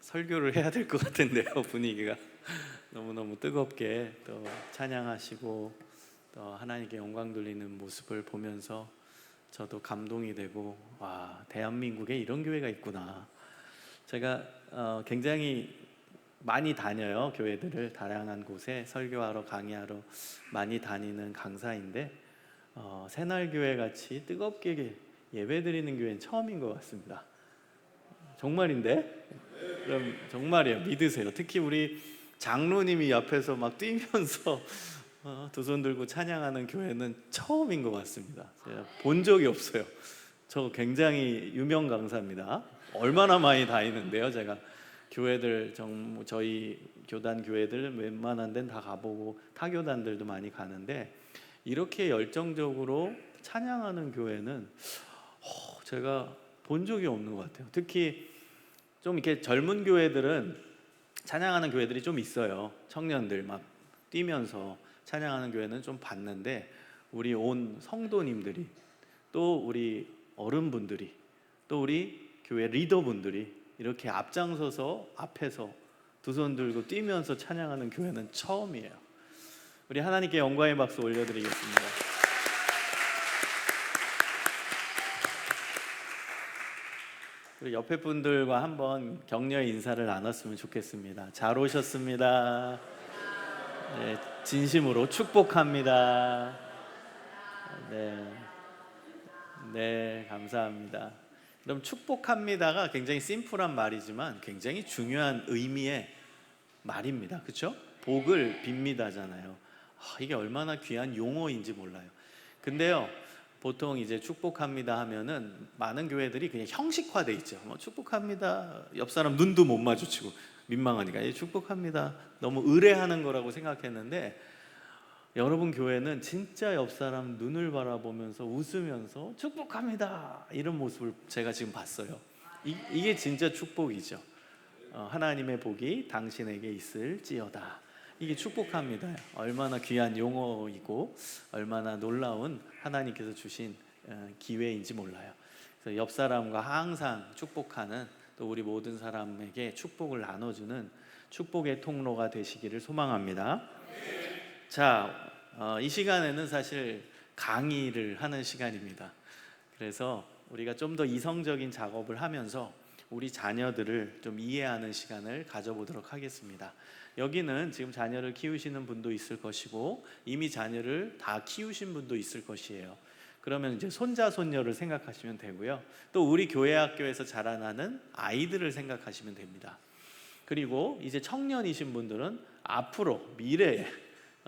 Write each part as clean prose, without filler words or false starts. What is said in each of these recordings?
설교를 해야 될 것 같은데요. 분위기가 너무너무 뜨겁게 또 찬양하시고 또 하나님께 영광 돌리는 모습을 보면서 저도 감동이 되고, 와, 대한민국에 이런 교회가 있구나. 제가 굉장히 많이 다녀요. 교회들을 다양한 곳에 설교하러 강의하러 많이 다니는 강사인데, 새날교회 같이 뜨겁게 예배드리는 교회는 처음인 것 같습니다. 정말인데? 그럼 정말이에요. 믿으세요. 특히 우리 장로님이 옆에서 막 뛰면서 두 손 들고 찬양하는 교회는 처음인 것 같습니다. 제가 본 적이 없어요. 저 굉장히 유명 강사입니다. 얼마나 많이 다니는데요. 제가 교회들 저희 교단 교회들 웬만한 데는 다 가보고 타교단들도 많이 가는데, 이렇게 열정적으로 찬양하는 교회는 제가 본 적이 없는 것 같아요. 특히 좀 이렇게 젊은 교회들은 찬양하는 교회들이 좀 있어요. 청년들 막 뛰면서 찬양하는 교회는 좀 봤는데, 우리 온 성도님들이, 또 우리 어른분들이, 또 우리 교회 리더분들이 이렇게 앞장서서 앞에서 두 손 들고 뛰면서 찬양하는 교회는 처음이에요. 우리 하나님께 영광의 박수 올려드리겠습니다. 우리 옆에 분들과 한번 격려의 인사를 나눴으면 좋겠습니다. 잘 오셨습니다. 네, 진심으로 축복합니다. 네, 감사합니다. 그럼 축복합니다가 굉장히 심플한 말이지만 굉장히 중요한 의미의 말입니다. 그렇죠? 복을 빕니다잖아요. 이게 얼마나 귀한 용어인지 몰라요. 근데요, 보통 이제 축복합니다 하면은 많은 교회들이 그냥 형식화돼 있죠. 축복합니다. 옆 사람 눈도 못 마주치고 민망하니까 축복합니다. 너무 의례하는 거라고 생각했는데, 여러분 교회는 진짜 옆 사람 눈을 바라보면서 웃으면서 축복합니다 이런 모습을 제가 지금 봤어요. 이게 진짜 축복이죠. 하나님의 복이 당신에게 있을지어다. 이게 축복합니다. 얼마나 귀한 용어이고 얼마나 놀라운 하나님께서 주신 기회인지 몰라요. 그래서 옆 사람과 항상 축복하는, 또 우리 모든 사람에게 축복을 나눠주는 축복의 통로가 되시기를 소망합니다. 자, 이 시간에는 사실 강의를 하는 시간입니다. 그래서 우리가 좀 더 이성적인 작업을 하면서 우리 자녀들을 좀 이해하는 시간을 가져보도록 하겠습니다. 여기는 지금 자녀를 키우시는 분도 있을 것이고 이미 자녀를 다 키우신 분도 있을 것이에요. 그러면 이제 손자 손녀를 생각하시면 되고요. 또 우리 교회 학교에서 자라나는 아이들을 생각하시면 됩니다. 그리고 이제 청년이신 분들은 앞으로 미래에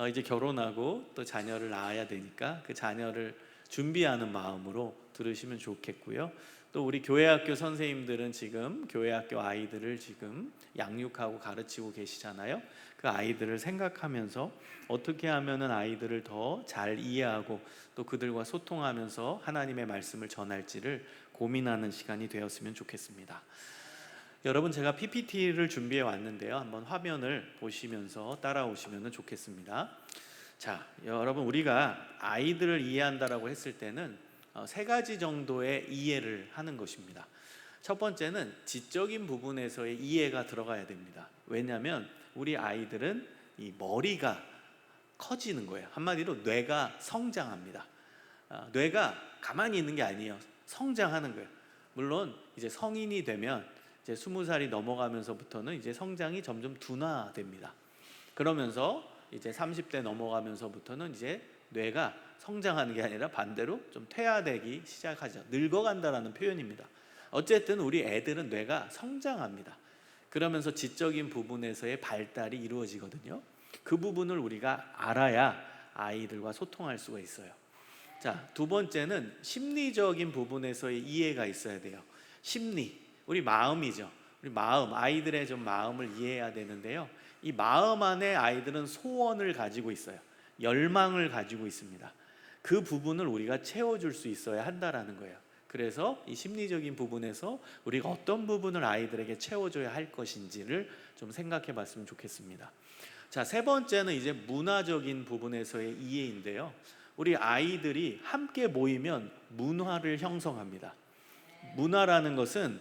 이제 결혼하고 또 자녀를 낳아야 되니까 그 자녀를 준비하는 마음으로 들으시면 좋겠고요. 또 우리 교회학교 선생님들은 지금 교회학교 아이들을 지금 양육하고 가르치고 계시잖아요. 그 아이들을 생각하면서 어떻게 하면은 아이들을 더 잘 이해하고 또 그들과 소통하면서 하나님의 말씀을 전할지를 고민하는 시간이 되었으면 좋겠습니다. 여러분, 제가 PPT를 준비해 왔는데요. 한번 화면을 보시면서 따라오시면 좋겠습니다. 자, 여러분, 우리가 아이들을 이해한다라고 했을 때는 세 가지 정도의 이해를 하는 것입니다. 첫 번째는 지적인 부분에서의 이해가 들어가야 됩니다. 왜냐하면 우리 아이들은 이 머리가 커지는 거예요. 한마디로 뇌가 성장합니다. 뇌가 가만히 있는 게 아니에요. 성장하는 거예요. 물론 이제 성인이 되면 이제 20살이 넘어가면서부터는 이제 성장이 점점 둔화됩니다. 그러면서 이제 30대 넘어가면서부터는 이제 뇌가 성장하는 게 아니라 반대로 좀 퇴화되기 시작하죠. 늙어간다라는 표현입니다. 어쨌든 우리 애들은 뇌가 성장합니다. 그러면서 지적인 부분에서의 발달이 이루어지거든요. 그 부분을 우리가 알아야 아이들과 소통할 수가 있어요. 자, 두 번째는 심리적인 부분에서의 이해가 있어야 돼요. 심리, 우리 마음이죠. 우리 마음, 아이들의 좀 마음을 이해해야 되는데요. 이 마음 안에 아이들은 소원을 가지고 있어요. 열망을 가지고 있습니다. 그 부분을 우리가 채워줄 수 있어야 한다라는 거예요. 그래서 이 심리적인 부분에서 우리가 어떤 부분을 아이들에게 채워줘야 할 것인지를 좀 생각해 봤으면 좋겠습니다. 자, 세 번째는 이제 문화적인 부분에서의 이해인데요. 우리 아이들이 함께 모이면 문화를 형성합니다. 문화라는 것은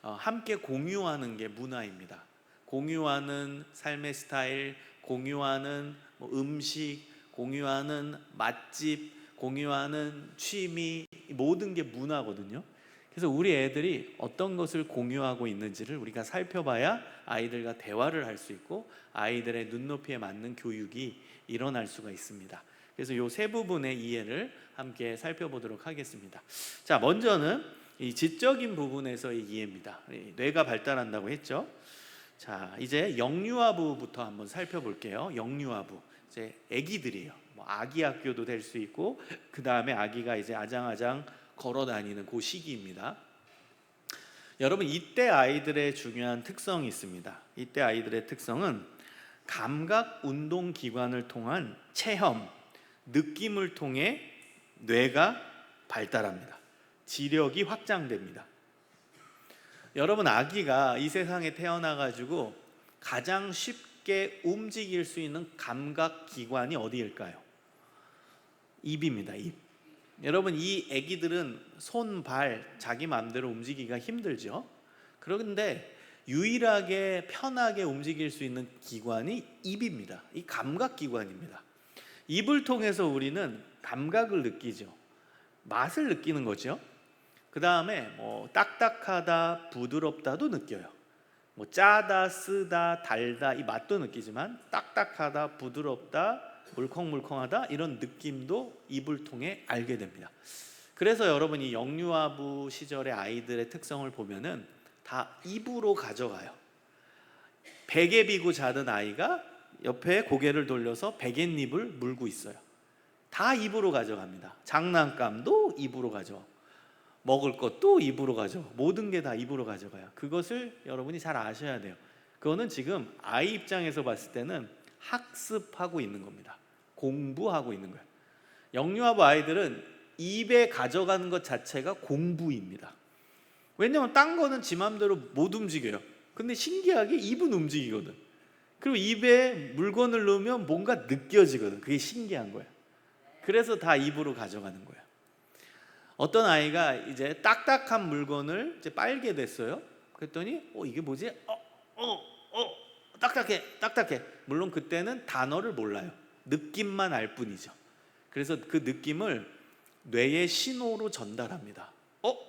함께 공유하는 게 문화입니다. 공유하는 삶의 스타일, 공유하는 음식, 공유하는 맛집, 공유하는 취미, 모든 게 문화거든요. 그래서 우리 애들이 어떤 것을 공유하고 있는지를 우리가 살펴봐야 아이들과 대화를 할 수 있고 아이들의 눈높이에 맞는 교육이 일어날 수가 있습니다. 그래서 이 세 부분의 이해를 함께 살펴보도록 하겠습니다. 자, 먼저는 이 지적인 부분에서의 이해입니다. 뇌가 발달한다고 했죠. 자, 이제 영유아부부터 한번 살펴볼게요. 영유아부, 이제 아기들이에요. 아기 학교도 될 수 있고 그 다음에 아기가 이제 아장아장 걸어 다니는 그 시기입니다. 여러분, 이때 아이들의 중요한 특성이 있습니다. 이때 아이들의 특성은 감각 운동 기관을 통한 체험, 느낌을 통해 뇌가 발달합니다. 지력이 확장됩니다. 여러분, 아기가 이 세상에 태어나 가지고 가장 쉽게 움직일 수 있는 감각 기관이 어디일까요? 입입니다. 입. 여러분, 이 아기들은 손, 발 자기 마음대로 움직이기가 힘들죠. 그런데 유일하게 편하게 움직일 수 있는 기관이 입입니다. 이 감각 기관입니다. 입을 통해서 우리는 감각을 느끼죠. 맛을 느끼는 거죠. 그 다음에 딱딱하다, 부드럽다도 느껴요. 짜다, 쓰다, 달다 이 맛도 느끼지만 딱딱하다, 부드럽다, 물컹물컹하다 이런 느낌도 입을 통해 알게 됩니다. 그래서 여러분이 영유아부 시절의 아이들의 특성을 보면은 다 입으로 가져가요. 베개 비고 자던 아이가 옆에 고개를 돌려서 베갯잎을 물고 있어요. 다 입으로 가져갑니다. 장난감도 입으로 가져가고 먹을 것도 입으로 가져가고 모든 게 다 입으로 가져가요. 그것을 여러분이 잘 아셔야 돼요. 그거는 지금 아이 입장에서 봤을 때는 학습하고 있는 겁니다. 공부하고 있는 거예요. 영유아부 아이들은 입에 가져가는 것 자체가 공부입니다. 왜냐하면 딴 거는 지 맘대로 못 움직여요. 근데 신기하게 입은 움직이거든. 그리고 입에 물건을 넣으면 뭔가 느껴지거든. 그게 신기한 거예요. 그래서 다 입으로 가져가는 거예요. 어떤 아이가 이제 딱딱한 물건을 이제 빨게 됐어요. 그랬더니 이게 뭐지? 딱딱해. 물론 그때는 단어를 몰라요. 느낌만 알 뿐이죠. 그래서 그 느낌을 뇌의 신호로 전달합니다.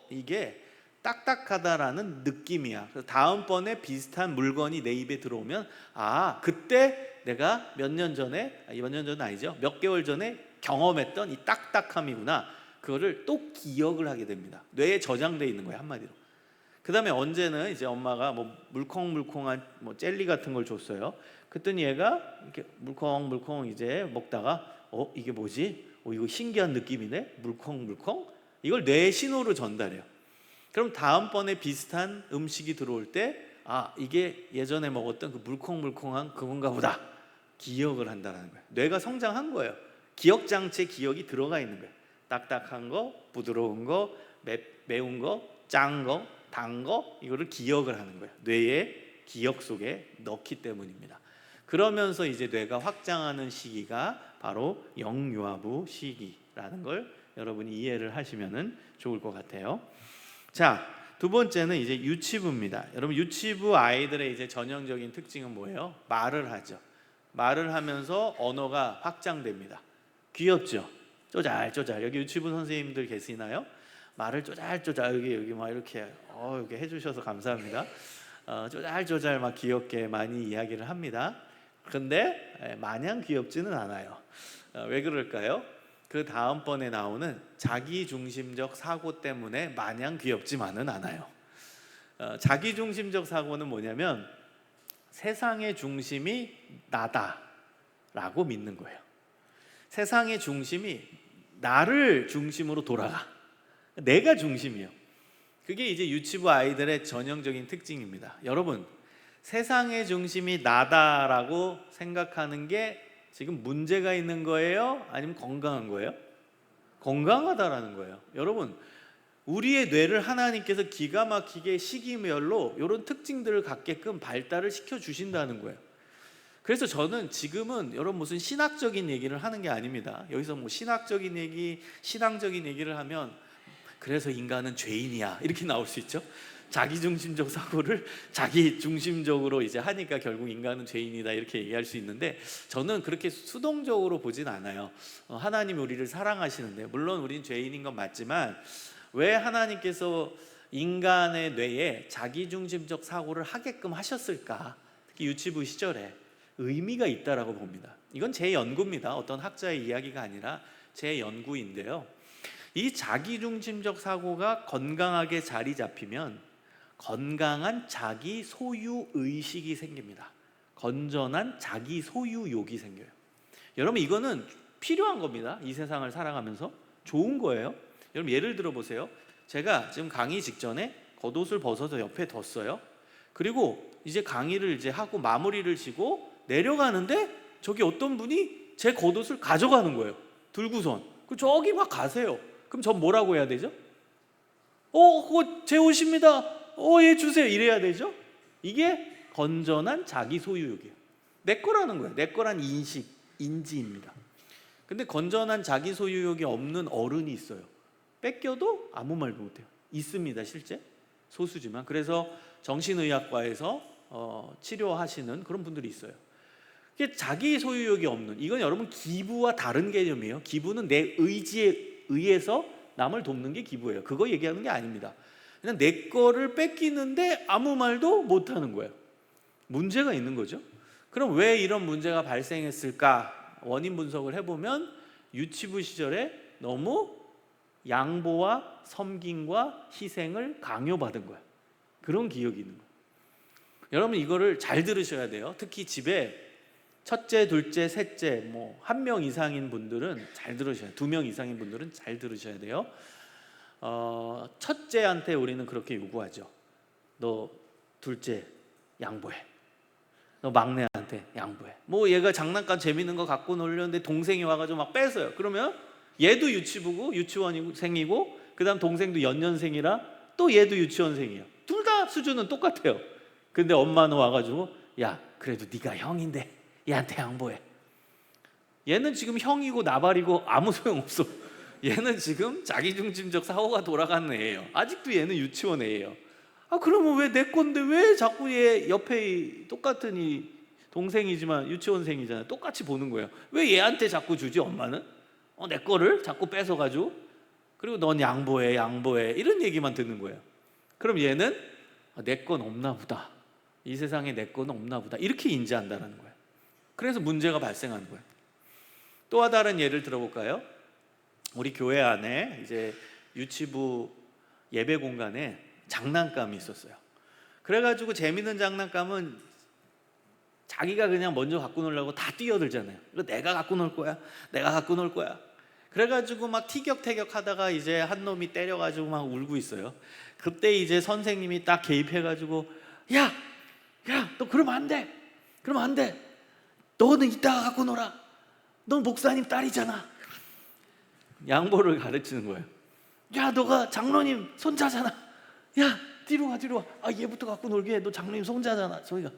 이게 딱딱하다라는 느낌이야. 그래서 다음번에 비슷한 물건이 내 입에 들어오면 그때 내가 몇 년 전은 아니죠. 몇 개월 전에 경험했던 이 딱딱함이구나. 그거를 또 기억을 하게 됩니다. 뇌에 저장되어 있는 거예요, 한마디로. 그 다음에 언제는 이제 엄마가 물컹물컹한 젤리 같은 걸 줬어요. 그랬더니 얘가 이렇게 물컹물컹 이제 먹다가 이게 뭐지? 이거 신기한 느낌이네. 물컹물컹. 이걸 뇌의 신호로 전달해요. 그럼 다음번에 비슷한 음식이 들어올 때 이게 예전에 먹었던 그 물컹물컹한 그건가 보다. 기억을 한다는 거예요. 뇌가 성장한 거예요. 기억장치에 기억이 들어가 있는 거예요. 딱딱한 거, 부드러운 거, 매운 거, 짠 거, 단 거 이거를 기억을 하는 거예요. 뇌의 기억 속에 넣기 때문입니다. 그러면서 이제 뇌가 확장하는 시기가 바로 영유아부 시기라는 걸 여러분이 이해를 하시면 좋을 것 같아요. 자, 두 번째는 이제 유치부입니다. 여러분, 유치부 아이들의 이제 전형적인 특징은 뭐예요? 말을 하죠. 말을 하면서 언어가 확장됩니다. 귀엽죠? 쪼잘쪼잘. 여기 유치부 선생님들 계시나요? 말을 쪼잘쪼잘 여기 막 이렇게 해주셔서 감사합니다. 쪼잘쪼잘 막 귀엽게 많이 이야기를 합니다. 그런데 마냥 귀엽지는 않아요. 왜 그럴까요? 그 다음번에 나오는 자기중심적 사고 때문에 마냥 귀엽지만은 않아요. 자기중심적 사고는 뭐냐면 세상의 중심이 나다라고 믿는 거예요. 세상의 중심이 나를 중심으로 돌아가. 내가 중심이에요. 그게 이제 유치부 아이들의 전형적인 특징입니다. 여러분, 세상의 중심이 나다라고 생각하는 게 지금 문제가 있는 거예요? 아니면 건강한 거예요? 건강하다라는 거예요. 여러분, 우리의 뇌를 하나님께서 기가 막히게 시기별로 이런 특징들을 갖게끔 발달을 시켜주신다는 거예요. 그래서 저는 지금은 여러분 무슨 신학적인 얘기를 하는 게 아닙니다. 여기서 신학적인 얘기, 신앙적인 얘기를 하면 그래서 인간은 죄인이야 이렇게 나올 수 있죠. 자기중심적 사고를 자기중심적으로 이제 하니까 결국 인간은 죄인이다 이렇게 얘기할 수 있는데, 저는 그렇게 수동적으로 보진 않아요. 하나님이 우리를 사랑하시는데, 물론 우린 죄인인 건 맞지만 왜 하나님께서 인간의 뇌에 자기중심적 사고를 하게끔 하셨을까? 특히 유치부 시절에 의미가 있다라고 봅니다. 이건 제 연구입니다. 어떤 학자의 이야기가 아니라 제 연구인데요. 이 자기중심적 사고가 건강하게 자리 잡히면 건강한 자기 소유 의식이 생깁니다. 건전한 자기 소유욕이 생겨요. 여러분, 이거는 필요한 겁니다. 이 세상을 살아가면서 좋은 거예요. 여러분, 예를 들어 보세요. 제가 지금 강의 직전에 겉옷을 벗어서 옆에 뒀어요. 그리고 이제 강의를 이제 하고 마무리를 지고 내려가는데 저기 어떤 분이 제 겉옷을 가져가는 거예요. 들고선. 저기 막 가세요. 그럼 전 뭐라고 해야 되죠? 그거 제 옷입니다. 예, 주세요. 이래야 되죠? 이게 건전한 자기 소유욕이에요. 내 거라는 거예요. 내 거란 인식, 인지입니다. 근데 건전한 자기 소유욕이 없는 어른이 있어요. 뺏겨도 아무 말도 못해요. 있습니다, 실제. 소수지만. 그래서 정신의학과에서 치료하시는 그런 분들이 있어요. 이게 자기 소유욕이 없는, 이건 여러분 기부와 다른 개념이에요. 기부는 내 의지에 의해서 남을 돕는 게 기부예요. 그거 얘기하는 게 아닙니다. 그냥 내 거를 뺏기는데 아무 말도 못하는 거예요. 문제가 있는 거죠. 그럼 왜 이런 문제가 발생했을까? 원인 분석을 해보면 유치부 시절에 너무 양보와 섬김과 희생을 강요받은 거예요. 그런 기억이 있는 거예요. 여러분, 이거를 잘 들으셔야 돼요. 특히 집에 첫째, 둘째, 셋째, 뭐 1명 이상인 분들은 잘 들으셔야 돼요. 2명 이상인 분들은 잘 들으셔야 돼요. 첫째한테 우리는 그렇게 요구하죠. 너 둘째 양보해. 너 막내한테 양보해. 뭐 얘가 장난감 재밌는 거 갖고 놀려는데 동생이 와가지고 막 뺏어요. 그러면 얘도 유치부고 유치원생이고 그다음 동생도 연년생이라 또 얘도 유치원생이에요. 둘 다 수준은 똑같아요. 근데 엄마는 와가지고 야, 그래도 네가 형인데 얘한테 양보해. 얘는 지금 형이고 나발이고 아무 소용없어. 얘는 지금 자기중심적 사고가 돌아가는 애예요. 아직도 얘는 유치원 애예요. 그러면 왜 내 건데 왜 자꾸 얘 옆에 똑같은 이 동생이지만 유치원생이잖아요. 똑같이 보는 거예요. 왜 얘한테 자꾸 주지, 엄마는? 내 거를 자꾸 뺏어가지고, 그리고 넌 양보해 이런 얘기만 듣는 거예요. 그럼 얘는 내 건 없나 보다, 이 세상에 내 건 없나 보다, 이렇게 인지한다는 거예요. 그래서 문제가 발생하는 거예요. 또 다른 예를 들어볼까요? 우리 교회 안에 이제 유치부 예배 공간에 장난감이 있었어요. 그래가지고 재밌는 장난감은 자기가 그냥 먼저 갖고 놀려고 다 뛰어들잖아요. 내가 갖고 놀 거야, 내가 갖고 놀 거야. 그래가지고 막 티격태격 하다가 이제 한 놈이 때려가지고 막 울고 있어요. 그때 이제 선생님이 딱 개입해가지고 야, 너 그러면 안 돼. 그러면 안 돼. 너는 이따가 갖고 놀아. 넌 목사님 딸이잖아. 양보를 가르치는 거예요. 야, 너가 장로님 손자잖아. 야, 뒤로 와. 얘부터 갖고 놀게 해. 너 장로님 손자잖아. 저희가.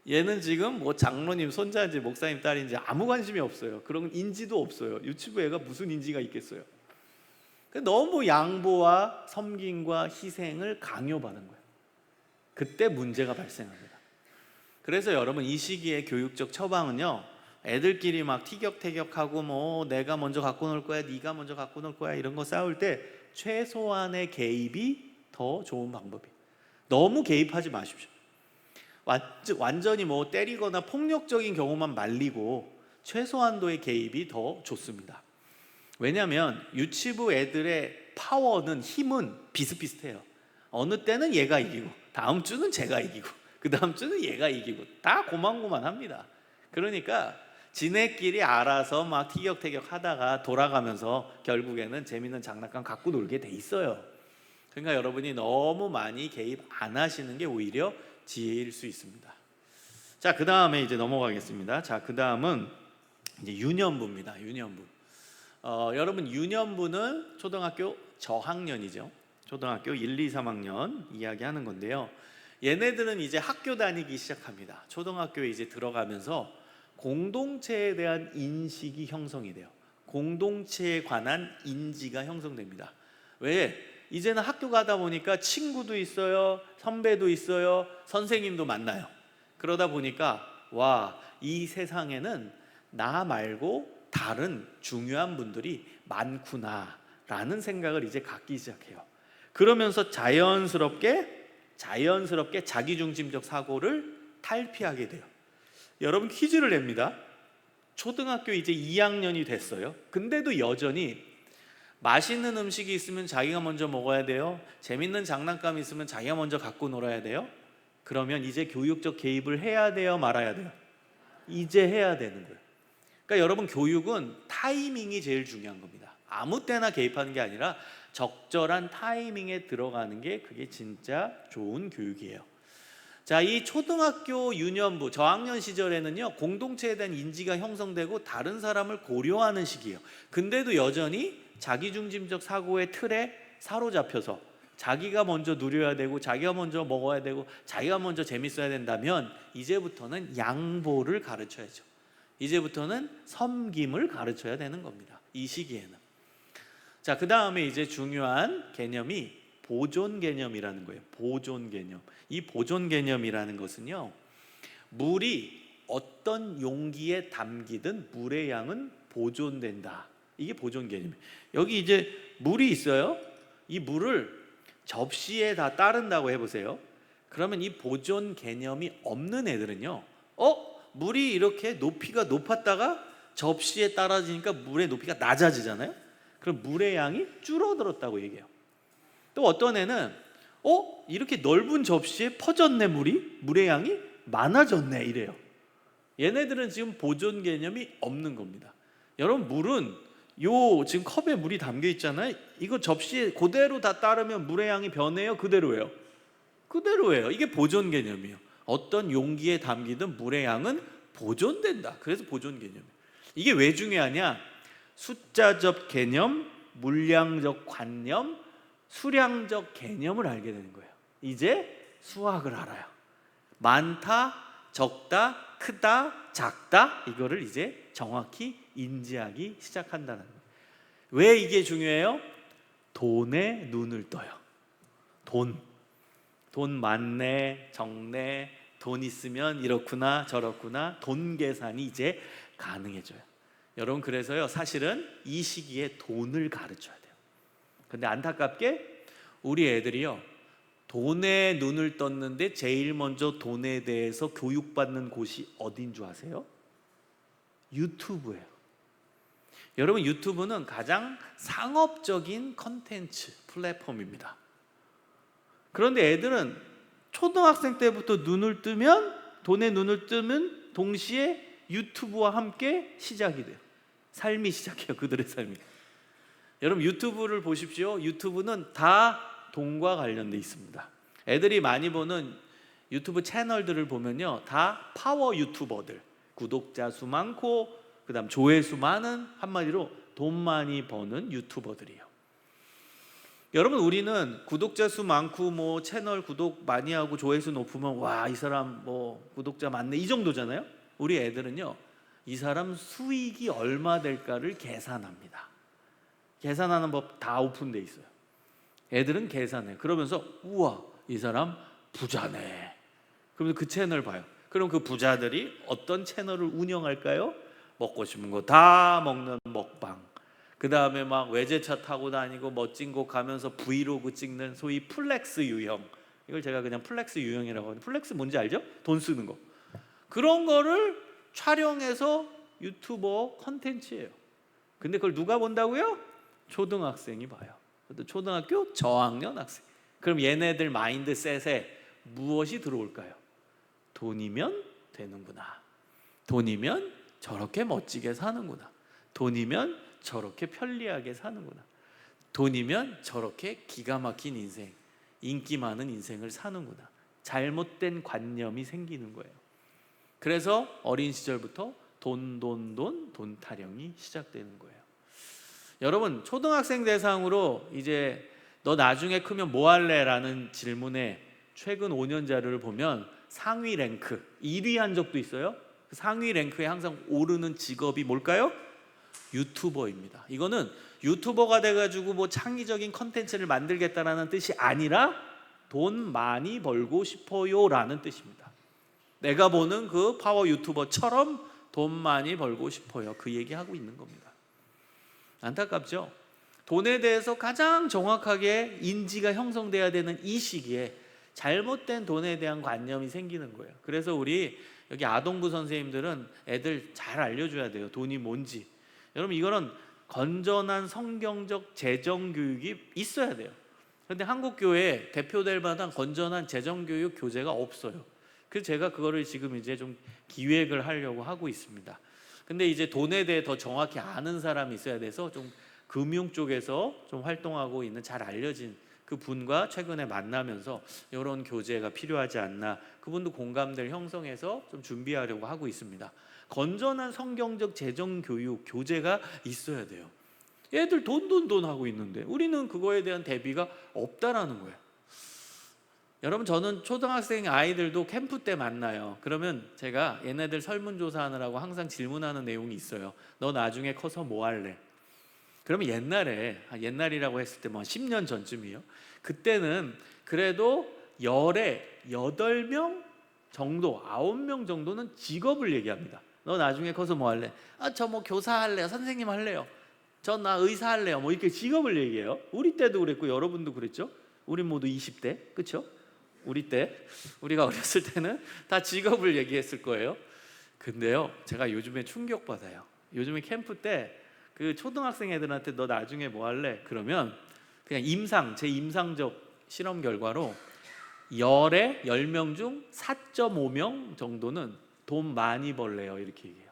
얘는 지금 뭐 장로님 손자인지 목사님 딸인지 아무 관심이 없어요. 그런 인지도 없어요. 유치부 애가 무슨 인지가 있겠어요. 너무 양보와 섬김과 희생을 강요받은 거예요. 그때 문제가 발생합니다. 그래서 여러분, 이 시기의 교육적 처방은요, 애들끼리 막 티격태격하고 뭐 내가 먼저 갖고 놀 거야, 네가 먼저 갖고 놀 거야, 이런 거 싸울 때 최소한의 개입이 더 좋은 방법이에요. 너무 개입하지 마십시오. 완전히 뭐 때리거나 폭력적인 경우만 말리고 최소한도의 개입이 더 좋습니다. 왜냐하면 유치부 애들의 파워는, 힘은 비슷비슷해요. 어느 때는 얘가 이기고 다음 주는 제가 이기고 그 다음 주는 얘가 이기고 다 고만고만합니다. 그러니까 지네끼리 알아서 막 티격태격 하다가 돌아가면서 결국에는 재밌는 장난감 갖고 놀게 돼 있어요. 그러니까 여러분이 너무 많이 개입 안 하시는 게 오히려 지혜일 수 있습니다. 자, 그 다음에 이제 넘어가겠습니다. 자, 그 다음은 이제 유년부입니다. 유년부. 여러분, 유년부는 초등학교 저학년이죠. 초등학교 1, 2, 3학년 이야기하는 건데요. 얘네들은 이제 학교 다니기 시작합니다. 초등학교에 이제 들어가면서 공동체에 대한 인식이 형성이 돼요. 공동체에 관한 인지가 형성됩니다. 왜? 이제는 학교 가다 보니까 친구도 있어요, 선배도 있어요, 선생님도 만나요. 그러다 보니까 와, 이 세상에는 나 말고 다른 중요한 분들이 많구나 라는 생각을 이제 갖기 시작해요. 그러면서 자연스럽게 자기중심적 사고를 탈피하게 돼요. 여러분, 퀴즈를 냅니다. 초등학교 이제 2학년이 됐어요. 근데도 여전히 맛있는 음식이 있으면 자기가 먼저 먹어야 돼요. 재밌는 장난감이 있으면 자기가 먼저 갖고 놀아야 돼요. 그러면 이제 교육적 개입을 해야 돼요, 말아야 돼요? 이제 해야 되는 거예요. 그러니까 여러분, 교육은 타이밍이 제일 중요한 겁니다. 아무 때나 개입하는 게 아니라 적절한 타이밍에 들어가는 게 그게 진짜 좋은 교육이에요. 자, 이 초등학교 유년부 저학년 시절에는요, 공동체에 대한 인지가 형성되고 다른 사람을 고려하는 시기예요. 근데도 여전히 자기중심적 사고의 틀에 사로잡혀서 자기가 먼저 누려야 되고 자기가 먼저 먹어야 되고 자기가 먼저 재밌어야 된다면 이제부터는 양보를 가르쳐야죠. 이제부터는 섬김을 가르쳐야 되는 겁니다, 이 시기에는. 자, 그 다음에 이제 중요한 개념이 보존 개념이라는 거예요. 보존 개념. 이 보존 개념이라는 것은요, 물이 어떤 용기에 담기든 물의 양은 보존된다. 이게 보존 개념이에요. 여기 이제 물이 있어요. 이 물을 접시에 다 따른다고 해보세요. 그러면 이 보존 개념이 없는 애들은요, 물이 이렇게 높이가 높았다가 접시에 따라지니까 물의 높이가 낮아지잖아요. 그럼 물의 양이 줄어들었다고 얘기해요. 또 어떤 애는 이렇게 넓은 접시에 퍼졌네, 물의 양이 많아졌네, 이래요. 얘네들은 지금 보존 개념이 없는 겁니다. 여러분, 물은 지금 컵에 물이 담겨 있잖아요. 이거 접시에 그대로 다 따르면 물의 양이 변해요, 그대로예요? 그대로예요. 이게 보존 개념이에요. 어떤 용기에 담기든 물의 양은 보존된다. 그래서 보존 개념이에요. 이게 왜 중요하냐? 숫자적 개념, 물량적 관념, 수량적 개념을 알게 되는 거예요. 이제 수학을 알아요. 많다, 적다, 크다, 작다, 이거를 이제 정확히 인지하기 시작한다는 거예요. 왜 이게 중요해요? 돈에 눈을 떠요. 돈 많네, 적네, 돈 있으면 이렇구나 저렇구나, 돈 계산이 이제 가능해져요. 여러분, 그래서요, 사실은 이 시기에 돈을 가르쳐야 돼요. 근데 안타깝게 우리 애들이요, 돈에 눈을 떴는데 제일 먼저 돈에 대해서 교육받는 곳이 어딘 줄 아세요? 유튜브예요. 여러분, 유튜브는 가장 상업적인 컨텐츠 플랫폼입니다. 그런데 애들은 초등학생 때부터 돈에 눈을 뜨면 동시에 유튜브와 함께 시작이 돼요. 삶이 시작해요, 그들의 삶이. 여러분, 유튜브를 보십시오. 유튜브는 다 돈과 관련돼 있습니다. 애들이 많이 보는 유튜브 채널들을 보면요, 다 파워 유튜버들, 구독자 수 많고 그다음 조회수 많은, 한마디로 돈 많이 버는 유튜버들이에요. 여러분, 우리는 구독자 수 많고 채널 구독 많이 하고 조회수 높으면 와, 이 사람 구독자 많네, 이 정도잖아요. 우리 애들은요, 이 사람 수익이 얼마 될까를 계산합니다. 계산하는 법 다 오픈돼 있어요. 애들은 계산해. 그러면서 우와, 이 사람 부자네. 그러면 그 채널 봐요. 그럼 그 부자들이 어떤 채널을 운영할까요? 먹고 싶은 거 다 먹는 먹방. 그 다음에 막 외제차 타고 다니고 멋진 곳 가면서 브이로그 찍는 소위 플렉스 유형. 이걸 제가 그냥 플렉스 유형이라고 하는데, 플렉스 뭔지 알죠? 돈 쓰는 거. 그런 거를 촬영해서 유튜버 컨텐츠예요. 근데 그걸 누가 본다고요? 초등학생이 봐요. 초등학교 저학년 학생. 그럼 얘네들 마인드셋에 무엇이 들어올까요? 돈이면 되는구나. 돈이면 저렇게 멋지게 사는구나. 돈이면 저렇게 편리하게 사는구나. 돈이면 저렇게 기가 막힌 인생, 인기 많은 인생을 사는구나. 잘못된 관념이 생기는 거예요. 그래서 어린 시절부터 돈 타령이 시작되는 거예요. 여러분, 초등학생 대상으로 이제 너 나중에 크면 뭐 할래? 라는 질문에 최근 5년 자료를 보면 상위 랭크 1위 한 적도 있어요. 그 상위 랭크에 항상 오르는 직업이 뭘까요? 유튜버입니다. 이거는 유튜버가 돼가지고 뭐 창의적인 컨텐츠를 만들겠다라는 뜻이 아니라 돈 많이 벌고 싶어요라는 뜻입니다. 내가 보는 그 파워 유튜버처럼 돈 많이 벌고 싶어요. 그 얘기하고 있는 겁니다. 안타깝죠? 돈에 대해서 가장 정확하게 인지가 형성돼야 되는 이 시기에 잘못된 돈에 대한 관념이 생기는 거예요. 그래서 우리 여기 아동부 선생님들은 애들 잘 알려줘야 돼요. 돈이 뭔지. 여러분, 이거는 건전한 성경적 재정교육이 있어야 돼요. 그런데 한국교회 대표될 만한 건전한 재정교육 교재가 없어요. 그래서 제가 그거를 지금 이제 좀 기획을 하려고 하고 있습니다. 근데 이제 돈에 대해 더 정확히 아는 사람이 있어야 돼서 좀 금융 쪽에서 좀 활동하고 있는 잘 알려진 그 분과 최근에 만나면서 이런 교재가 필요하지 않나, 그분도 공감대를 형성해서 좀 준비하려고 하고 있습니다. 건전한 성경적 재정교육 교재가 있어야 돼요. 애들 돈 하고 있는데 우리는 그거에 대한 대비가 없다라는 거예요. 여러분, 저는 초등학생 아이들도 캠프 때 만나요. 그러면 제가 얘네들 설문조사하느라고 항상 질문하는 내용이 있어요. 너 나중에 커서 뭐 할래? 그러면 옛날이라고 했을 때 뭐 10년 전쯤이요. 그때는 그래도 열에 8명 정도, 9명 정도는 직업을 얘기합니다. 너 나중에 커서 뭐 할래? 저 뭐 교사 할래요. 선생님 할래요. 저 나 의사 할래요. 뭐 이렇게 직업을 얘기해요. 우리 때도 그랬고 여러분도 그랬죠. 우리 모두 20대, 그렇죠? 우리가 어렸을 때는 다 직업을 얘기했을 거예요. 근데요, 제가 요즘에 충격받아요. 요즘에 캠프 때 그 초등학생 애들한테 너 나중에 뭐 할래? 그러면 그냥 제 임상적 실험 결과로 열에 10명 중 4.5명 정도는 돈 많이 벌래요. 이렇게 얘기해요.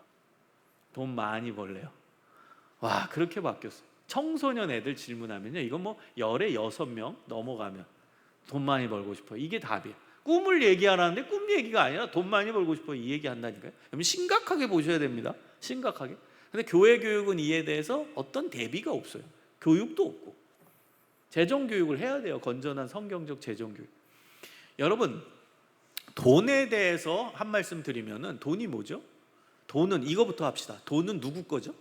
돈 많이 벌래요. 와, 그렇게 바뀌었어요. 청소년 애들 질문하면요, 이건 뭐 열에 6명 넘어가면 돈 많이 벌고 싶어요. 이게 답이에요. 꿈을 얘기하라는데 꿈 얘기가 아니라 돈 많이 벌고 싶어요. 이 얘기 한다니까요. 여러분, 심각하게 보셔야 됩니다. 심각하게. 근데 교회 교육은 이에 대해서 어떤 대비가 없어요. 교육도 없고. 재정 교육을 해야 돼요. 건전한 성경적 재정 교육. 여러분, 돈에 대해서 한 말씀 드리면은, 돈이 뭐죠? 돈은 이거부터 합시다. 돈은 누구 거죠?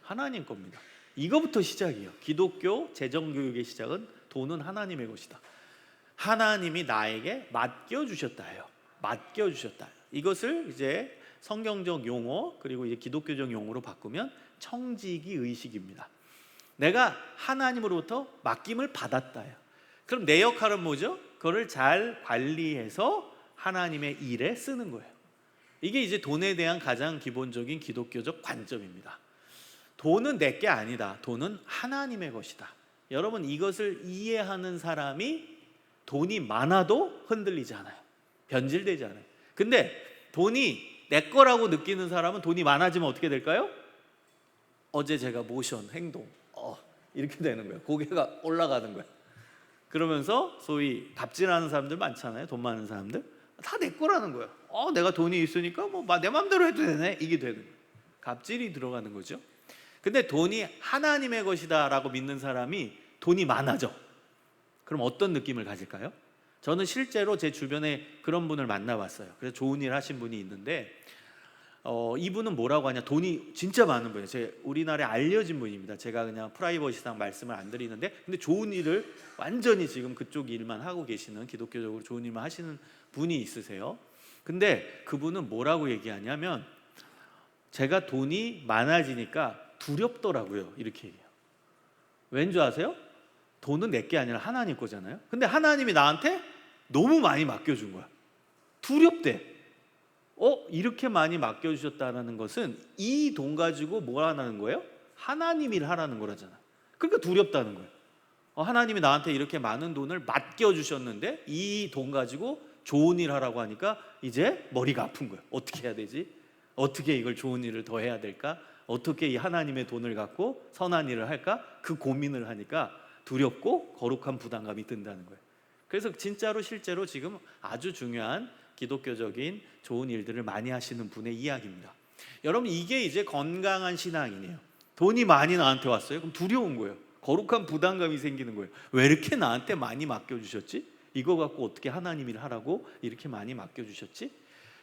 하나님 겁니다. 이거부터 시작이에요. 기독교 재정 교육의 시작은 돈은 하나님의 것이다. 하나님이 나에게 맡겨주셨다예요. 맡겨주셨다. 이것을 이제 성경적 용어 그리고 이제 기독교적 용어로 바꾸면 청지기 의식입니다. 내가 하나님으로부터 맡김을 받았다예요. 그럼 내 역할은 뭐죠? 그거를 잘 관리해서 하나님의 일에 쓰는 거예요. 이게 이제 돈에 대한 가장 기본적인 기독교적 관점입니다. 돈은 내 게 아니다. 돈은 하나님의 것이다. 여러분, 이것을 이해하는 사람이 돈이 많아도 흔들리지 않아요. 변질되지 않아요. 근데 돈이 내 거라고 느끼는 사람은 돈이 많아지면 어떻게 될까요? 어제 제가 모션, 행동 이렇게 되는 거예요. 고개가 올라가는 거예요. 그러면서 소위 갑질하는 사람들 많잖아요. 돈 많은 사람들. 다 내 거라는 거예요. 내가 돈이 있으니까 뭐 내 마음대로 해도 되네. 이게 되는 거예요. 갑질이 들어가는 거죠. 근데 돈이 하나님의 것이다 라고 믿는 사람이 돈이 많아져. 그럼 어떤 느낌을 가질까요? 저는 실제로 제 주변에 그런 분을 만나봤어요. 그래서 좋은 일 하신 분이 있는데 이분은 뭐라고 하냐, 돈이 진짜 많은 분이에요. 우리나라에 알려진 분입니다. 제가 그냥 프라이버시상 말씀을 안 드리는데, 근데 좋은 일을 완전히 지금 그쪽 일만 하고 계시는, 기독교적으로 좋은 일만 하시는 분이 있으세요. 근데 그분은 뭐라고 얘기하냐면, 제가 돈이 많아지니까 두렵더라고요. 이렇게 얘기해요. 왠지 아세요? 돈은 내 게 아니라 하나님 거잖아요. 근데 하나님이 나한테 너무 많이 맡겨준 거야. 두렵대. 이렇게 많이 맡겨주셨다는 것은 이 돈 가지고 뭘 하라는 거예요? 하나님 일 하라는 거라잖아. 그러니까 두렵다는 거예요. 하나님이 나한테 이렇게 많은 돈을 맡겨주셨는데 이 돈 가지고 좋은 일 하라고 하니까 이제 머리가 아픈 거예요. 어떻게 해야 되지? 어떻게 이걸 좋은 일을 더 해야 될까? 어떻게 이 하나님의 돈을 갖고 선한 일을 할까? 그 고민을 하니까 두렵고 거룩한 부담감이 든다는 거예요. 그래서 진짜로 실제로 지금 아주 중요한 기독교적인 좋은 일들을 많이 하시는 분의 이야기입니다. 여러분, 이게 이제 건강한 신앙이네요. 돈이 많이 나한테 왔어요. 그럼 두려운 거예요. 거룩한 부담감이 생기는 거예요. 왜 이렇게 나한테 많이 맡겨주셨지? 이거 갖고 어떻게 하나님 일 하라고 이렇게 많이 맡겨주셨지?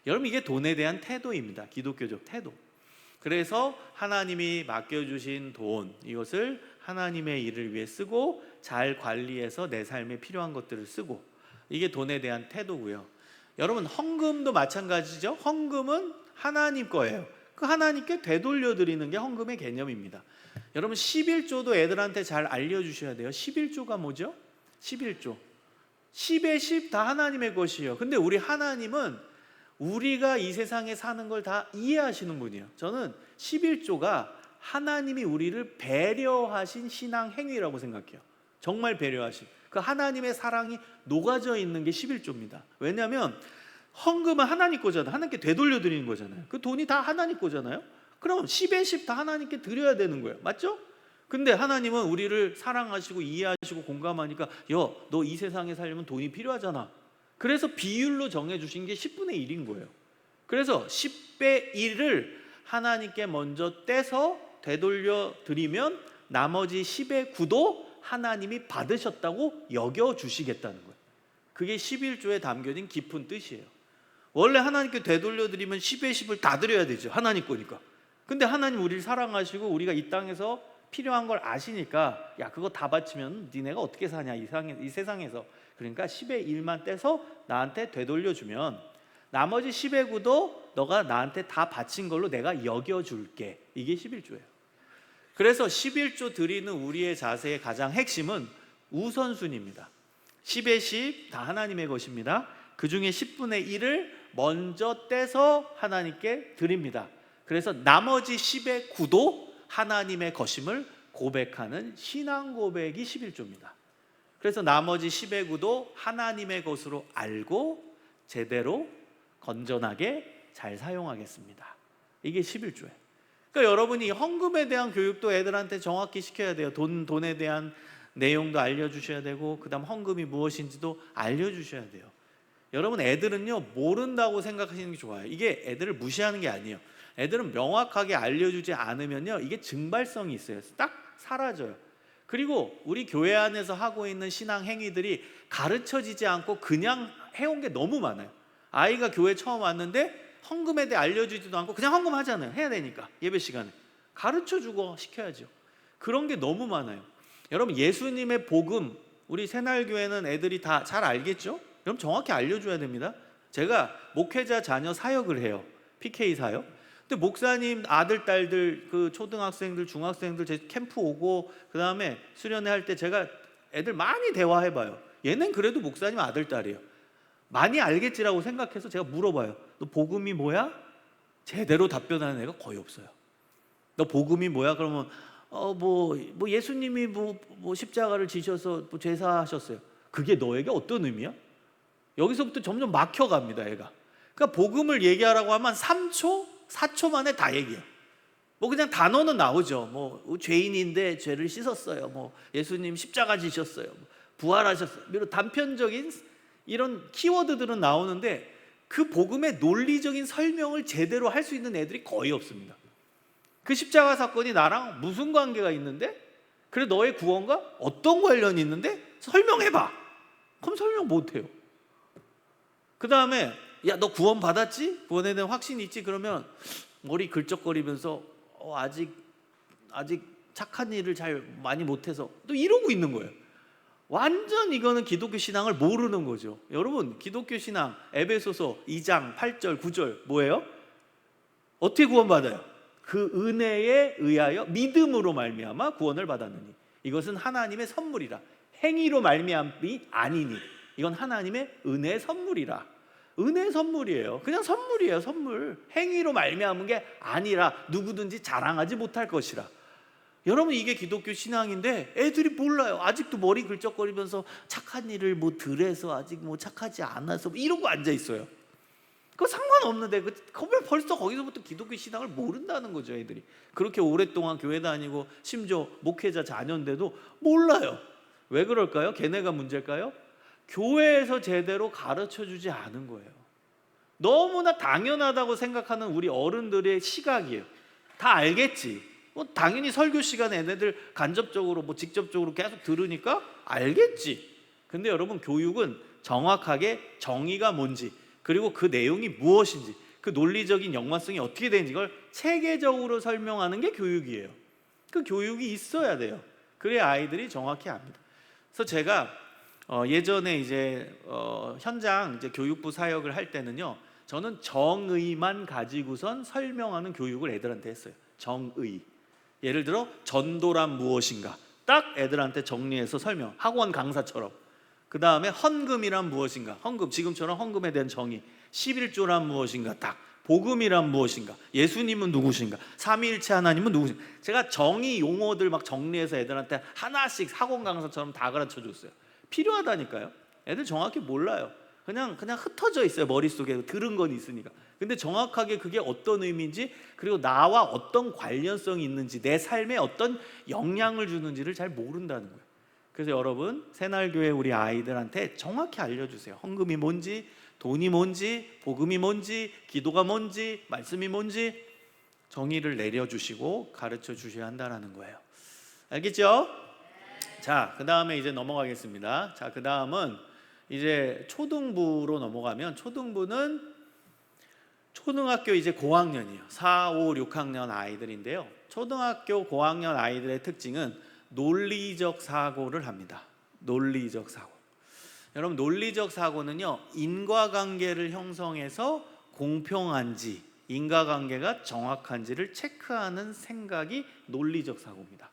여러분, 이게 돈에 대한 태도입니다. 기독교적 태도. 그래서 하나님이 맡겨주신 돈, 이것을 하나님의 일을 위해 쓰고 잘 관리해서 내 삶에 필요한 것들을 쓰고, 이게 돈에 대한 태도고요. 여러분, 헌금도 마찬가지죠. 헌금은 하나님 거예요. 그 하나님께 되돌려 드리는 게 헌금의 개념입니다. 여러분, 11조도 애들한테 잘 알려주셔야 돼요. 11조가 뭐죠? 11조 10의 10 다 하나님의 것이에요. 근데 우리 하나님은 우리가 이 세상에 사는 걸 다 이해하시는 분이에요. 저는 11조가 하나님이 우리를 배려하신 신앙 행위라고 생각해요. 정말 배려하신 그 하나님의 사랑이 녹아져 있는 게 11조입니다. 왜냐하면 헌금은 하나님 거잖아요. 하나님께 되돌려 드리는 거잖아요. 그 돈이 다 하나님 거잖아요. 그럼 10의 10 다 하나님께 드려야 되는 거예요. 맞죠? 근데 하나님은 우리를 사랑하시고 이해하시고 공감하니까, 너 이 세상에 살려면 돈이 필요하잖아. 그래서 비율로 정해주신 게 10분의 1인 거예요. 그래서 10의 1을 하나님께 먼저 떼서 되돌려 드리면 나머지 10의 9도 하나님이 받으셨다고 여겨주시겠다는 거예요. 그게 11조에 담겨진 깊은 뜻이에요. 원래 하나님께 되돌려 드리면 10의 10을 다 드려야 되죠. 하나님 거니까. 근데 하나님 우리를 사랑하시고 우리가 이 땅에서 필요한 걸 아시니까, 야, 그거 다 바치면 니네가 어떻게 사냐 이 세상에서. 그러니까 10의 1만 떼서 나한테 되돌려주면 나머지 10의 9도 너가 나한테 다 바친 걸로 내가 여겨줄게. 이게 11조예요. 그래서 11조 드리는 우리의 자세의 가장 핵심은 우선순위입니다. 10의 10 다 하나님의 것입니다. 그 중에 10분의 1을 먼저 떼서 하나님께 드립니다. 그래서 나머지 10의 9도 하나님의 것임을 고백하는 신앙 고백이 11조입니다. 그래서 나머지 10의 9도 하나님의 것으로 알고 제대로 건전하게 잘 사용하겠습니다. 이게 11조예요. 그러니까 여러분이 헌금에 대한 교육도 애들한테 정확히 시켜야 돼요. 돈에 대한 내용도 알려주셔야 되고, 그 다음 헌금이 무엇인지도 알려주셔야 돼요. 여러분, 애들은요 모른다고 생각하시는 게 좋아요. 이게 애들을 무시하는 게 아니에요. 애들은 명확하게 알려주지 않으면요 이게 증발성이 있어요. 딱 사라져요. 그리고 우리 교회 안에서 하고 있는 신앙 행위들이 가르쳐지지 않고 그냥 해온 게 너무 많아요. 아이가 교회 처음 왔는데 헌금에 대해 알려주지도 않고 그냥 헌금하잖아요. 해야 되니까 예배 시간에 가르쳐주고 시켜야죠. 그런 게 너무 많아요. 여러분, 예수님의 복음, 우리 새날교회는 애들이 다 잘 알겠죠? 그럼 정확히 알려줘야 됩니다. 제가 목회자 자녀 사역을 해요. PK 사역. 근데 목사님 아들, 딸들, 그 초등학생들, 중학생들 제 캠프 오고 그 다음에 수련회 할 때 제가 애들 많이 대화해봐요. 얘는 그래도 목사님 아들, 딸이에요. 많이 알겠지라고 생각해서 제가 물어봐요. 너 복음이 뭐야? 제대로 답변하는 애가 거의 없어요. 너 복음이 뭐야? 그러면 뭐 예수님이 뭐 십자가를 지셔서 뭐 제사하셨어요. 그게 너에게 어떤 의미야? 여기서부터 점점 막혀갑니다, 애가. 그러니까 복음을 얘기하라고 하면 3초, 4초 만에 다 얘기해요. 뭐 그냥 단어는 나오죠. 뭐 죄인인데 죄를 씻었어요. 뭐 예수님 십자가 지셨어요. 부활하셨어요. 이런 단편적인 이런 키워드들은 나오는데 그 복음의 논리적인 설명을 제대로 할 수 있는 애들이 거의 없습니다. 그 십자가 사건이 나랑 무슨 관계가 있는데? 그래, 너의 구원과 어떤 관련이 있는데? 설명해봐. 그럼 설명 못해요. 그 다음에 야, 너 구원 받았지? 구원에 대한 확신이 있지? 그러면 머리 긁적거리면서 아직 착한 일을 잘 많이 못해서 또 이러고 있는 거예요. 완전 이거는 기독교 신앙을 모르는 거죠. 여러분, 기독교 신앙 에베소서 2장 8절 9절 뭐예요? 어떻게 구원받아요? 그 은혜에 의하여 믿음으로 말미암아 구원을 받았느니 이것은 하나님의 선물이라. 행위로 말미암이 아니니 이건 하나님의 은혜의 선물이라. 은혜의 선물이에요. 그냥 선물이에요. 선물. 행위로 말미암은 게 아니라 누구든지 자랑하지 못할 것이라. 여러분, 이게 기독교 신앙인데 애들이 몰라요. 아직도 머리 긁적거리면서 착한 일을 뭐 덜해서 아직 뭐 착하지 않아서 뭐 이러고 앉아 있어요. 그거 상관없는데 벌써 거기서부터 기독교 신앙을 모른다는 거죠. 애들이 그렇게 오랫동안 교회 다니고 심지어 목회자 자녀인데도 몰라요. 왜 그럴까요? 걔네가 문제일까요? 교회에서 제대로 가르쳐주지 않은 거예요. 너무나 당연하다고 생각하는 우리 어른들의 시각이에요. 다 알겠지. 뭐 당연히 설교 시간에 얘네들 간접적으로 뭐 직접적으로 계속 들으니까 알겠지. 근데 여러분, 교육은 정확하게 정의가 뭔지, 그리고 그 내용이 무엇인지, 그 논리적인 연관성이 어떻게 되는지 이걸 체계적으로 설명하는 게 교육이에요. 그 교육이 있어야 돼요. 그래야 아이들이 정확히 압니다. 그래서 제가 예전에 이제 현장 이제 교육부 사역을 할 때는요, 저는 정의만 가지고선 설명하는 교육을 애들한테 했어요. 정의. 예를 들어 전도란 무엇인가 딱 애들한테 정리해서 설명, 학원 강사처럼. 그 다음에 헌금이란 무엇인가, 헌금, 지금처럼 헌금에 대한 정의, 11조란 무엇인가 딱, 복음이란 무엇인가, 예수님은 누구신가, 삼위일체 하나님은 누구신가. 제가 정의 용어들 막 정리해서 애들한테 하나씩 학원 강사처럼 다 가르쳐 줬어요. 필요하다니까요. 애들 정확히 몰라요. 그냥 흩어져 있어요. 머릿속에 들은 건 있으니까. 근데 정확하게 그게 어떤 의미인지, 그리고 나와 어떤 관련성이 있는지, 내 삶에 어떤 영향을 주는지를 잘 모른다는 거예요. 그래서 여러분, 새날교회 우리 아이들한테 정확히 알려주세요. 헌금이 뭔지, 돈이 뭔지, 복음이 뭔지, 기도가 뭔지, 말씀이 뭔지 정의를 내려주시고 가르쳐 주셔야 한다는 거예요. 알겠죠? 자, 그 다음에 이제 넘어가겠습니다. 자, 그 다음은 이제 초등부로 넘어가면, 초등부는 초등학교 이제 고학년이에요. 4, 5, 6학년 아이들인데요. 초등학교 고학년 아이들의 특징은 논리적 사고를 합니다. 논리적 사고. 여러분, 논리적 사고는요, 인과관계를 형성해서 공평한지, 인과관계가 정확한지를 체크하는 생각이 논리적 사고입니다.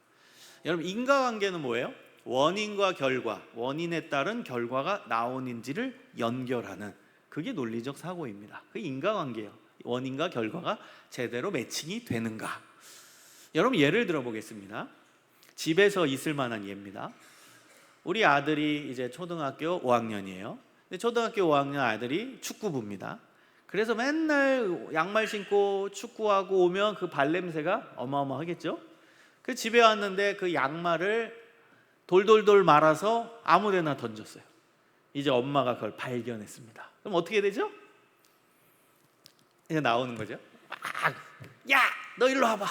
여러분, 인과관계는 뭐예요? 원인과 결과, 원인에 따른 결과가 나오는지를 연결하는, 그게 논리적 사고입니다. 그게 인과관계예요. 원인과 결과가 제대로 매칭이 되는가. 여러분, 예를 들어 보겠습니다. 집에서 있을 만한 예입니다. 우리 아들이 이제 초등학교 5학년이에요. 근데 초등학교 5학년 아들이 축구부입니다. 그래서 맨날 양말 신고 축구하고 오면 그 발냄새가 어마어마하겠죠. 그 집에 왔는데 그 양말을 돌돌돌 말아서 아무데나 던졌어요. 이제 엄마가 그걸 발견했습니다. 그럼 어떻게 되죠? 이제 나오는 거죠. 야, 너 일로 와봐.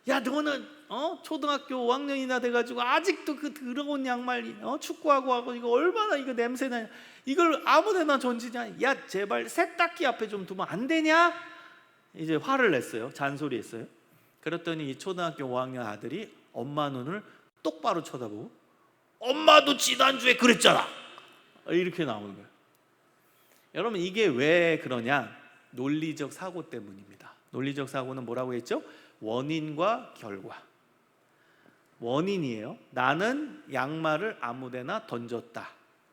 야, 너는 초등학교 5학년이나 돼가지고 아직도 그 더러운 양말 축구하고 하고 이거 얼마나 이거 냄새나냐. 이걸 아무데나 던지냐. 야, 제발 세탁기 앞에 좀 두면 안 되냐. 이제 화를 냈어요. 잔소리했어요. 그랬더니 이 초등학교 5학년 아들이 엄마 눈을 똑바로 쳐다보고, 엄마도 지난주에 그랬잖아. 이렇게 나오는 거예요. 여러분, 이게 왜 그러냐? 논리적 사고 때문입니다. 논리적 사고는 뭐라고 했죠? 원인과 결과. 원인이에요. 나는 양말을 아무데나 던졌다.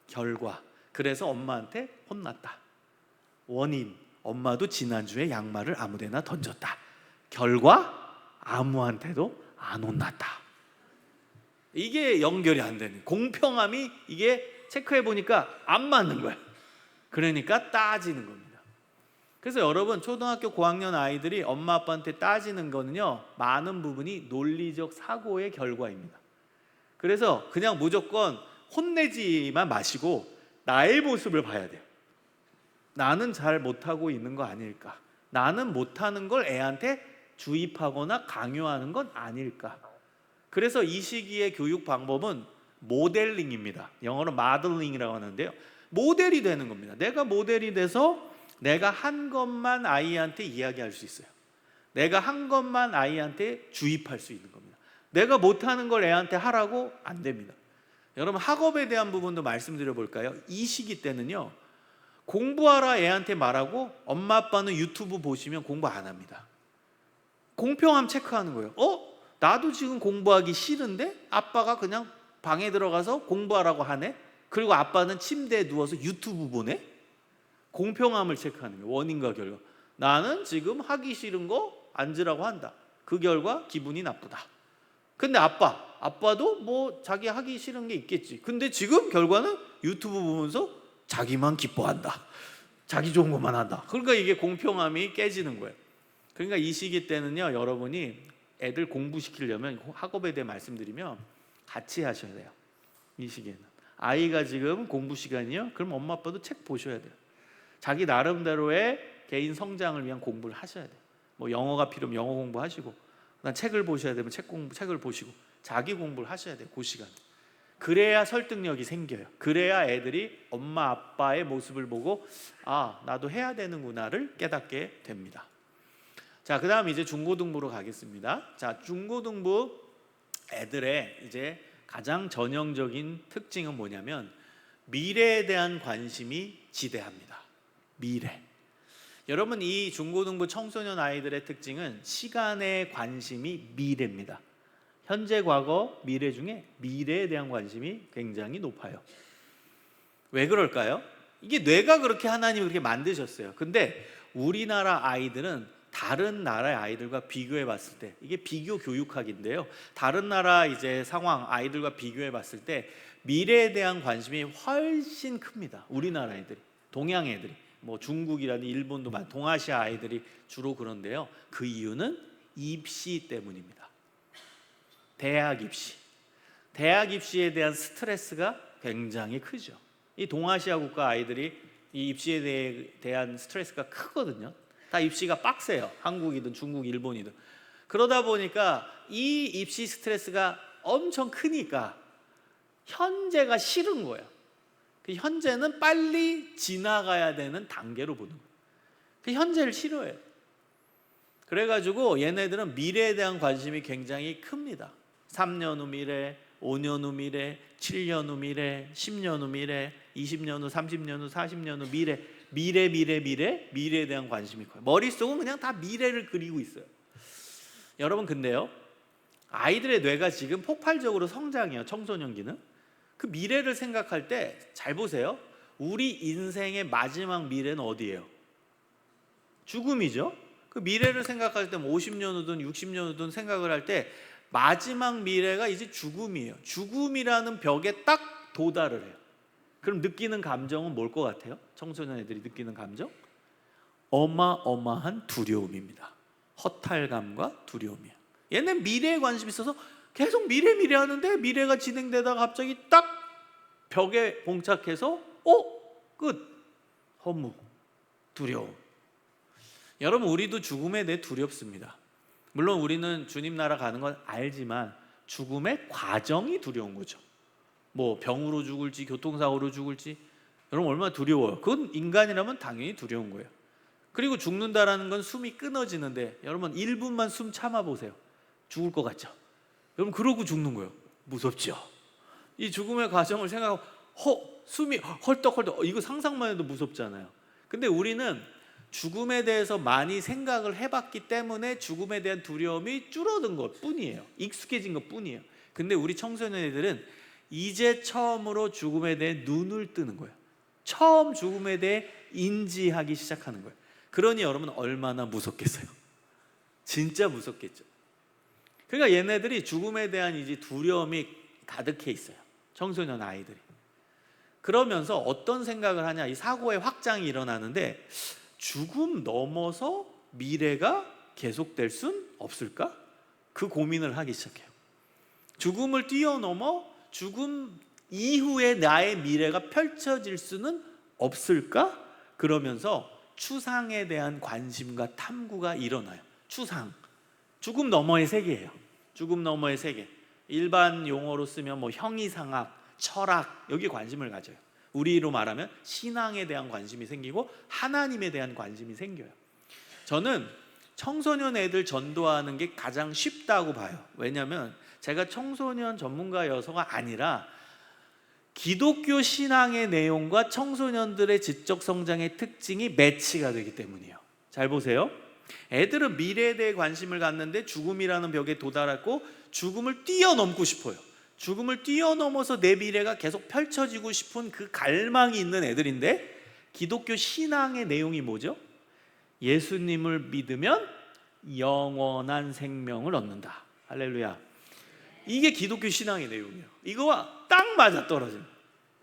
결과. 그래서 엄마한테 혼났다. 원인. 엄마도 지난주에 양말을 아무데나 던졌다. 결과. 아무한테도 안 혼났다. 이게 연결이 안 되는, 공평함이 이게 체크해 보니까 안 맞는 거야. 그러니까 따지는 겁니다. 그래서 여러분, 초등학교 고학년 아이들이 엄마 아빠한테 따지는 거는요, 많은 부분이 논리적 사고의 결과입니다. 그래서 그냥 무조건 혼내지만 마시고 나의 모습을 봐야 돼요. 나는 잘 못하고 있는 거 아닐까? 나는 못하는 걸 애한테 주입하거나 강요하는 건 아닐까? 그래서 이 시기의 교육 방법은 모델링입니다. 영어로 마들링이라고 하는데요, 모델이 되는 겁니다. 내가 모델이 돼서 내가 한 것만 아이한테 이야기할 수 있어요. 내가 한 것만 아이한테 주입할 수 있는 겁니다. 내가 못하는 걸 애한테 하라고 안 됩니다. 여러분, 학업에 대한 부분도 말씀드려 볼까요? 이 시기 때는요, 공부하라 애한테 말하고 엄마 아빠는 유튜브 보시면 공부 안 합니다. 공평함 체크하는 거예요. 나도 지금 공부하기 싫은데 아빠가 그냥 방에 들어가서 공부하라고 하네? 그리고 아빠는 침대에 누워서 유튜브 보네? 공평함을 체크하는 거예요. 원인과 결과. 나는 지금 하기 싫은 거 앉으라고 한다. 그 결과 기분이 나쁘다. 근데 아빠도 뭐 자기 하기 싫은 게 있겠지. 근데 지금 결과는 유튜브 보면서 자기만 기뻐한다. 자기 좋은 것만 한다. 그러니까 이게 공평함이 깨지는 거예요. 그러니까 이 시기 때는요, 여러분이 애들 공부시키려면, 학업에 대해 말씀드리면 같이 하셔야 돼요. 이 시기에는 아이가 지금 공부 시간이요? 그럼 엄마 아빠도 책 보셔야 돼요. 자기 나름대로의 개인 성장을 위한 공부를 하셔야 돼요. 뭐 영어가 필요하면 영어 공부하시고, 책을 보셔야 되면 책을 보시고, 자기 공부를 하셔야 돼요. 그 시간. 그래야 설득력이 생겨요. 그래야 애들이 엄마 아빠의 모습을 보고 나도 해야 되는구나를 깨닫게 됩니다. 자, 그다음 이제 중고등부로 가겠습니다. 자, 중고등부 애들의 이제 가장 전형적인 특징은 뭐냐면 미래에 대한 관심이 지대합니다. 미래. 여러분, 이 중고등부 청소년 아이들의 특징은 시간에 관심이 미래입니다. 현재, 과거, 미래 중에 미래에 대한 관심이 굉장히 높아요. 왜 그럴까요? 이게 뇌가 그렇게 하나님이 그렇게 만드셨어요. 근데 우리나라 아이들은 다른 나라의 아이들과 비교해 봤을 때, 이게 비교 교육학인데요, 다른 나라 이제 상황 아이들과 비교해 봤을 때 미래에 대한 관심이 훨씬 큽니다. 우리나라 애들이, 동양 애들이, 뭐 중국이라든지 일본도 많은 동아시아 아이들이 주로 그런데요, 그 이유는 입시 때문입니다. 대학 입시에 대한 스트레스가 굉장히 크죠. 이 동아시아 국가 아이들이 이 입시에 대한 스트레스가 크거든요. 다 입시가 빡세요. 한국이든 중국, 일본이든. 그러다 보니까 이 입시 스트레스가 엄청 크니까 현재가 싫은 거예요. 그 현재는 빨리 지나가야 되는 단계로 보는 거예요. 그 현재를 싫어해요. 그래가지고 얘네들은 미래에 대한 관심이 굉장히 큽니다. 3년 후 미래, 5년 후 미래, 7년 후 미래, 10년 후 미래, 20년 후, 30년 후, 40년 후 미래에 대한 관심이 커요. 머릿속은 그냥 다 미래를 그리고 있어요. 여러분, 근데요, 아이들의 뇌가 지금 폭발적으로 성장해요. 청소년기는. 그 미래를 생각할 때 잘 보세요. 우리 인생의 마지막 미래는 어디예요? 죽음이죠. 그 미래를 생각할 때 50년 후든 60년 후든 생각을 할 때 마지막 미래가 이제 죽음이에요. 죽음이라는 벽에 딱 도달을 해요. 그럼 느끼는 감정은 뭘 것 같아요? 청소년 애들이 느끼는 감정? 어마어마한 두려움입니다. 허탈감과 두려움이에요. 얘는 미래에 관심이 있어서 계속 미래 하는데 미래가 진행되다가 갑자기 딱 벽에 봉착해서 끝. 허무, 두려움. 여러분, 우리도 죽음에 대해 두렵습니다. 물론 우리는 주님 나라 가는 건 알지만 죽음의 과정이 두려운 거죠. 뭐 병으로 죽을지 교통사고로 죽을지 여러분 얼마나 두려워요. 그건 인간이라면 당연히 두려운 거예요. 그리고 죽는다라는 건 숨이 끊어지는데 여러분 1분만 숨 참아보세요. 죽을 것 같죠? 여러분 그러고 죽는 거예요. 무섭죠? 이 죽음의 과정을 생각하고 숨이 헐떡헐떡, 이거 상상만 해도 무섭잖아요. 근데 우리는 죽음에 대해서 많이 생각을 해봤기 때문에 죽음에 대한 두려움이 줄어든 것 뿐이에요. 익숙해진 것 뿐이에요. 근데 우리 청소년애들은 이제 처음으로 죽음에 대해 눈을 뜨는 거예요. 처음 죽음에 대해 인지하기 시작하는 거예요. 그러니 여러분 얼마나 무섭겠어요? 진짜 무섭겠죠. 그러니까 얘네들이 죽음에 대한 이제 두려움이 가득해 있어요. 청소년 아이들이. 그러면서 어떤 생각을 하냐, 이 사고의 확장이 일어나는데 죽음 넘어서 미래가 계속될 순 없을까? 그 고민을 하기 시작해요. 죽음을 뛰어넘어 죽음 이후에 나의 미래가 펼쳐질 수는 없을까? 그러면서 추상에 대한 관심과 탐구가 일어나요. 추상, 죽음 너머의 세계예요. 죽음 너머의 세계. 일반 용어로 쓰면 뭐 형이상학, 철학, 여기에 관심을 가져요. 우리로 말하면 신앙에 대한 관심이 생기고 하나님에 대한 관심이 생겨요. 저는 청소년 애들 전도하는 게 가장 쉽다고 봐요. 왜냐하면 제가 청소년 전문가여서가 아니라 기독교 신앙의 내용과 청소년들의 지적 성장의 특징이 매치가 되기 때문이에요. 잘 보세요. 애들은 미래에 대해 관심을 갖는데 죽음이라는 벽에 도달했고 죽음을 뛰어넘고 싶어요. 죽음을 뛰어넘어서 내 미래가 계속 펼쳐지고 싶은 그 갈망이 있는 애들인데 기독교 신앙의 내용이 뭐죠? 예수님을 믿으면 영원한 생명을 얻는다. 할렐루야. 이게 기독교 신앙의 내용이에요. 이거와 딱 맞아떨어져요.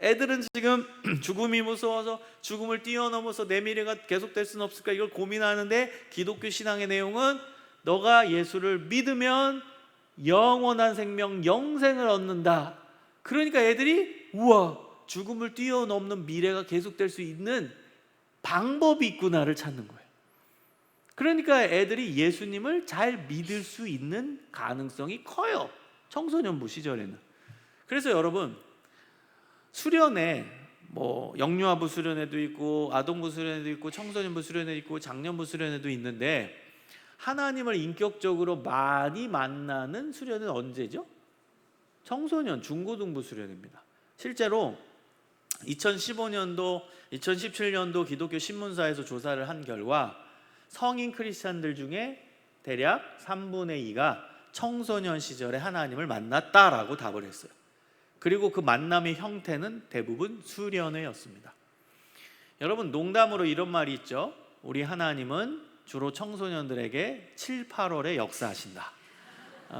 애들은 지금 죽음이 무서워서 죽음을 뛰어넘어서 내 미래가 계속될 수는 없을까 이걸 고민하는데 기독교 신앙의 내용은 너가 예수를 믿으면 영원한 생명, 영생을 얻는다. 그러니까 애들이 우와, 죽음을 뛰어넘는 미래가 계속될 수 있는 방법이 있구나를 찾는 거예요. 그러니까 애들이 예수님을 잘 믿을 수 있는 가능성이 커요. 청소년부 시절에는. 그래서 여러분 수련회, 뭐 영유아부 수련회도 있고 아동부 수련회도 있고 청소년부 수련회도 있고 장년부 수련회도 있는데, 하나님을 인격적으로 많이 만나는 수련회는 언제죠? 청소년 중고등부 수련회입니다. 실제로 2015년도 2017년도 기독교 신문사에서 조사를 한 결과 성인 크리스찬들 중에 대략 3분의 2가 청소년 시절에 하나님을 만났다라고 답을 했어요. 그리고 그 만남의 형태는 대부분 수련회였습니다. 여러분, 농담으로 이런 말이 있죠. 우리 하나님은 주로 청소년들에게 7, 8월에 역사하신다.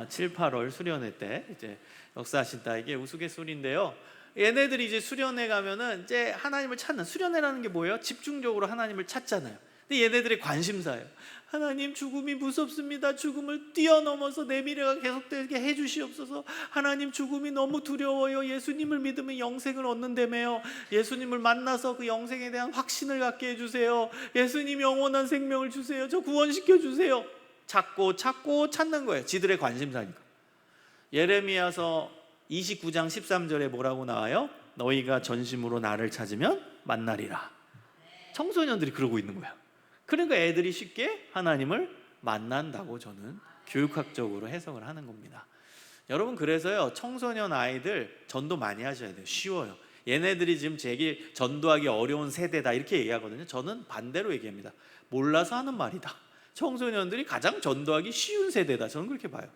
7, 8월 수련회 때 이제 역사하신다. 이게 우스갯소리인데요. 얘네들이 이제 수련회 가면은 이제 하나님을 찾는, 수련회라는 게 뭐예요? 집중적으로 하나님을 찾잖아요. 근데 얘네들의 관심사예요. 하나님, 죽음이 무섭습니다. 죽음을 뛰어넘어서 내 미래가 계속되게 해주시옵소서. 하나님, 죽음이 너무 두려워요. 예수님을 믿으면 영생을 얻는다며요. 예수님을 만나서 그 영생에 대한 확신을 갖게 해주세요. 예수님 영원한 생명을 주세요. 저 구원시켜 주세요. 찾고 찾는 거예요. 지들의 관심사니까. 예레미야서 29장 13절에 뭐라고 나와요? 너희가 전심으로 나를 찾으면 만나리라. 청소년들이 그러고 있는 거야. 그러니까 애들이 쉽게 하나님을 만난다고 저는 교육학적으로 해석을 하는 겁니다. 여러분, 그래서요, 청소년 아이들 전도 많이 하셔야 돼요. 쉬워요. 얘네들이 지금 제게 전도하기 어려운 세대다 이렇게 얘기하거든요. 저는 반대로 얘기합니다. 몰라서 하는 말이다. 청소년들이 가장 전도하기 쉬운 세대다. 저는 그렇게 봐요.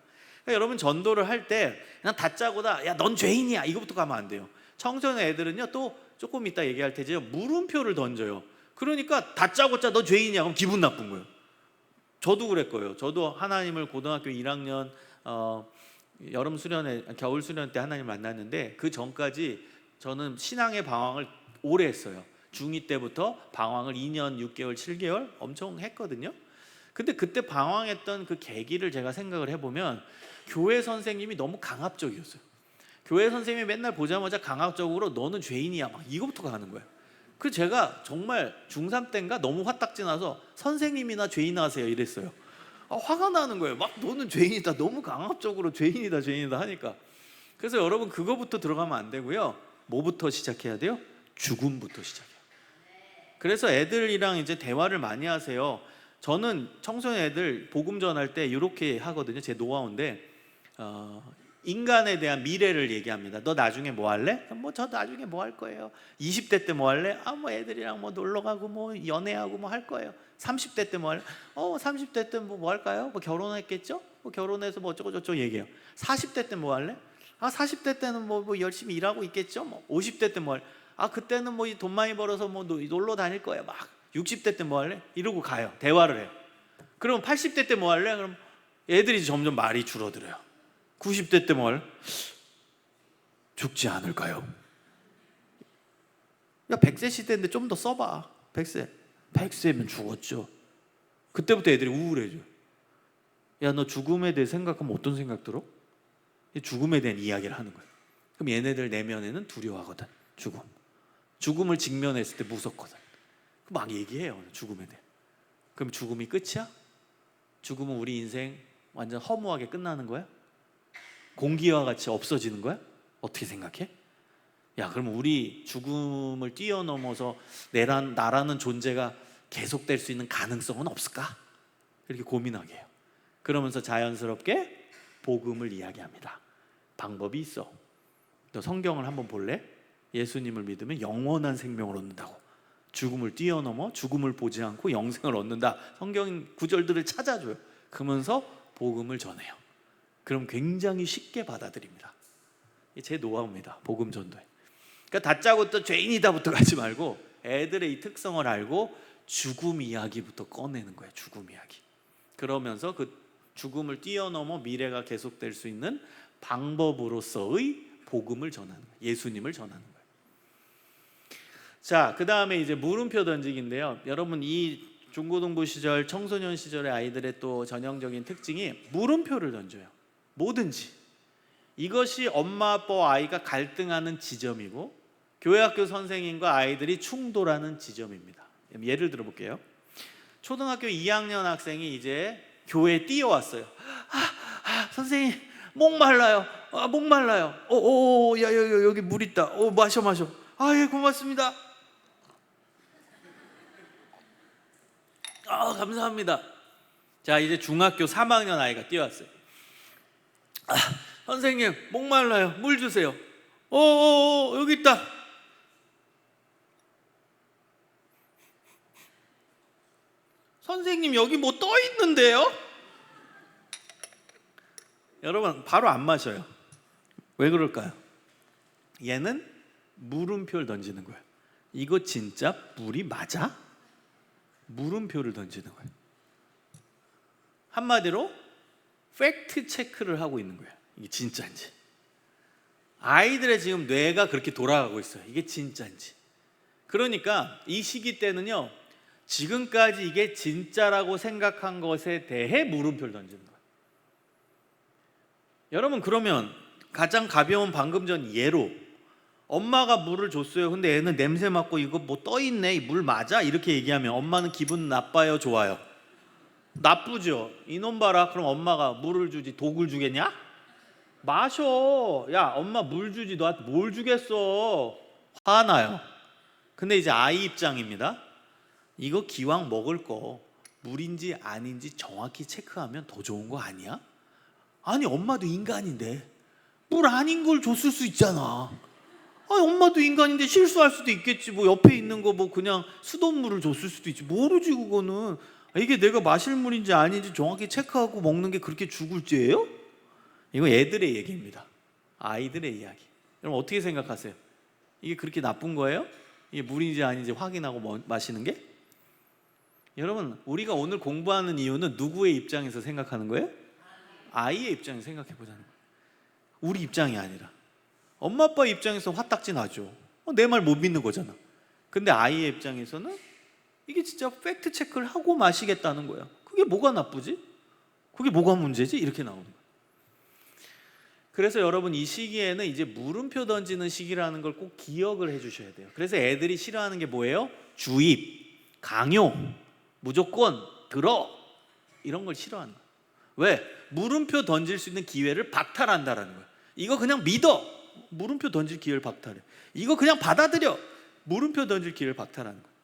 그러니까 여러분, 전도를 할 때 그냥 다짜고다, 야, 넌 죄인이야, 이거부터 가면 안 돼요. 청소년 애들은요, 또 조금 이따 얘기할 테지요, 물음표를 던져요. 그러니까 다짜고짜 너 죄인이야 그럼 기분 나쁜 거예요. 저도 그랬고요. 저도 하나님을 고등학교 1학년 여름 수련회, 겨울 수련 때 하나님 만났는데, 그 전까지 저는 신앙의 방황을 오래 했어요. 중2 때부터 방황을 2년 6개월 7개월 엄청 했거든요. 근데 그때 방황했던 그 계기를 제가 생각을 해보면, 교회 선생님이 너무 강압적이었어요. 교회 선생님이 맨날 보자마자 강압적으로 너는 죄인이야 막 이거부터 가는 거예요. 그 제가 정말 중3 때인가 너무 화딱지 나서 선생님이나 죄인 하세요 이랬어요. 화가 나는 거예요. 막 너는 죄인이다, 너무 강압적으로 죄인이다 하니까. 그래서 여러분, 그거부터 들어가면 안 되고요. 뭐부터 시작해야 돼요? 죽음부터 시작해요. 그래서 애들이랑 이제 대화를 많이 하세요. 저는 청소년 애들 복음 전할 때 이렇게 하거든요. 제 노하우인데, 인간에 대한 미래를 얘기합니다. 너 나중에 뭐 할래? 뭐 저 나중에 뭐 할 거예요. 20대 때 뭐 할래? 뭐 애들이랑 뭐 놀러 가고 뭐 연애하고 뭐 할 거예요. 30대 때 뭐 할래? 30대 때 뭐 할까요? 뭐 결혼했겠죠? 뭐 결혼해서 뭐 어쩌고 저쩌고 얘기해요. 40대 때 뭐 할래? 40대 때는 뭐 열심히 일하고 있겠죠? 뭐 50대 때 뭐 할래? 그때는 뭐 돈 많이 벌어서 뭐 놀러 다닐 거예요. 막 60대 때 뭐 할래? 이러고 가요. 대화를 해요. 그럼 80대 때 뭐 할래? 그럼 애들이 점점 말이 줄어들어요. 90대 때 뭐 할래? 죽지 않을까요? 야, 100세 시대인데 좀 더 써봐. 100세면 죽었죠. 그때부터 애들이 우울해져. 야, 너 죽음에 대해 생각하면 어떤 생각 들어? 죽음에 대한 이야기를 하는 거야. 그럼 얘네들 내면에는 두려워하거든. 죽음을 직면했을 때 무섭거든. 막 얘기해요, 죽음에 대해. 그럼 죽음이 끝이야? 죽음은 우리 인생 완전 허무하게 끝나는 거야? 공기와 같이 없어지는 거야? 어떻게 생각해? 야, 그럼 우리 죽음을 뛰어넘어서 나라는 존재가 계속될 수 있는 가능성은 없을까? 이렇게 고민하게 해요. 그러면서 자연스럽게 복음을 이야기합니다. 방법이 있어. 너 성경을 한번 볼래? 예수님을 믿으면 영원한 생명을 얻는다고. 죽음을 뛰어넘어 죽음을 보지 않고 영생을 얻는다. 성경 구절들을 찾아줘요. 그러면서 복음을 전해요. 그럼 굉장히 쉽게 받아들입니다. 제 노하우입니다. 복음 전도에. 그러니까 다짜고짜 죄인이다부터 가지 말고 애들의 이 특성을 알고 죽음 이야기부터 꺼내는 거예요. 죽음 이야기. 그러면서 그 죽음을 뛰어넘어 미래가 계속될 수 있는 방법으로서의 복음을 전하는 거예요. 예수님을 전하는 거예요. 자, 그 다음에 이제 물음표 던지기인데요. 여러분, 이 중고등부 시절, 청소년 시절의 아이들의 또 전형적인 특징이 물음표를 던져요. 뭐든지. 이것이 엄마 아빠와 아이가 갈등하는 지점이고 교회학교 선생님과 아이들이 충돌하는 지점입니다. 예를 들어 볼게요. 초등학교 2학년 학생이 이제 교회에 뛰어왔어요. 선생님, 목말라요. 목말라요. 야, 여기 물 있다. 마셔. 예, 고맙습니다. 감사합니다. 자, 이제 중학교 3학년 아이가 뛰어왔어요. 선생님, 목말라요. 물 주세요. 여기 있다. 선생님, 여기 뭐 떠 있는데요? 여러분, 바로 안 마셔요. 왜 그럴까요? 얘는 물음표를 던지는 거예요. 이거 진짜 물이 맞아? 물음표를 던지는 거예요. 한마디로 팩트 체크를 하고 있는 거예요. 이게 진짜인지. 아이들의 지금 뇌가 그렇게 돌아가고 있어요. 이게 진짜인지. 그러니까 이 시기 때는요, 지금까지 이게 진짜라고 생각한 것에 대해 물음표를 던지는 거예요. 여러분, 그러면 가장 가벼운 방금 전 예로 엄마가 물을 줬어요. 근데 애는 냄새 맡고 이거 뭐 떠있네, 물 맞아? 이렇게 얘기하면 엄마는 기분 나빠요, 좋아요? 나쁘죠. 이놈 봐라. 그럼 엄마가 물을 주지 독을 주겠냐? 마셔. 야, 엄마 물 주지 너한테 뭘 주겠어? 화나요. 근데 이제 아이 입장입니다. 이거 기왕 먹을 거 물인지 아닌지 정확히 체크하면 더 좋은 거 아니야? 아니, 엄마도 인간인데 물 아닌 걸 줬을 수 있잖아. 엄마도 인간인데 실수할 수도 있겠지. 뭐 옆에 있는 거 뭐 그냥 수돗물을 줬을 수도 있지. 모르지 그거는. 이게 내가 마실 물인지 아닌지 정확히 체크하고 먹는 게 그렇게 죽을 죄예요? 이거 애들의 얘기입니다. 아이들의 이야기. 여러분, 어떻게 생각하세요? 이게 그렇게 나쁜 거예요? 이게 물인지 아닌지 확인하고 마시는 게? 여러분, 우리가 오늘 공부하는 이유는 누구의 입장에서 생각하는 거예요? 아이의 입장에서 생각해 보자는 거예요. 우리 입장이 아니라. 엄마 아빠 입장에서 화딱지 나죠. 내 말 못 믿는 거잖아. 근데 아이의 입장에서는 이게 진짜 팩트 체크를 하고 마시겠다는 거야. 그게 뭐가 나쁘지? 그게 뭐가 문제지? 이렇게 나오는 거야. 그래서 여러분, 이 시기에는 이제 물음표 던지는 시기라는 걸 꼭 기억을 해주셔야 돼요. 그래서 애들이 싫어하는 게 뭐예요? 주입, 강요, 무조건 들어, 이런 걸 싫어하는 거예요. 왜? 물음표 던질 수 있는 기회를 박탈한다라는 거예요. 이거 그냥 믿어. 물음표 던질 기회를 박탈해. 이거 그냥 받아들여. 물음표 던질 기회를 박탈하는 거예요.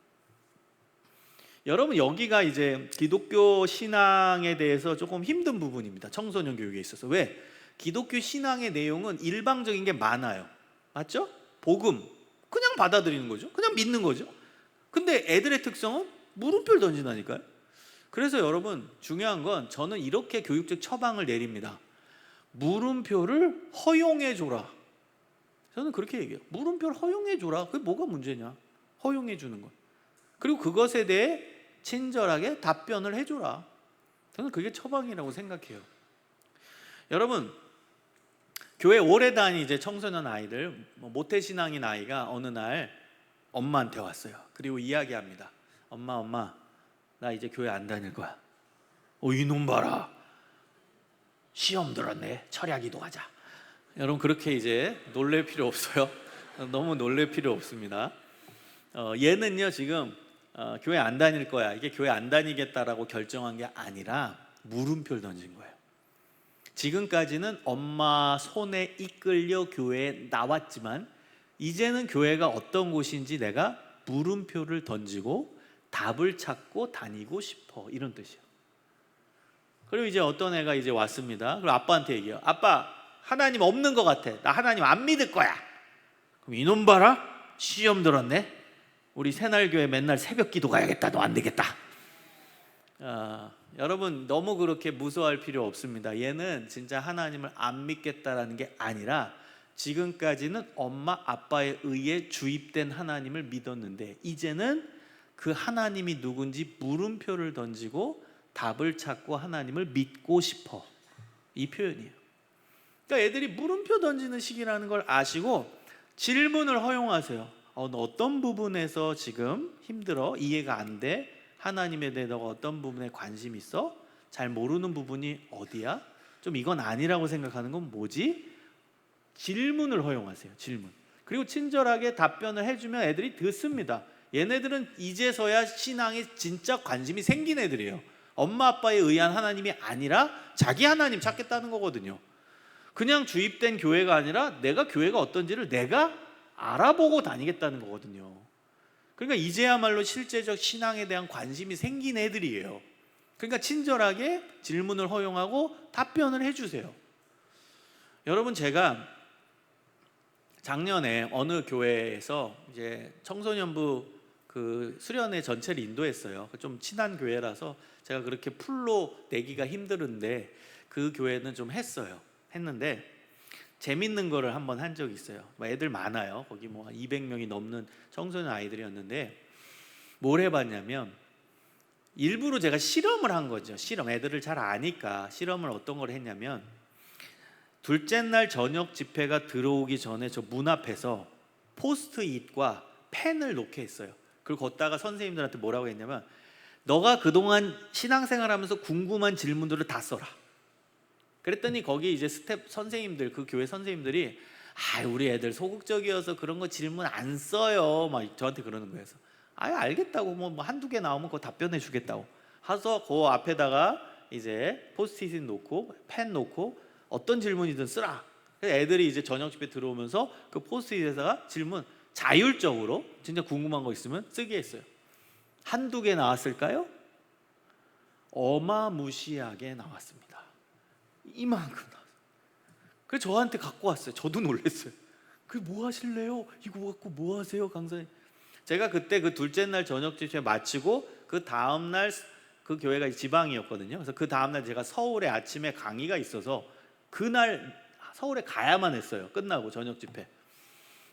여러분, 여기가 이제 기독교 신앙에 대해서 조금 힘든 부분입니다. 청소년 교육에 있어서. 왜? 기독교 신앙의 내용은 일방적인 게 많아요. 맞죠? 복음 그냥 받아들이는 거죠. 그냥 믿는 거죠. 근데 애들의 특성은 물음표를 던진다니까요. 그래서 여러분, 중요한 건 저는 이렇게 교육적 처방을 내립니다. 물음표를 허용해 줘라. 저는 그렇게 얘기해요. 물음표를 허용해 줘라. 그게 뭐가 문제냐? 허용해 주는 것. 그리고 그것에 대해 친절하게 답변을 해줘라. 저는 그게 처방이라고 생각해요. 여러분, 교회 오래 다닌 이제 청소년 아이들, 모태신앙인 아이가 어느 날 엄마한테 왔어요. 그리고 이야기합니다. 엄마, 나 이제 교회 안 다닐 거야. 이놈 봐라. 시험 들었네. 철야 기도하자. 여러분, 그렇게 이제 놀랄 필요 없어요. 너무 놀랄 필요 없습니다. 얘는요, 지금 교회 안 다닐 거야. 이게 교회 안 다니겠다라고 결정한 게 아니라 물음표를 던진 거예요. 지금까지는 엄마 손에 이끌려 교회에 나왔지만 이제는 교회가 어떤 곳인지 내가 물음표를 던지고 답을 찾고 다니고 싶어, 이런 뜻이에요. 그리고 이제 어떤 애가 이제 왔습니다. 그리고 아빠한테 얘기해요. 아빠, 하나님 없는 것 같아. 나 하나님 안 믿을 거야. 그럼 이놈 봐라. 시험 들었네. 우리 새날교회 맨날 새벽 기도 가야겠다. 너 안 되겠다. 여러분, 너무 그렇게 무서워할 필요 없습니다. 얘는 진짜 하나님을 안 믿겠다라는 게 아니라 지금까지는 엄마 아빠에 의해 주입된 하나님을 믿었는데 이제는 그 하나님이 누군지 물음표를 던지고 답을 찾고 하나님을 믿고 싶어, 이 표현이에요. 그러니까 애들이 물음표 던지는 시기라는 걸 아시고 질문을 허용하세요. 어떤 부분에서 지금 힘들어? 이해가 안 돼? 하나님에 대해 너가 어떤 부분에 관심 있어? 잘 모르는 부분이 어디야? 좀 이건 아니라고 생각하는 건 뭐지? 질문을 허용하세요. 질문. 그리고 친절하게 답변을 해주면 애들이 듣습니다. 얘네들은 이제서야 신앙에 진짜 관심이 생긴 애들이에요. 엄마 아빠에 의한 하나님이 아니라 자기 하나님 찾겠다는 거거든요. 그냥 주입된 교회가 아니라 내가 교회가 어떤지를 내가 알아보고 다니겠다는 거거든요. 그러니까 이제야말로 실제적 신앙에 대한 관심이 생긴 애들이에요. 그러니까 친절하게 질문을 허용하고 답변을 해주세요. 여러분, 제가 작년에 어느 교회에서 이제 청소년부 그 수련회 전체를 인도했어요. 좀 친한 교회라서 제가 그렇게 풀로 내기가 힘들은데 그 교회는 좀 했는데 재밌는 거를 한번 한 적이 있어요. 애들 많아요. 거기 뭐 200명이 넘는 청소년 아이들이었는데 뭘 해봤냐면 일부러 제가 실험을 한 거죠. 애들을 잘 아니까 실험을 어떤 걸 했냐면 둘째 날 저녁 집회가 들어오기 전에 저 문 앞에서 포스트잇과 펜을 놓게 했어요. 그리고 걷다가 선생님들한테 뭐라고 했냐면 너가 그동안 신앙생활하면서 궁금한 질문들을 다 써라. 그랬더니 거기 이제 선생님들, 그 교회 선생님들이 우리 애들 소극적이어서 그런 거 질문 안 써요 막 저한테 그러는 거예요. 알겠다고 뭐 한두 개 나오면 그거 답변해 주겠다고 해서 그 앞에다가 이제 포스트잇 놓고 펜 놓고 어떤 질문이든 쓰라. 그래서 애들이 이제 저녁 집에 들어오면서 그 포스트잇에다가 질문 자율적으로 진짜 궁금한 거 있으면 쓰게 했어요. 한두 개 나왔을까요? 어마무시하게 나왔습니다. 이만큼 나왔어요. 그래서 저한테 갖고 왔어요. 저도 놀랐어요. 그게 뭐 하실래요? 이거 갖고 뭐 하세요, 강사님? 제가 그때 그 둘째 날 저녁 집회 마치고 그 다음 날 그 교회가 지방이었거든요. 그래서 그 다음 날 제가 서울에 아침에 강의가 있어서 그날 서울에 가야만 했어요. 끝나고 저녁 집회.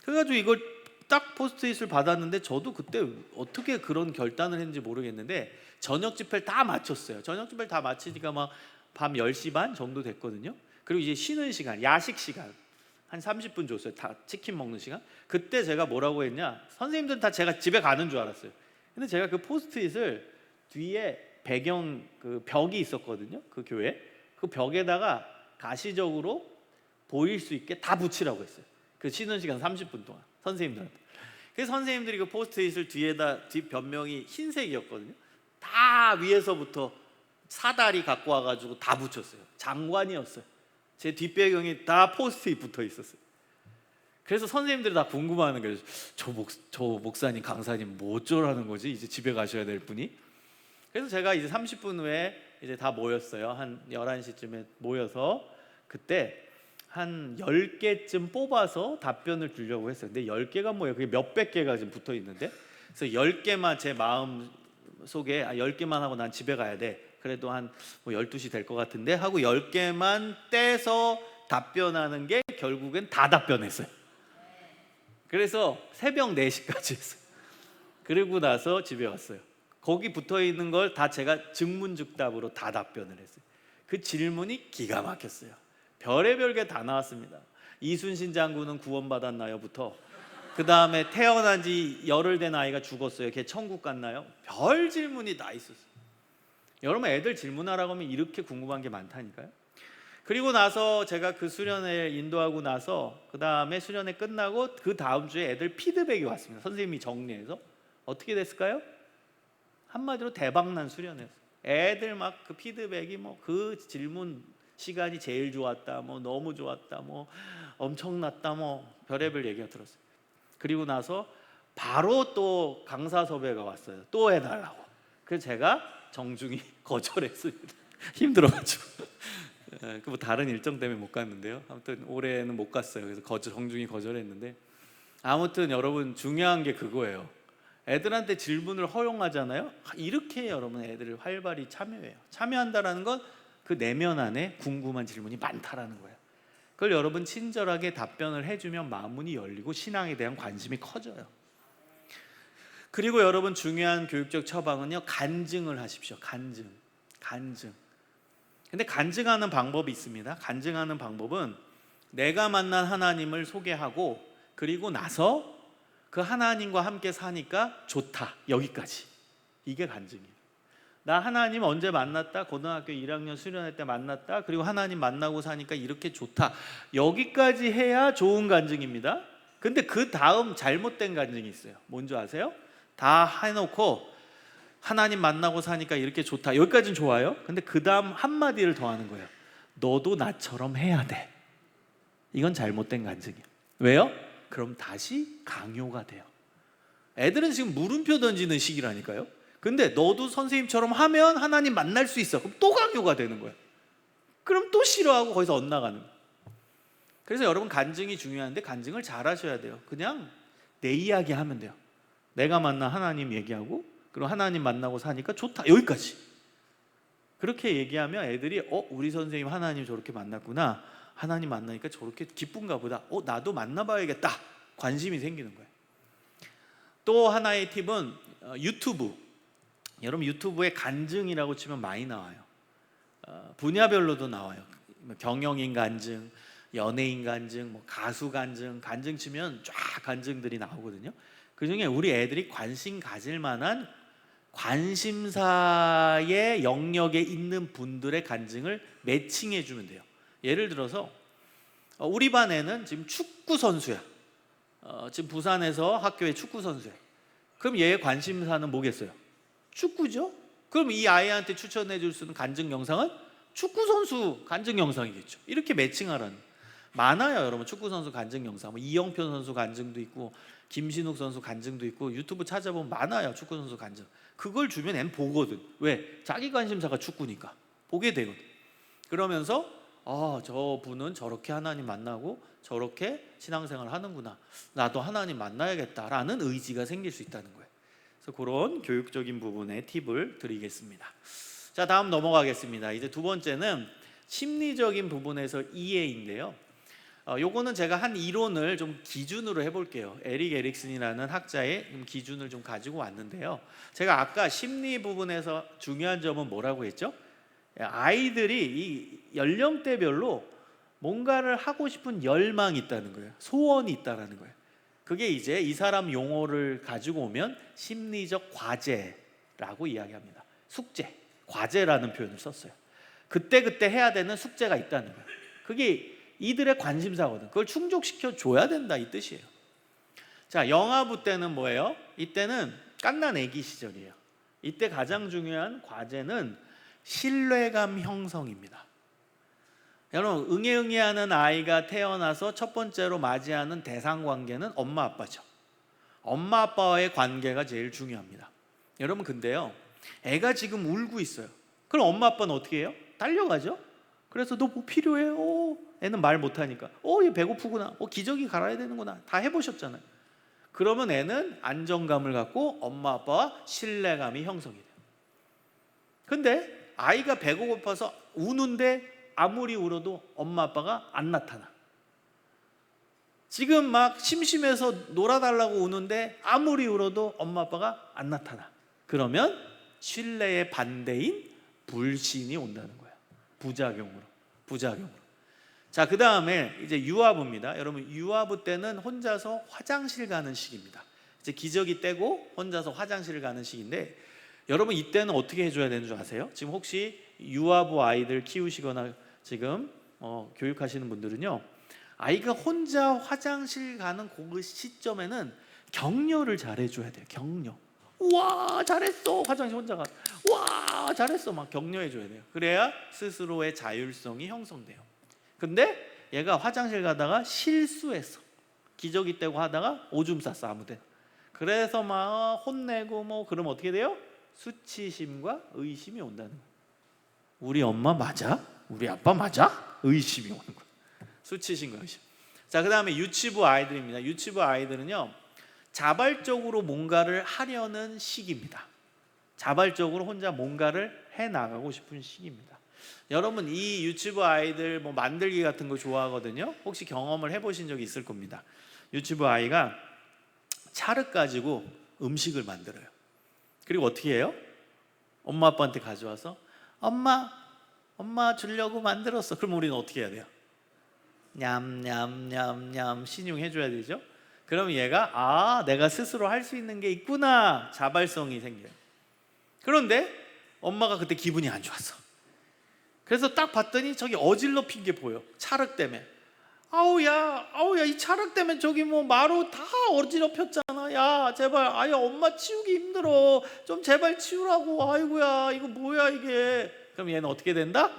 그래가지고 이걸 딱 포스트잇을 받았는데 저도 그때 어떻게 그런 결단을 했는지 모르겠는데 저녁 집회를 다 마쳤어요. 저녁 집회를 다 마치니까 막 밤 10시 반 정도 됐거든요. 그리고 이제 쉬는 시간, 야식 시간 한 30분 줬어요. 다 치킨 먹는 시간. 그때 제가 뭐라고 했냐, 선생님들은 다 제가 집에 가는 줄 알았어요. 근데 제가 그 포스트잇을 뒤에 배경 그 벽이 있었거든요. 그 교회 그 벽에다가 가시적으로 보일 수 있게 다 붙이라고 했어요. 그 쉬는 시간 30분 동안 선생님들한테. 그래서 선생님들이 그 포스트잇을 뒤에다 뒷 변명이 흰색이었거든요. 다 위에서부터 사다리 갖고 와가지고 다 붙였어요. 장관이었어요. 제 뒷배경이 다 포스트잇 붙어 있었어요. 그래서 선생님들이 다 궁금해하는 거예요. 저 목사님, 강사님 뭐 어쩌라는 거지? 이제 집에 가셔야 될 분이. 그래서 제가 이제 30분 후에 이제 다 모였어요. 한 11시쯤에 모여서 그때 한 10개쯤 뽑아서 답변을 주려고 했어요. 근데 10개가 뭐예요? 그게 몇백 개가 지금 붙어 있는데. 그래서 10개만 제 마음 속에 10개만 하고 난 집에 가야 돼. 그래도 한 12시 될 것 같은데 하고 10개만 떼서 답변하는 게 결국엔 다 답변했어요. 그래서 새벽 4시까지 했어요. 그리고 나서 집에 왔어요. 거기 붙어있는 걸 다 제가 즉문즉답으로 다 답변을 했어요. 그 질문이 기가 막혔어요. 별의별 게 다 나왔습니다. 이순신 장군은 구원받았나요?부터 그 다음에 태어난 지 열흘 된 아이가 죽었어요. 걔 천국 갔나요? 별 질문이 다 있었어요. 여러분, 애들 질문하라고 하면 이렇게 궁금한 게 많다니까요. 그리고 나서 제가 그 수련회 인도하고 나서 그 다음에 수련회 끝나고 그 다음 주에 애들 피드백이 왔습니다. 선생님이 정리해서 어떻게 됐을까요? 한마디로 대박난 수련회였어요. 애들 막 그 피드백이 뭐 그 질문 시간이 제일 좋았다, 뭐 너무 좋았다, 뭐 엄청났다, 뭐 별의별 얘기가 들었어요. 그리고 나서 바로 또 강사 섭외가 왔어요. 또 해달라고. 그래서 제가 정중히 거절했습니다. 힘들어가지고. 그 뭐 다른 일정 때문에 못 갔는데요. 아무튼 올해는 못 갔어요. 그래서 정중히 거절했는데, 아무튼 여러분 중요한 게 그거예요. 애들한테 질문을 허용하잖아요. 이렇게 여러분 애들을 활발히 참여해요. 참여한다라는 건 그 내면 안에 궁금한 질문이 많다라는 거예요. 그걸 여러분 친절하게 답변을 해주면 마음문이 열리고 신앙에 대한 관심이 커져요. 그리고 여러분 중요한 교육적 처방은요, 간증을 하십시오. 간증. 근데 간증하는 방법이 있습니다. 간증하는 방법은 내가 만난 하나님을 소개하고 그리고 나서 그 하나님과 함께 사니까 좋다, 여기까지. 이게 간증이에요. 나 하나님 언제 만났다, 고등학교 1학년 수련회 때 만났다, 그리고 하나님 만나고 사니까 이렇게 좋다, 여기까지 해야 좋은 간증입니다. 근데 그 다음 잘못된 간증이 있어요. 뭔지 아세요? 다 해놓고 하나님 만나고 사니까 이렇게 좋다, 여기까지는 좋아요. 근데 그 다음 한마디를 더 하는 거예요. 너도 나처럼 해야 돼. 이건 잘못된 간증이에요. 왜요? 그럼 다시 강요가 돼요. 애들은 지금 물음표 던지는 시기라니까요. 근데 너도 선생님처럼 하면 하나님 만날 수 있어. 그럼 또 강요가 되는 거예요. 그럼 또 싫어하고 거기서 엇나가는 거예요. 그래서 여러분, 간증이 중요한데 간증을 잘 하셔야 돼요. 그냥 내 이야기 하면 돼요. 내가 만난 하나님 얘기하고, 그리고 하나님 만나고 사니까 좋다, 여기까지. 그렇게 얘기하면 애들이 우리 선생님 하나님 저렇게 만났구나, 하나님 만나니까 저렇게 기쁜가 보다, 나도 만나봐야겠다, 관심이 생기는 거예요. 또 하나의 팁은 유튜브. 여러분, 유튜브에 간증이라고 치면 많이 나와요. 분야별로도 나와요. 경영인 간증, 연예인 간증, 가수 간증, 간증 치면 쫙 간증들이 나오거든요. 그중에 우리 애들이 관심 가질 만한 관심사의 영역에 있는 분들의 간증을 매칭해 주면 돼요. 예를 들어서 우리 반에는 지금 축구 선수야. 지금 부산에서 학교에 축구 선수야. 그럼 얘의 관심사는 뭐겠어요? 축구죠. 그럼 이 아이한테 추천해 줄 수 있는 간증 영상은 축구 선수 간증 영상이겠죠. 이렇게 매칭하라는. 많아요, 여러분. 축구 선수 간증 영상. 이영표 선수 간증도 있고, 김신욱 선수 간증도 있고, 유튜브 찾아보면 많아요, 축구 선수 간증. 그걸 주면 애는 보거든. 왜? 자기 관심사가 축구니까 보게 되거든. 그러면서 저분은 저렇게 하나님 만나고 저렇게 신앙생활을 하는구나, 나도 하나님 만나야겠다라는 의지가 생길 수 있다는 거예요. 그래서 그런 교육적인 부분에 팁을 드리겠습니다. 자, 다음 넘어가겠습니다. 이제 두 번째는 심리적인 부분에서 이해인데요. 요거는 제가 한 이론을 좀 기준으로 해볼게요. 에릭 에릭슨이라는 학자의 기준을 좀 가지고 왔는데요. 제가 아까 심리 부분에서 중요한 점은 뭐라고 했죠? 아이들이 이 연령대별로 뭔가를 하고 싶은 열망이 있다는 거예요. 소원이 있다는 거예요. 그게 이제 이 사람 용어를 가지고 오면 심리적 과제라고 이야기합니다. 숙제, 과제라는 표현을 썼어요. 그때그때 해야 되는 숙제가 있다는 거예요. 그게 이들의 관심사거든. 그걸 충족시켜 줘야 된다, 이 뜻이에요. 자, 영아부 때는 뭐예요? 이때는 갓난 아기 시절이에요. 이때 가장 중요한 과제는 신뢰감 형성입니다. 여러분, 응애응애하는 아이가 태어나서 첫 번째로 맞이하는 대상 관계는 엄마 아빠죠. 엄마 아빠와의 관계가 제일 중요합니다. 여러분, 근데요, 애가 지금 울고 있어요. 그럼 엄마 아빠는 어떻게 해요? 달려가죠. 그래서 너 뭐 필요해? 애는 말 못하니까 얘 배고프구나, 기저귀 갈아야 되는구나, 다 해보셨잖아요. 그러면 애는 안정감을 갖고 엄마 아빠와 신뢰감이 형성이 돼요. 근데 아이가 배고파서 우는데 아무리 울어도 엄마 아빠가 안 나타나. 지금 막 심심해서 놀아달라고 우는데 아무리 울어도 엄마 아빠가 안 나타나. 그러면 신뢰의 반대인 불신이 온다는 거예요. 부작용으로. 자, 그 다음에 이제 유아부입니다. 여러분, 유아부 때는 혼자서 화장실 가는 시기입니다. 이제 기저귀 떼고 혼자서 화장실을 가는 시기인데, 여러분 이때는 어떻게 해줘야 되는 줄 아세요? 지금 혹시 유아부 아이들 키우시거나 지금 교육하시는 분들은요, 아이가 혼자 화장실 가는 그 시점에는 격려를 잘 해줘야 돼요. 격려. 와, 잘했어. 화장실 혼자 가. 와, 잘했어. 막 격려해줘야 돼요. 그래야 스스로의 자율성이 형성돼요. 근데 얘가 화장실 가다가 실수했어. 기저귀 떼고 하다가 오줌 쌌어, 아무데나. 그래서 막 혼내고 그러면 어떻게 돼요? 수치심과 의심이 온다는 거예요. 우리 엄마 맞아? 우리 아빠 맞아? 의심이 오는 거예요. 수치심과 의심. 자, 그 다음에 유치부 아이들입니다. 유치부 아이들은요, 자발적으로 뭔가를 하려는 시기입니다. 자발적으로 혼자 뭔가를 해나가고 싶은 시기입니다. 여러분, 이 유치부 아이들 만들기 같은 거 좋아하거든요. 혹시 경험을 해보신 적이 있을 겁니다. 유치부 아이가 찰흙 가지고 음식을 만들어요. 그리고 어떻게 해요? 엄마 아빠한테 가져와서 엄마 주려고 만들었어. 그럼 우리는 어떻게 해야 돼요? 냠냠냠냠 신용해줘야 되죠. 그럼 얘가 내가 스스로 할 수 있는 게 있구나, 자발성이 생겨요. 그런데 엄마가 그때 기분이 안 좋았어. 그래서 딱 봤더니 저기 어질러핀 게 보여. 찰흙 때문에. 아우야, 이 찰흙 때문에 저기 마루 다 어지럽혔잖아. 야, 제발, 엄마 치우기 힘들어. 좀 제발 치우라고. 아이고야, 이거 뭐야 이게. 그럼 얘는 어떻게 된다?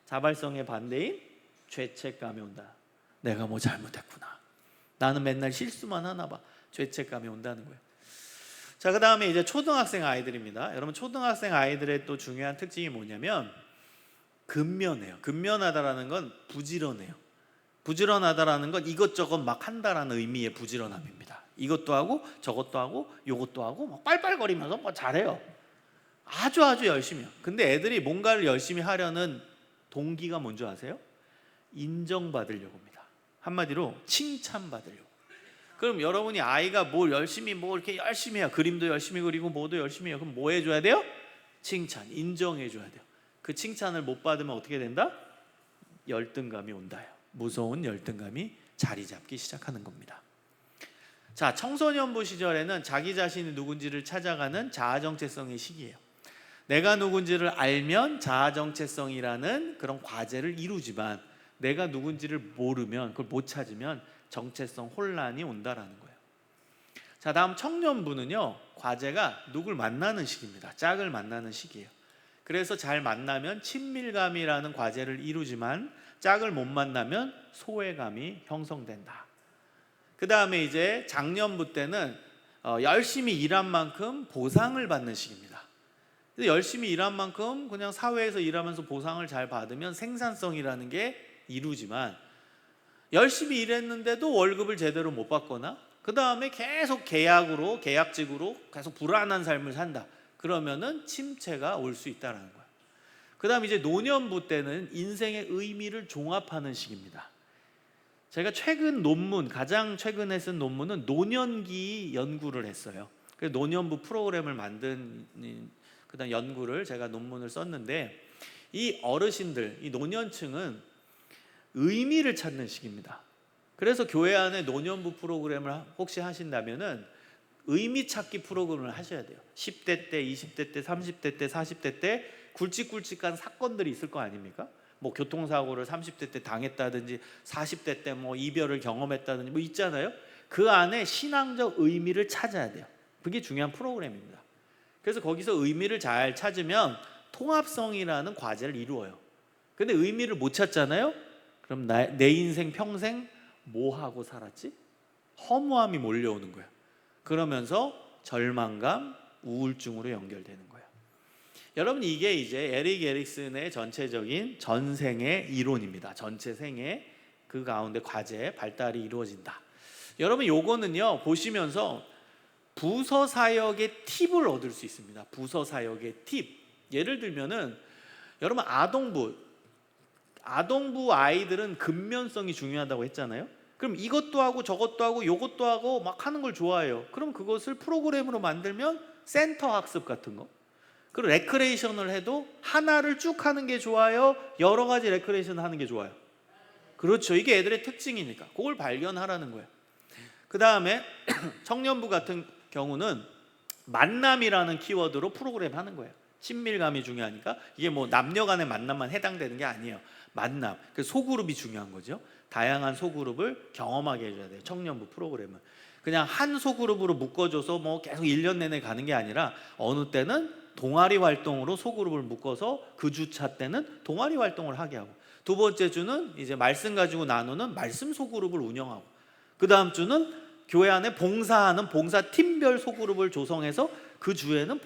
자발성의 반대인 죄책감이 온다. 내가 뭐 잘못했구나. 나는 맨날 실수만 하나 봐. 죄책감이 온다는 거예요. 자, 그 다음에 이제 초등학생 아이들입니다. 여러분, 초등학생 아이들의 또 중요한 특징이 뭐냐면 근면해요. 근면하다라는 건 부지런해요. 부지런하다라는 건 이것저것 막 한다라는 의미의 부지런함입니다. 이것도 하고 저것도 하고 요것도 하고 막 빨빨거리면서 뭐 잘해요. 아주 열심히 해요. 근데 애들이 뭔가를 열심히 하려는 동기가 뭔지 아세요? 인정받으려고 합니다. 한마디로 칭찬받으려고. 그럼 여러분이 아이가 뭘 열심히 뭐 이렇게 열심히 해요. 그림도 열심히 그리고 뭐도 열심히 해요. 그럼 뭐 해줘야 돼요? 칭찬, 인정해줘야 돼요. 그 칭찬을 못 받으면 어떻게 된다? 열등감이 온다요. 무서운 열등감이 자리 잡기 시작하는 겁니다. 자, 청소년부 시절에는 자기 자신이 누군지를 찾아가는 자아정체성의 시기예요. 내가 누군지를 알면 자아정체성이라는 그런 과제를 이루지만 내가 누군지를 모르면, 그걸 못 찾으면 정체성 혼란이 온다라는 거예요. 자, 다음 청년부는요, 과제가 누굴 만나는 시기입니다. 짝을 만나는 시기예요. 그래서 잘 만나면 친밀감이라는 과제를 이루지만 짝을 못 만나면 소외감이 형성된다. 그 다음에 이제 장년부 때는 열심히 일한 만큼 보상을 받는 시기입니다. 열심히 일한 만큼 그냥 사회에서 일하면서 보상을 잘 받으면 생산성이라는 게 이루지만 열심히 일했는데도 월급을 제대로 못 받거나 그 다음에 계속 계약직으로 계속 불안한 삶을 산다. 그러면은 침체가 올 수 있다는 거예요. 그 다음에 이제 노년부 때는 인생의 의미를 종합하는 시기입니다. 제가 가장 최근에 쓴 논문은 노년기 연구를 했어요. 그래서 노년부 프로그램을 만든 그다음 연구를 제가 논문을 썼는데 이 어르신들, 이 노년층은 의미를 찾는 시기입니다. 그래서 교회 안에 노년부 프로그램을 혹시 하신다면은 의미 찾기 프로그램을 하셔야 돼요. 10대 때, 20대 때, 30대 때, 40대 때 굵직굵직한 사건들이 있을 거 아닙니까? 뭐 교통사고를 30대 때 당했다든지 40대 때 뭐 이별을 경험했다든지 뭐 있잖아요. 그 안에 신앙적 의미를 찾아야 돼요. 그게 중요한 프로그램입니다. 그래서 거기서 의미를 잘 찾으면 통합성이라는 과제를 이루어요. 근데 의미를 못 찾잖아요. 그럼 내 인생 평생 뭐 하고 살았지? 허무함이 몰려오는 거예요. 그러면서 절망감, 우울증으로 연결되는 거예요. 여러분, 이게 이제 에릭 에릭슨의 전체적인 전생의 이론입니다. 전체 생애 그 가운데 과제 발달이 이루어진다. 여러분, 요거는요 보시면서 부서 사역의 팁을 얻을 수 있습니다. 부서 사역의 팁. 예를 들면은 여러분, 아동부 아이들은 근면성이 중요하다고 했잖아요. 그럼 이것도 하고 저것도 하고 요것도 하고 막 하는 걸 좋아해요. 그럼 그것을 프로그램으로 만들면 센터 학습 같은 거, 그리고 레크레이션을 해도 하나를 쭉 하는 게 좋아요, 여러 가지 레크레이션 하는 게 좋아요? 그렇죠. 이게 애들의 특징이니까 그걸 발견하라는 거예요. 그 다음에 청년부 같은 경우는 만남이라는 키워드로 프로그램 하는 거예요. 친밀감이 중요하니까. 이게 뭐 남녀 간의 만남만 해당되는 게 아니에요. 만남, 그 소그룹이 중요한 거죠. 다양한 소그룹을 경험하게 해줘야 돼요. 청년부 프로그램은 그냥 한 소그룹으로 묶어줘서 뭐 계속 1년 내내 가는 게 아니라 어느 때는 동아리 활동으로 소그룹을 묶어서 그 주차 때는 동아리 활동을 하게 하고, 두 번째 주는 이제 말씀 가지고 나누는 말씀 소그룹을 운영하고, 그 다음 주는 교회 안에 봉사하는 봉사 팀별 소그룹을 조성해서 그 주에는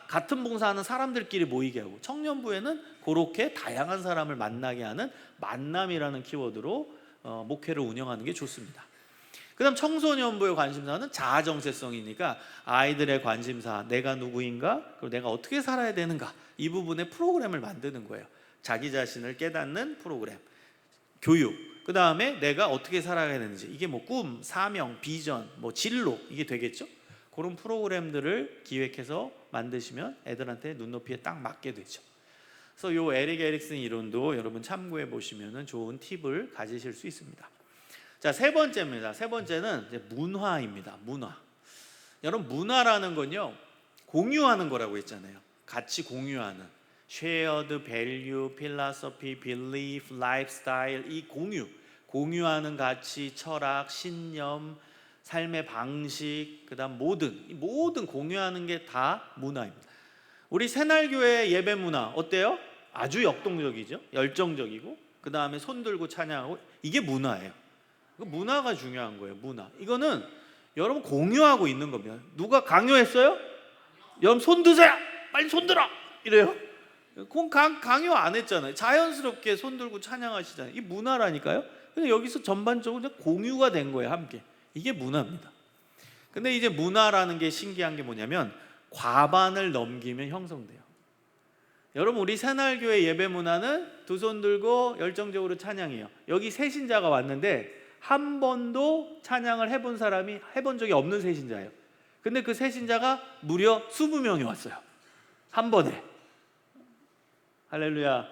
같은 봉사하는 사람들끼리 모이게 하고, 청년부에는 그렇게 다양한 사람을 만나게 하는 만남이라는 키워드로 목회를 운영하는 게 좋습니다. 그 다음 청소년부의 관심사는 자아정체성이니까 아이들의 관심사, 내가 누구인가, 그리고 내가 어떻게 살아야 되는가, 이 부분에 프로그램을 만드는 거예요. 자기 자신을 깨닫는 프로그램, 교육, 그 다음에 내가 어떻게 살아야 되는지, 이게 뭐 꿈, 사명, 비전, 뭐 진로, 이게 되겠죠. 그런 프로그램들을 기획해서 만드시면 애들한테 눈높이에 딱 맞게 되죠. 그래서 요 에릭 에릭슨 이론도 여러분 참고해 보시면 좋은 팁을 가지실 수 있습니다. 자, 세 번째입니다. 세 번째는 이제 문화입니다. 문화. 여러분, 문화라는 건요 공유하는 거라고 했잖아요. 같이 공유하는 shared value, philosophy, belief, lifestyle, 이 공유하는 가치, 철학, 신념, 삶의 방식, 그다음 모든 공유하는 게 다 문화입니다. 우리 새날교회 예배 문화 어때요? 아주 역동적이죠. 열정적이고 그 다음에 손 들고 찬양하고, 이게 문화예요. 문화가 중요한 거예요. 문화. 이거는 여러분 공유하고 있는 겁니다. 누가 강요했어요? 여러분 손 드세요. 빨리 손 들어. 이래요. 그건 강요 안 했잖아요. 자연스럽게 손 들고 찬양하시잖아요. 이 문화라니까요. 근데 여기서 전반적으로 공유가 된 거예요. 함께. 이게 문화입니다. 근데 이제 문화라는 게 신기한 게 뭐냐면 과반을 넘기면 형성돼요. 여러분, 우리 새날교회 예배 문화는 두 손 들고 열정적으로 찬양해요. 여기 새신자가 왔는데 한 번도 찬양을 해본 사람이 해본 적이 없는 새신자예요. 근데 그 새신자가 무려 20명이 왔어요. 한 번에. 할렐루야.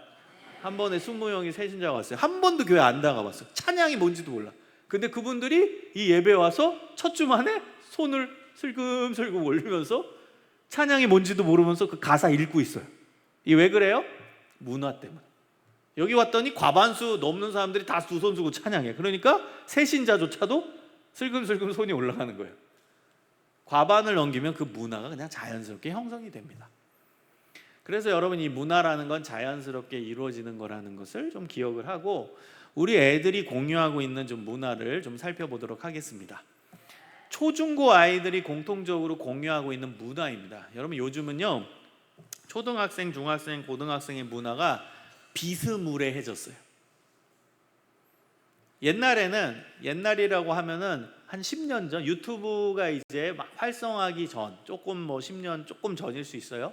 한 번에 20명이 새신자가 왔어요. 한 번도 교회 안 나가봤어요. 찬양이 뭔지도 몰라. 근데 그분들이 이 예배에 와서 첫 주 만에 손을 슬금슬금 올리면서 찬양이 뭔지도 모르면서 그 가사 읽고 있어요. 이게 왜 그래요? 문화 때문에. 여기 왔더니 과반수 넘는 사람들이 다 두 손 들고 찬양해. 그러니까 새신자조차도 슬금슬금 손이 올라가는 거예요. 과반을 넘기면 그 문화가 그냥 자연스럽게 형성이 됩니다. 그래서 여러분, 이 문화라는 건 자연스럽게 이루어지는 거라는 것을 좀 기억을 하고 우리 애들이 공유하고 있는 좀 문화를 좀 살펴보도록 하겠습니다. 초중고 아이들이 공통적으로 공유하고 있는 문화입니다. 여러분, 요즘은요 초등학생, 중학생, 고등학생의 문화가 비스무리해졌어요. 옛날이라고 하면은 한 10년 전, 유튜브가 이제 막 활성화하기 전, 조금 10년 조금 전일 수 있어요.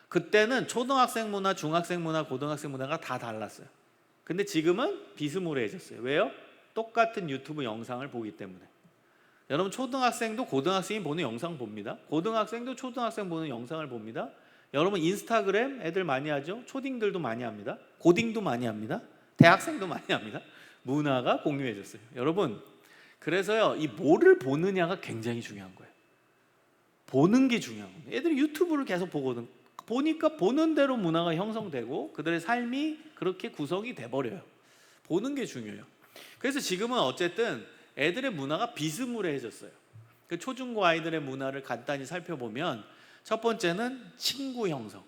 그때는 초등학생 문화, 중학생 문화, 고등학생 문화가 다 달랐어요. 근데 지금은 비스무리해졌어요. 왜요? 똑같은 유튜브 영상을 보기 때문에. 여러분, 초등학생도 고등학생이 보는 영상 봅니다. 고등학생도 초등학생 보는 영상을 봅니다. 여러분, 인스타그램 애들 많이 하죠? 초딩들도 많이 합니다. 고딩도 많이 합니다. 대학생도 많이 합니다. 문화가 공유해졌어요. 여러분, 그래서요, 이 뭐를 보느냐가 굉장히 중요한 거예요. 보는 게 중요한 겁니다. 애들이 유튜브를 계속 보거든. 보니까 보는 대로 문화가 형성되고 그들의 삶이 그렇게 구성이 돼버려요. 보는 게 중요해요. 그래서 지금은 어쨌든 애들의 문화가 비스무리해졌어요. 그 초중고 아이들의 문화를 간단히 살펴보면 첫 번째는 친구 형성.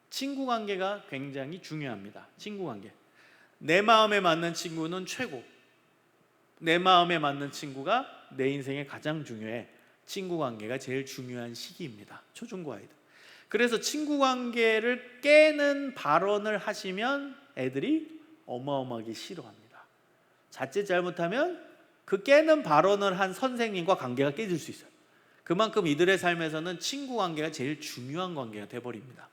친구 관계가 굉장히 중요합니다. 친구 관계. 내 마음에 맞는 친구는 최고. 내 마음에 맞는 친구가 내 인생에 가장 중요해. 친구 관계가 제일 중요한 시기입니다. 초중고 아이들. 그래서 친구 관계를 깨는 발언을 하시면 애들이 어마어마하게 싫어합니다. 자칫 잘못하면 그 깨는 발언을 한 선생님과 관계가 깨질 수 있어요. 그만큼 이들의 삶에서는 친구 관계가 제일 중요한 관계가 돼버립니다.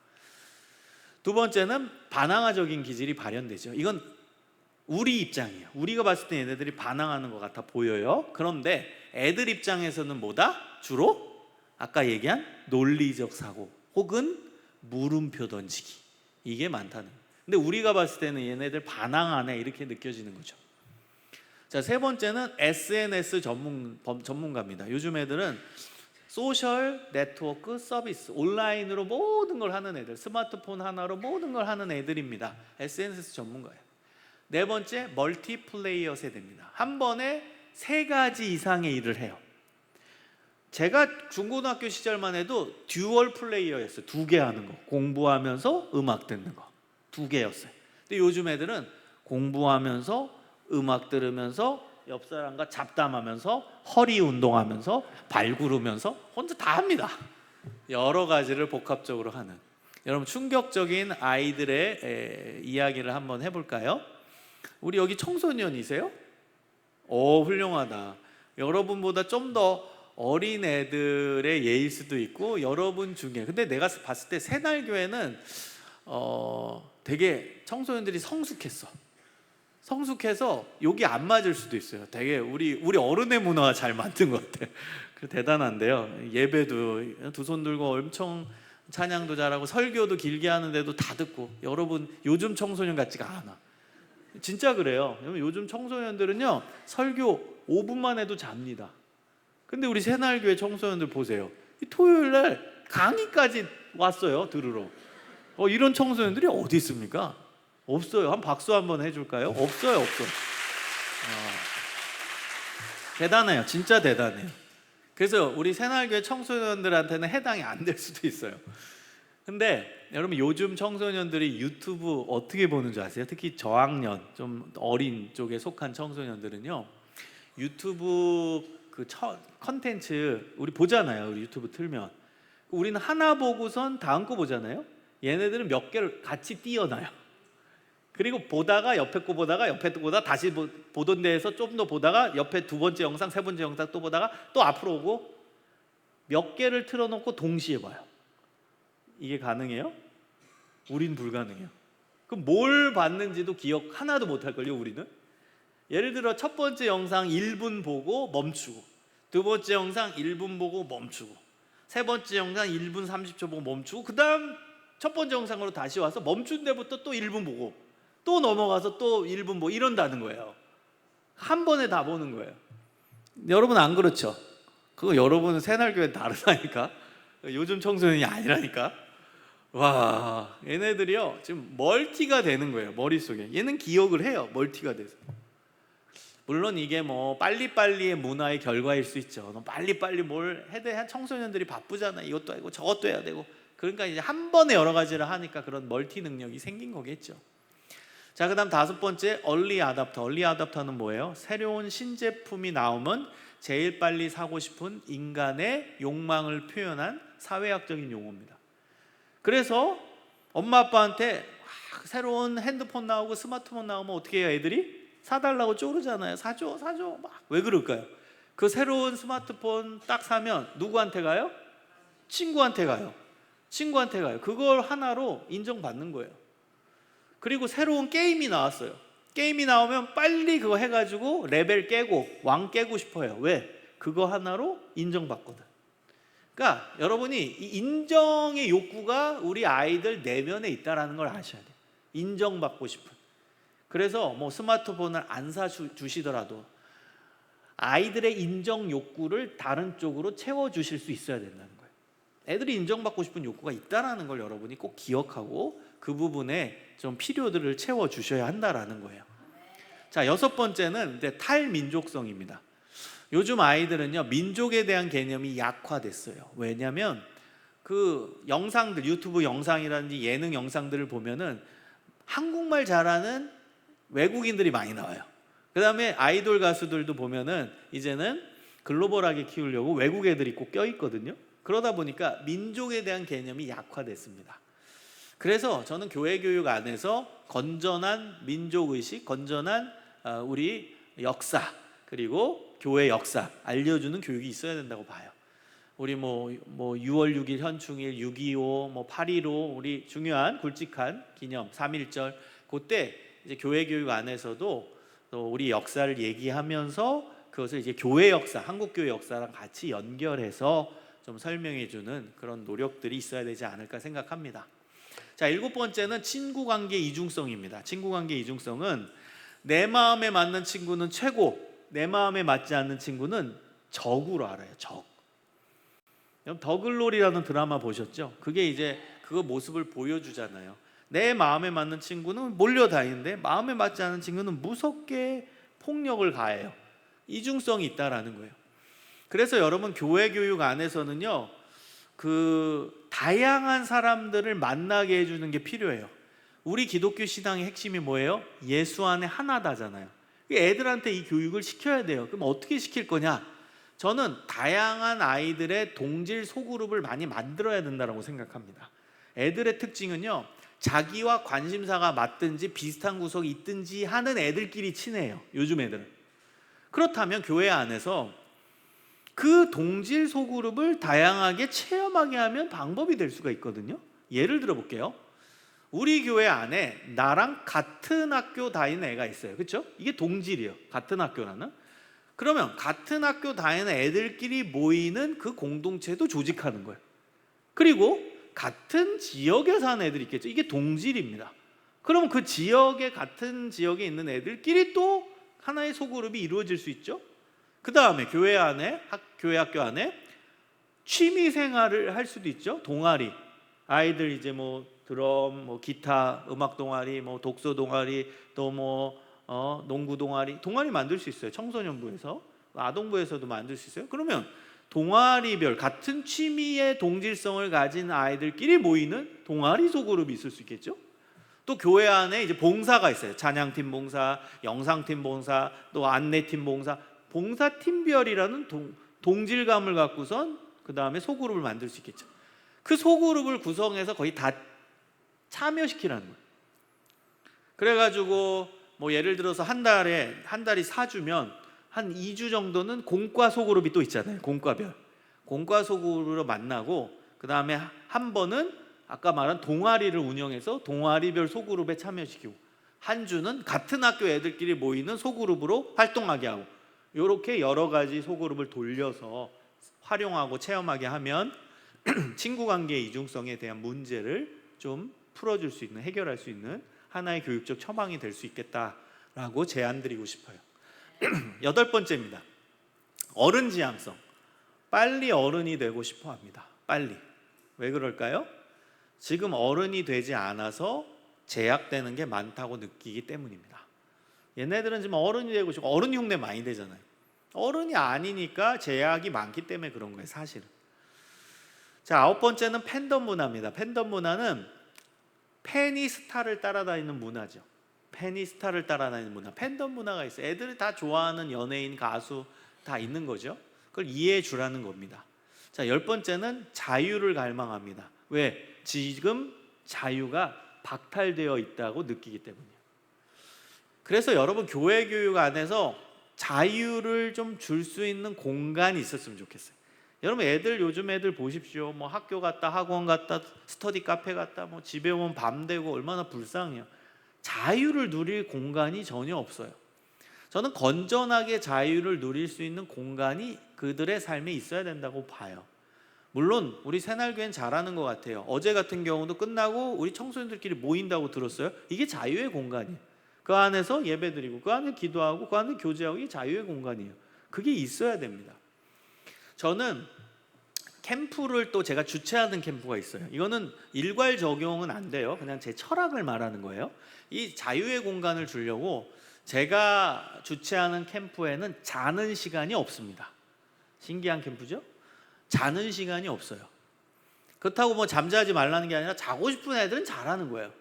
두 번째는 반항아적인 기질이 발현되죠. 이건 우리 입장이에요. 우리가 봤을 때 얘네들이 반항하는 것 같아 보여요. 그런데 애들 입장에서는 뭐다? 주로 아까 얘기한 논리적 사고 혹은 물음표 던지기, 이게 많다는 거예요. 근데 우리가 봤을 때는 얘네들 반항하네 이렇게 느껴지는 거죠. 자, 세 번째는 SNS 전문가입니다. 요즘 애들은 소셜 네트워크 서비스, 온라인으로 모든 걸 하는 애들, 스마트폰 하나로 모든 걸 하는 애들입니다. SNS 전문가예요. 네 번째, 멀티플레이어 세대입니다. 한 번에 3가지 이상의 일을 해요. 제가 중고등학교 시절만 해도 듀얼 플레이어였어요. 2개 하는 거, 공부하면서 음악 듣는 거 2개였어요. 근데 요즘 애들은 공부하면서 음악 들으면서 옆 사람과 잡담하면서 허리 운동하면서 발 구르면서 혼자 다 합니다. 여러 가지를 복합적으로 하는. 여러분, 충격적인 아이들의 이야기를 한번 해볼까요? 우리 여기 청소년이세요? 오, 훌륭하다. 여러분보다 좀 더 어린 애들의 예일 수도 있고 여러분 중에, 근데 내가 봤을 때 새날교회는 되게 청소년들이 성숙해서 욕이 안 맞을 수도 있어요. 되게 우리 어른의 문화가 잘 만든 것 같아요. 대단한데요. 예배도 두 손 들고 엄청 찬양도 잘하고 설교도 길게 하는데도 다 듣고. 여러분, 요즘 청소년 같지가 않아. 진짜 그래요. 요즘 청소년들은요 설교 5분만 해도 잡니다. 근데 우리 새날교회 청소년들 보세요. 토요일날 강의까지 왔어요, 들으러. 이런 청소년들이 어디 있습니까? 없어요. 한 박수 한번 해줄까요? 없어요. 대단해요. 진짜 대단해요. 그래서 우리 새날교회 청소년들한테는 해당이 안 될 수도 있어요. 근데 여러분 요즘 청소년들이 유튜브 어떻게 보는 줄 아세요? 특히 저학년 좀 어린 쪽에 속한 청소년들은요, 유튜브 그 컨텐츠 우리 보잖아요. 우리 유튜브 틀면 우리는 하나 보고선 다음 거 보잖아요. 얘네들은 몇 개를 같이 띄어놔요. 그리고 보다가 옆에 거 보다가 옆에 거 보다가 다시 보던 데에서 좀 더 보다가 옆에 두 번째 영상, 세 번째 영상 또 보다가 또 앞으로 오고 몇 개를 틀어놓고 동시에 봐요. 이게 가능해요? 우린 불가능해요. 그럼 뭘 봤는지도 기억 하나도 못할걸요, 우리는? 예를 들어 첫 번째 영상 1분 보고 멈추고, 두 번째 영상 1분 보고 멈추고, 세 번째 영상 1분 30초 보고 멈추고, 그 다음 첫 번째 영상으로 다시 와서 멈춘 데부터 또 1분 보고 또 넘어가서 또 1분 보고 이런다는 거예요. 한 번에 다 보는 거예요. 여러분 안 그렇죠? 그거 여러분은 새날교회 다르다니까. 요즘 청소년이 아니라니까. 와, 얘네들이요 지금 멀티가 되는 거예요. 머릿속에 얘는 기억을 해요. 멀티가 돼서. 물론 이게 뭐 빨리빨리의 문화의 결과일 수 있죠. 너 빨리빨리 뭘 해야 청소년들이 바쁘잖아. 이것도 하고 저것도 해야 되고. 그러니까 이제 한 번에 여러 가지를 하니까 그런 멀티 능력이 생긴 거겠죠. 자, 그다음 다섯 번째 얼리 아답터. 얼리 아답터는 뭐예요? 새로운 신제품이 나오면 제일 빨리 사고 싶은 인간의 욕망을 표현한 사회학적인 용어입니다. 그래서 엄마 아빠한테 새로운 핸드폰 나오고 스마트폰 나오면 어떻게 해요? 애들이 사달라고 쪼르잖아요. 사줘 사줘 막. 왜 그럴까요? 그 새로운 스마트폰 딱 사면 누구한테 가요? 친구한테 가요. 친구한테 가요. 그걸 하나로 인정받는 거예요. 그리고 새로운 게임이 나왔어요. 게임이 나오면 빨리 그거 해가지고 레벨 깨고 왕 깨고 싶어요. 왜? 그거 하나로 인정받거든. 그러니까 여러분이 이 인정의 욕구가 우리 아이들 내면에 있다는 걸 아셔야 돼요. 인정받고 싶은. 그래서 뭐 스마트폰을 안 사주시더라도 아이들의 인정 욕구를 다른 쪽으로 채워주실 수 있어야 된다는 거예요. 애들이 인정받고 싶은 욕구가 있다는 걸 여러분이 꼭 기억하고 그 부분에 좀 필요들을 채워주셔야 한다는 거예요. 자, 여섯 번째는 이제 탈민족성입니다. 요즘 아이들은요 민족에 대한 개념이 약화됐어요. 왜냐하면 그 영상들, 유튜브 영상이라든지 예능 영상들을 보면은 한국말 잘하는 외국인들이 많이 나와요. 그 다음에 아이돌 가수들도 보면은 이제는 글로벌하게 키우려고 외국 애들이 꼭 껴있거든요. 그러다 보니까 민족에 대한 개념이 약화됐습니다. 그래서 저는 교회 교육 안에서 건전한 민족의식, 건전한 우리 역사, 그리고 교회 역사 알려주는 교육이 있어야 된다고 봐요. 우리 뭐 6월 6일 현충일, 6.25, 뭐 8.15 우리 중요한 굵직한 기념 3.1절 그때 이제 교회 교육 안에서도 또 우리 역사를 얘기하면서 그것을 이제 교회 역사, 한국 교회 역사랑 같이 연결해서 좀 설명해주는 그런 노력들이 있어야 되지 않을까 생각합니다. 자, 일곱 번째는 친구 관계 이중성입니다. 친구 관계 이중성은 내 마음에 맞는 친구는 최고, 내 마음에 맞지 않는 친구는 적으로 알아요. 적. 여러분 더글로리라는 드라마 보셨죠? 그게 이제 그 모습을 보여주잖아요. 내 마음에 맞는 친구는 몰려다니는데 마음에 맞지 않는 친구는 무섭게 폭력을 가해요. 이중성이 있다라는 거예요. 그래서 여러분 교회 교육 안에서는요 그 다양한 사람들을 만나게 해주는 게 필요해요. 우리 기독교 신앙의 핵심이 뭐예요? 예수 안에 하나다잖아요. 애들한테 이 교육을 시켜야 돼요. 그럼 어떻게 시킬 거냐? 저는 다양한 아이들의 동질 소그룹을 많이 만들어야 된다고 생각합니다. 애들의 특징은요 자기와 관심사가 맞든지 비슷한 구석이 있든지 하는 애들끼리 친해요. 요즘 애들은. 그렇다면 교회 안에서 그 동질 소그룹을 다양하게 체험하게 하면 방법이 될 수가 있거든요. 예를 들어 볼게요. 우리 교회 안에 나랑 같은 학교 다니는 애가 있어요. 그렇죠? 이게 동질이에요. 같은 학교라는. 그러면 같은 학교 다니는 애들끼리 모이는 그 공동체도 조직하는 거예요. 그리고 같은 지역에 사는 애들이 있겠죠. 이게 동질입니다. 그럼 그 지역에 같은 지역에 있는 애들끼리 또 하나의 소그룹이 이루어질 수 있죠. 그 다음에 교회 안에 교회 학교 안에 취미 생활을 할 수도 있죠. 동아리 아이들 이제 뭐 드럼, 뭐 기타, 음악 동아리, 뭐 독서 동아리, 또 뭐 농구 동아리 만들 수 있어요. 청소년부에서 아동부에서도 만들 수 있어요. 그러면 동아리별 같은 취미의 동질성을 가진 아이들끼리 모이는 동아리 소그룹이 있을 수 있겠죠. 또 교회 안에 이제 봉사가 있어요. 찬양팀 봉사, 영상팀 봉사, 또 안내팀 봉사, 봉사팀별이라는 동질감을 갖고선 그 다음에 소그룹을 만들 수 있겠죠. 그 소그룹을 구성해서 거의 다 참여시키라는 거예요. 그래가지고 뭐 예를 들어서 한 달이 4주면 한 2주 정도는 공과 소그룹이 또 있잖아요. 공과 소그룹으로 만나고 그 다음에 한 번은 아까 말한 동아리를 운영해서 동아리별 소그룹에 참여시키고 한 주는 같은 학교 애들끼리 모이는 소그룹으로 활동하게 하고 이렇게 여러 가지 소그룹을 돌려서 활용하고 체험하게 하면 친구관계의 이중성에 대한 문제를 좀 풀어줄 수 있는, 해결할 수 있는 하나의 교육적 처방이 될 수 있겠다라고 제안드리고 싶어요. 8번째입니다. 어른 지향성. 빨리 어른이 되고 싶어 합니다. 빨리. 왜 그럴까요? 지금 어른이 되지 않아서 제약되는 게 많다고 느끼기 때문입니다. 얘네들은 지금 어른이 되고 싶고 어른 흉내 많이 되잖아요. 어른이 아니니까 제약이 많기 때문에 그런 거예요, 사실은. 자, 9번째는 팬덤 문화입니다. 팬덤 문화는 팬이 스타를 따라다니는 문화죠. 팬이 스타를 따라다니는 문화. 팬덤 문화가 있어요. 애들이 다 좋아하는 연예인, 가수 다 있는 거죠. 그걸 이해해 주라는 겁니다. 자, 10번째는 자유를 갈망합니다. 왜? 지금 자유가 박탈되어 있다고 느끼기 때문이에요. 그래서 여러분 교회 교육 안에서 자유를 좀 줄 수 있는 공간이 있었으면 좋겠어요. 여러분 애들 요즘 애들 보십시오. 뭐 학교 갔다 학원 갔다 스터디 카페 갔다 뭐 집에 오면 밤 되고 얼마나 불쌍해요. 자유를 누릴 공간이 전혀 없어요. 저는 건전하게 자유를 누릴 수 있는 공간이 그들의 삶에 있어야 된다고 봐요. 물론 우리 새날교회는 잘하는 것 같아요. 어제 같은 경우도 끝나고 우리 청소년들끼리 모인다고 들었어요. 이게 자유의 공간이에요. 그 안에서 예배드리고 그 안에 기도하고 그 안에 교제하고 이게 자유의 공간이에요. 그게 있어야 됩니다. 저는 캠프를 또 제가 주최하는 캠프가 있어요. 이거는 일괄 적용은 안 돼요. 그냥 제 철학을 말하는 거예요. 이 자유의 공간을 주려고 제가 주최하는 캠프에는 자는 시간이 없습니다. 신기한 캠프죠? 자는 시간이 없어요. 그렇다고 뭐 잠자지 말라는 게 아니라 자고 싶은 애들은 자라는 거예요.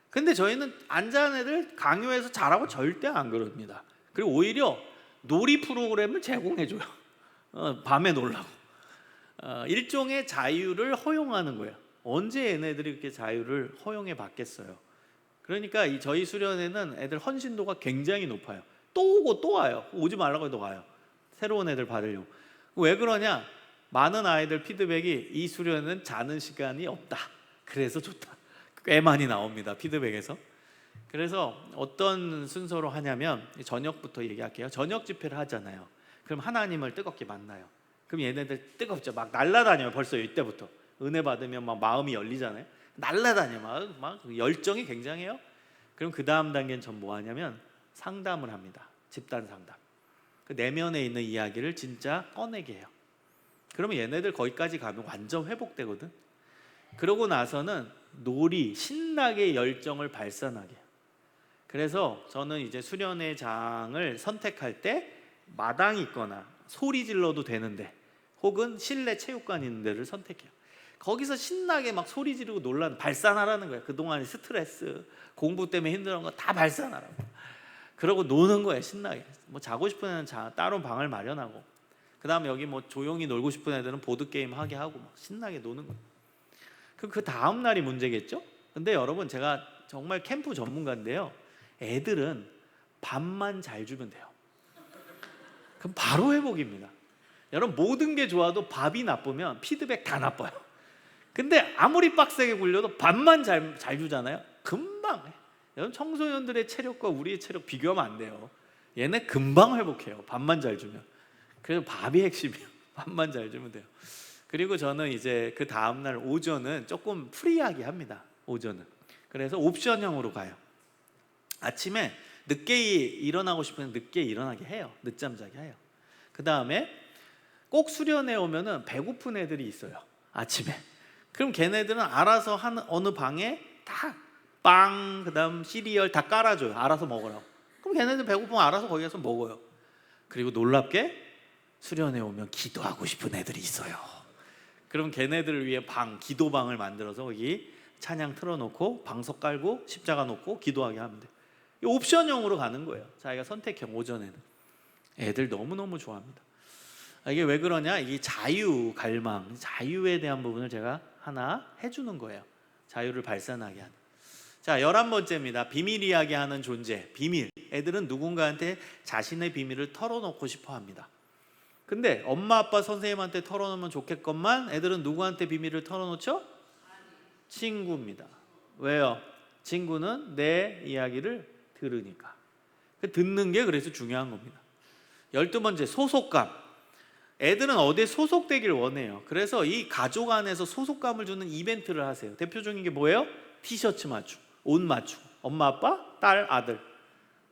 근데 저희는 안 자는 애들 강요해서 자라고 절대 안 그럽니다. 그리고 오히려 놀이 프로그램을 제공해줘요. 밤에 놀라고. 일종의 자유를 허용하는 거예요. 언제 얘네들이 이렇게 자유를 허용해 받겠어요. 그러니까 저희 수련회는 애들 헌신도가 굉장히 높아요. 또 오고 또 와요. 오지 말라고 해도 와요. 새로운 애들 받으려고. 왜 그러냐? 많은 아이들 피드백이 이 수련회는 자는 시간이 없다. 그래서 좋다. 꽤 많이 나옵니다. 피드백에서. 그래서 어떤 순서로 하냐면 저녁부터 얘기할게요. 저녁 집회를 하잖아요. 그럼 하나님을 뜨겁게 만나요. 그럼 얘네들 뜨겁죠. 막 날라다녀요. 벌써 이때부터 은혜 받으면 막 마음이 열리잖아요. 날라다녀. 막 열정이 굉장해요. 그럼 그 다음 단계는 전 뭐 하냐면 상담을 합니다. 집단 상담. 그 내면에 있는 이야기를 진짜 꺼내게 해요. 그러면 얘네들 거기까지 가면 완전 회복되거든. 그러고 나서는 놀이, 신나게 열정을 발산하게 해요. 그래서 저는 이제 수련회장을 선택할 때 마당이 있거나 소리 질러도 되는데 혹은 실내 체육관 있는 데를 선택해요. 거기서 신나게 막 소리 지르고 발산하라는 거예요. 그동안의 스트레스, 공부 때문에 힘들었던 거 다 발산하라고. 그러고 노는 거예요. 신나게. 뭐 자고 싶은 애는 따로 방을 마련하고 그 다음에 여기 뭐 조용히 놀고 싶은 애들은 보드게임 하게 하고 막 신나게 노는 거예요. 그 다음 날이 문제겠죠? 근데 여러분 제가 정말 캠프 전문가인데요. 애들은 밥만 잘 주면 돼요. 그럼 바로 회복입니다. 여러분 모든 게 좋아도 밥이 나쁘면 피드백 다 나빠요. 근데 아무리 빡세게 굴려도 밥만 잘 주잖아요. 금방 해. 여러분 청소년들의 체력과 우리의 체력 비교하면 안 돼요. 얘네 금방 회복해요. 밥만 잘 주면. 그래서 밥이 핵심이에요. 밥만 잘 주면 돼요. 그리고 저는 이제 그 다음날 오전은 조금 프리하게 합니다. 오전은. 그래서 옵션형으로 가요. 아침에 늦게 일어나고 싶으면 늦게 일어나게 해요. 늦잠 자게 해요. 그 다음에 꼭 수련회 오면은 배고픈 애들이 있어요. 아침에. 그럼 걔네들은 알아서 어느 방에 다 빵, 그 다음 시리얼 다 깔아줘요. 알아서 먹으라고. 그럼 걔네들 배고프면 알아서 거기 가서 먹어요. 그리고 놀랍게 수련회 오면 기도하고 싶은 애들이 있어요. 그럼 걔네들을 위해 기도방을 만들어서 거기 찬양 틀어놓고 방석 깔고 십자가 놓고 기도하게 하면 돼요. 옵션형으로 가는 거예요. 자기가 선택형. 오전에는 애들 너무너무 좋아합니다. 이게 왜 그러냐? 이게 자유 갈망, 자유에 대한 부분을 제가 하나 해주는 거예요. 자유를 발산하게 하는. 자, 11번째입니다. 비밀 이야기하는 존재. 비밀. 애들은 누군가한테 자신의 비밀을 털어놓고 싶어 합니다. 근데 엄마, 아빠, 선생님한테 털어놓으면 좋겠건만 애들은 누구한테 비밀을 털어놓죠? 친구입니다. 왜요? 친구는 내 이야기를 들으니까. 듣는 게 그래서 중요한 겁니다. 12번째, 소속감. 애들은 어디에 소속되길 원해요. 그래서 이 가족 안에서 소속감을 주는 이벤트를 하세요. 대표적인 게 뭐예요? 티셔츠 맞추고, 옷 맞추고, 엄마, 아빠, 딸, 아들.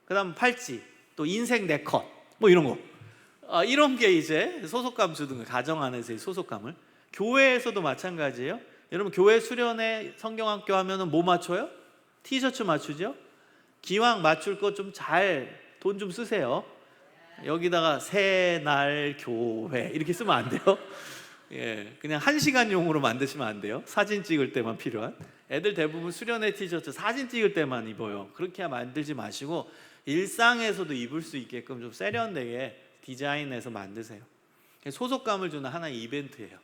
그 다음 팔찌, 또 인생 네컷, 뭐 이런 거. 이런 게 이제 소속감 주는 거예요. 가정 안에서의 소속감을. 교회에서도 마찬가지예요. 여러분 교회 수련회 성경학교 하면은 뭐 맞춰요? 티셔츠 맞추죠? 기왕 맞출 거 좀 잘 돈 좀 쓰세요. 여기다가 새날 교회 이렇게 쓰면 안 돼요. 예, 그냥 1시간용으로 만드시면 안 돼요. 사진 찍을 때만 필요한. 애들 대부분 수련회 티셔츠 사진 찍을 때만 입어요. 그렇게 만들지 마시고 일상에서도 입을 수 있게끔 좀 세련되게 디자인해서 만드세요. 소속감을 주는 하나의 이벤트예요.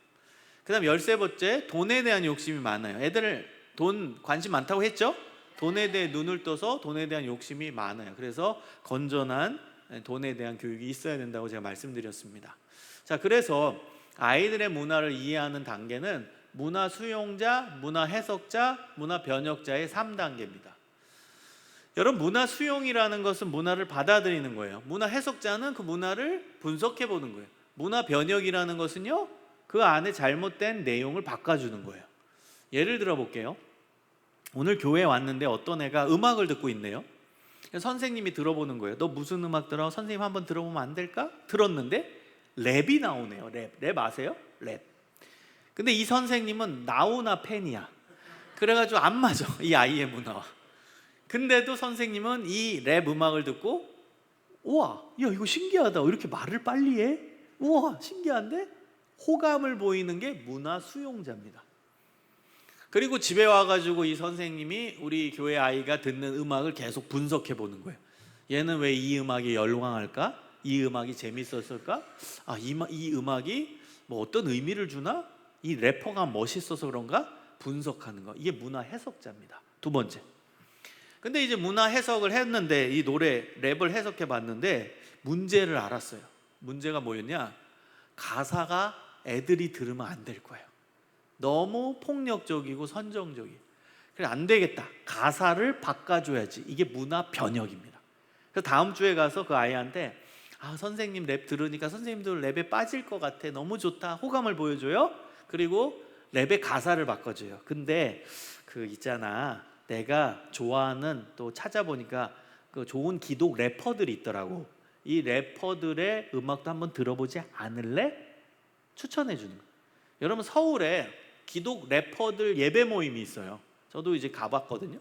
그 다음 13번째, 돈에 대한 욕심이 많아요. 애들 돈 관심 많다고 했죠? 돈에 대해 눈을 떠서 돈에 대한 욕심이 많아요. 그래서 건전한 돈에 대한 교육이 있어야 된다고 제가 말씀드렸습니다. 자, 그래서 아이들의 문화를 이해하는 단계는 문화 수용자, 문화 해석자, 문화 변혁자의 3단계입니다. 여러분, 문화 수용이라는 것은 문화를 받아들이는 거예요. 문화 해석자는 그 문화를 분석해 보는 거예요. 문화 변혁이라는 것은요, 그 안에 잘못된 내용을 바꿔주는 거예요. 예를 들어 볼게요. 오늘 교회에 왔는데 어떤 애가 음악을 듣고 있네요. 선생님이 들어보는 거예요. 너 무슨 음악 들어? 선생님 한번 들어보면 안 될까? 들었는데 랩이 나오네요. 랩 아세요? 랩. 근데 이 선생님은 나훈아 팬이야. 그래가지고 안 맞아, 이 아이의 문화와. 근데도 선생님은 이 랩 음악을 듣고 우와, 야 이거 신기하다. 이렇게 말을 빨리 해? 우와, 신기한데? 호감을 보이는 게 문화 수용자입니다. 그리고 집에 와가지고 이 선생님이 우리 교회 아이가 듣는 음악을 계속 분석해 보는 거예요. 얘는 왜 이 음악이 열광할까? 이 음악이 재밌었을까? 이 음악이 뭐 어떤 의미를 주나? 이 래퍼가 멋있어서 그런가? 분석하는 거. 이게 문화 해석자입니다. 두 번째. 근데 이제 문화 해석을 했는데 이 노래 랩을 해석해 봤는데 문제를 알았어요. 문제가 뭐였냐? 가사가 애들이 들으면 안 될 거예요. 너무 폭력적이고 선정적이에요. 그래, 안 되겠다. 가사를 바꿔줘야지. 이게 문화 변혁입니다. 그래서 다음 주에 가서 그 아이한테 선생님 랩 들으니까 선생님도 랩에 빠질 것 같아. 너무 좋다. 호감을 보여줘요. 그리고 랩의 가사를 바꿔줘요. 근데 그 있잖아, 내가 좋아하는, 또 찾아보니까 그 좋은 기독 래퍼들이 있더라고. 이 래퍼들의 음악도 한번 들어보지 않을래? 추천해 주는 거예요. 여러분, 서울에 기독 래퍼들 예배 모임이 있어요. 저도 이제 가봤거든요.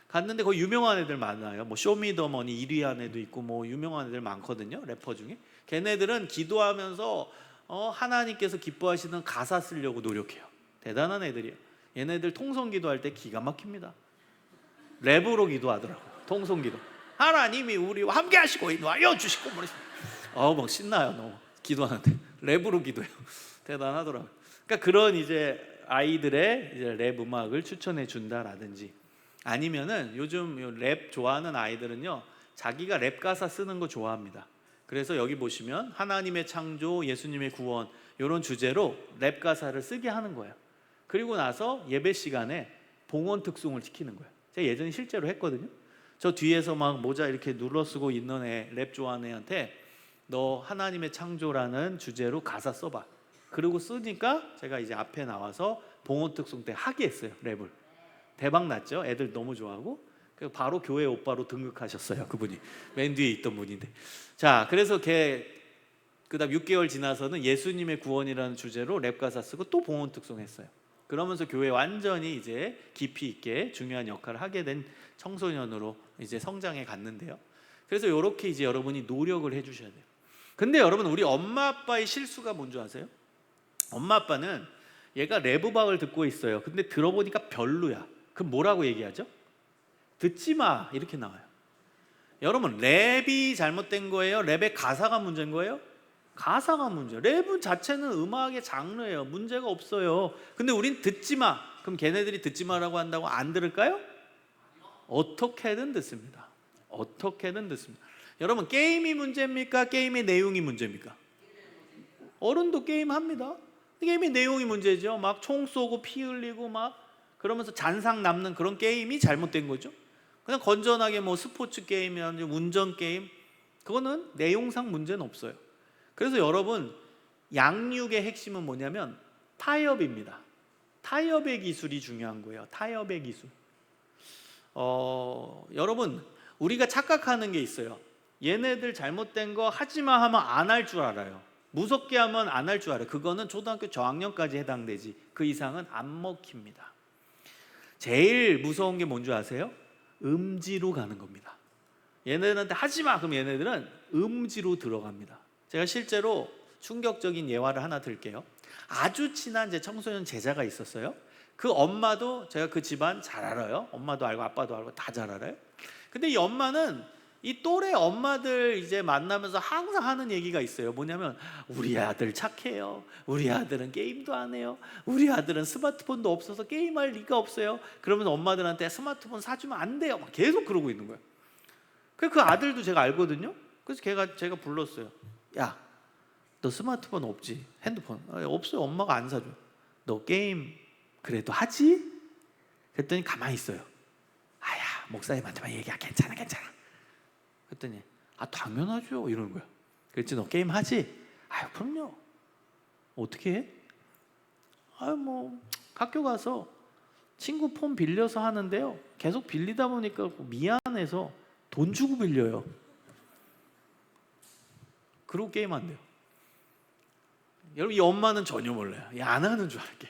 갔는데 거기 유명한 애들 많아요. 뭐 쇼미더머니 1위 한 애도 있고 뭐 유명한 애들 많거든요. 래퍼 중에. 걔네들은 기도하면서 하나님께서 기뻐하시는 가사 쓰려고 노력해요. 대단한 애들이에요. 얘네들 통성 기도할 때 기가 막힙니다. 랩으로 기도하더라고. 통성 기도. 하나님이 우리와 함께 하시고 인도하여 주시고 막 신나요. 너무 기도하는데 랩으로 기도해요. 대단하더라고요. 그러니까 그런 이제 아이들의 이제 랩 음악을 추천해 준다라든지, 아니면은 요즘 랩 좋아하는 아이들은요, 자기가 랩 가사 쓰는 거 좋아합니다. 그래서 여기 보시면 하나님의 창조, 예수님의 구원 이런 주제로 랩 가사를 쓰게 하는 거예요. 그리고 나서 예배 시간에 봉헌 특송을 시키는 거예요. 제가 예전에 실제로 했거든요. 저 뒤에서 막 모자 이렇게 눌러 쓰고 있는 애, 랩 좋아하는 애한테 너 하나님의 창조라는 주제로 가사 써봐. 그리고 쓰니까 제가 이제 앞에 나와서 봉헌 특송 때 하게 했어요. 랩을. 대박 났죠. 애들 너무 좋아하고. 바로 교회 오빠로 등극하셨어요. 그분이 맨 뒤에 있던 분인데. 자, 그래서 그다음 6개월 지나서는 예수님의 구원이라는 주제로 랩 가사 쓰고 또 봉헌 특송 했어요. 그러면서 교회 완전히 이제 깊이 있게 중요한 역할을 하게 된 청소년으로 이제 성장해 갔는데요. 그래서 이렇게 이제 여러분이 노력을 해주셔야 돼요. 근데 여러분, 우리 엄마 아빠의 실수가 뭔지 아세요? 엄마 아빠는 얘가 랩음악을 듣고 있어요. 근데 들어보니까 별로야. 그럼 뭐라고 얘기하죠? 듣지 마, 이렇게 나와요. 여러분, 랩이 잘못된 거예요? 랩의 가사가 문제인 거예요? 가사가 문제예요. 랩은 자체는 음악의 장르예요. 문제가 없어요. 근데 우린 듣지 마. 그럼 걔네들이 듣지 마라고 한다고 안 들을까요? 어떻게든 듣습니다. 어떻게든 듣습니다. 여러분, 게임이 문제입니까? 게임의 내용이 문제입니까? 어른도 게임합니다. 게임의 내용이 문제죠. 막 총 쏘고 피 흘리고 막 그러면서 잔상 남는 그런 게임이 잘못된 거죠. 그냥 건전하게 뭐 스포츠 게임이나 운전 게임, 그거는 내용상 문제는 없어요. 그래서 여러분, 양육의 핵심은 뭐냐면 타협입니다. 타협의 기술이 중요한 거예요. 타협의 기술. 여러분, 우리가 착각하는 게 있어요. 얘네들 잘못된 거 하지마 하면 안 할 줄 알아요. 무섭게 하면 안 할 줄 알아요. 그거는 초등학교 저학년까지 해당되지 그 이상은 안 먹힙니다. 제일 무서운 게 뭔지 아세요? 음지로 가는 겁니다. 얘네들한테 하지마 그럼 얘네들은 음지로 들어갑니다. 제가 실제로 충격적인 예화를 하나 들게요. 아주 친한 제 청소년 제자가 있었어요. 그 엄마도 제가 그 집안 잘 알아요. 엄마도 알고 아빠도 알고 다 잘 알아요. 근데 이 엄마는 이 또래 엄마들 이제 만나면서 항상 하는 얘기가 있어요. 뭐냐면 우리 아들 착해요. 우리 아들은 게임도 안 해요. 우리 아들은 스마트폰도 없어서 게임할 리가 없어요. 그러면 엄마들한테 스마트폰 사주면 안 돼요. 막 계속 그러고 있는 거예요. 그 아들도 제가 알거든요. 그래서 제가 불렀어요. 야, 너 스마트폰 없지? 핸드폰 없어요. 엄마가 안 사줘. 너 게임 그래도 하지? 그랬더니 가만히 있어요. 아야, 목사님한테만 얘기야. 괜찮아. 그랬더니 당연하죠 이러는 거야. 그랬지, 너 게임 하지? 그럼요. 어떻게 해? 뭐 학교 가서 친구 폰 빌려서 하는데요, 계속 빌리다 보니까 미안해서 돈 주고 빌려요. 그러고 게임 안 돼요. 여러분, 이 엄마는 전혀 몰라요. 안 하는 줄 알게.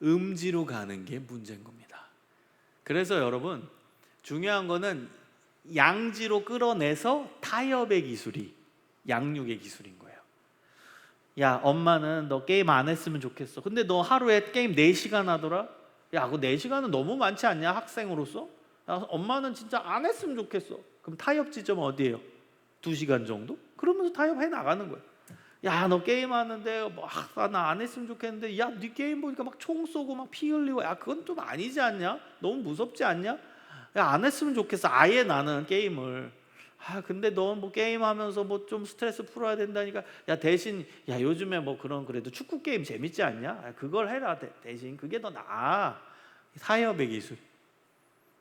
음지로 가는 게 문제인 겁니다. 그래서 여러분, 중요한 거는 양지로 끌어내서 타협의 기술이 양육의 기술인 거예요. 야, 엄마는 너 게임 안 했으면 좋겠어. 근데 너 하루에 게임 4시간 하더라? 야, 그 4시간은 너무 많지 않냐, 학생으로서? 야, 엄마는 진짜 안 했으면 좋겠어. 그럼 타협 지점은 어디예요? 2시간 정도? 그러면서 타협해 나가는 거예요. 야, 너 게임하는데 나 안 했으면 좋겠는데, 야, 네 게임 보니까 막 총 쏘고 막 피 흘리고, 야, 그건 좀 아니지 않냐? 너무 무섭지 않냐? 야, 안 했으면 좋겠어. 아예 나는 게임을. 근데 너 뭐 게임하면서 뭐 좀 스트레스 풀어야 된다니까. 야, 대신 야, 요즘에 뭐 그래도 축구 게임 재밌지 않냐? 그걸 해라. 대신 그게 더 나아. 타협의 기술.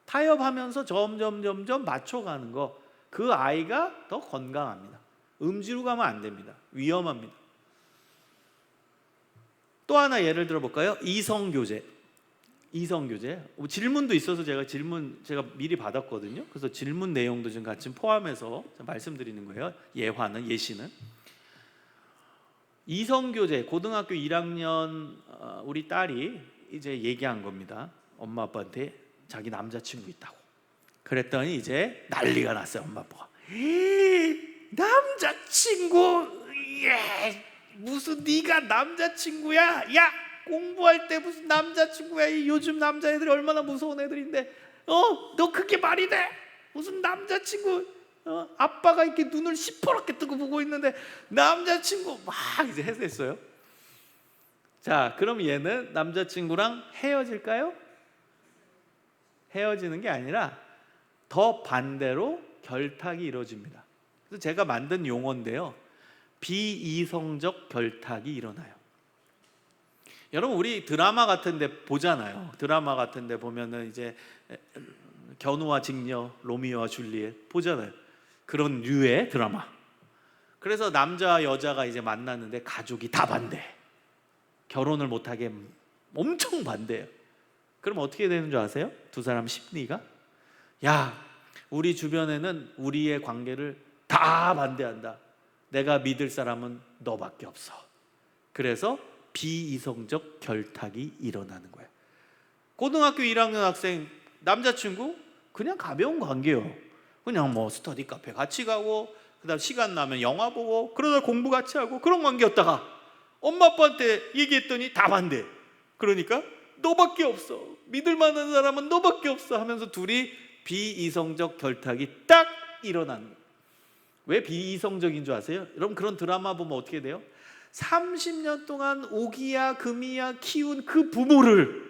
타협하면서 점점 맞춰가는 거. 그 아이가 더 건강합니다. 음지로 가면 안 됩니다. 위험합니다. 또 하나 예를 들어 볼까요? 이성교제. 질문도 있어서 제가 미리 받았거든요. 그래서 질문 내용도 좀 같이 포함해서 말씀드리는 거예요. 예시는 이성교제. 고등학교 1학년 우리 딸이 이제 얘기한 겁니다. 엄마 아빠한테 자기 남자친구 있다고. 그랬더니 이제 난리가 났어요. 엄마 아빠가. 남자친구? 무슨 네가 남자친구야? 야, 공부할 때 무슨 남자친구야? 요즘 남자애들이 얼마나 무서운 애들인데 너 그게 말이 돼? 무슨 남자친구? 아빠가 이렇게 눈을 시퍼렇게 뜨고 보고 있는데 남자친구 막 이제 했어요. 자, 그럼 얘는 남자친구랑 헤어질까요? 헤어지는 게 아니라 더 반대로 결탁이 이루어집니다. 그래서 제가 만든 용어인데요, 비이성적 결탁이 일어나요. 여러분, 우리 드라마 같은데 보잖아요. 드라마 같은데 보면은 이제 견우와 직녀, 로미오와 줄리엣 보잖아요. 그런 류의 드라마. 그래서 남자와 여자가 이제 만났는데 가족이 다 반대. 결혼을 못하게 엄청 반대해요. 그럼 어떻게 되는 줄 아세요? 두 사람 심리가? 야, 우리 주변에는 우리의 관계를 다 반대한다. 내가 믿을 사람은 너밖에 없어. 그래서 비이성적 결탁이 일어나는 거예요. 고등학교 1학년 학생 남자친구 그냥 가벼운 관계예요. 그냥 뭐 스터디 카페 같이 가고 그다음 시간 나면 영화 보고 그러다 공부 같이 하고 그런 관계였다가 엄마 아빠한테 얘기했더니 다 반대. 그러니까 너밖에 없어, 믿을 만한 사람은 너밖에 없어 하면서 둘이 비이성적 결탁이 딱 일어나는 거예요. 왜 비이성적인 줄 아세요? 여러분 그런 드라마 보면 어떻게 돼요? 30년 동안 오기야 금이야 키운 그 부모를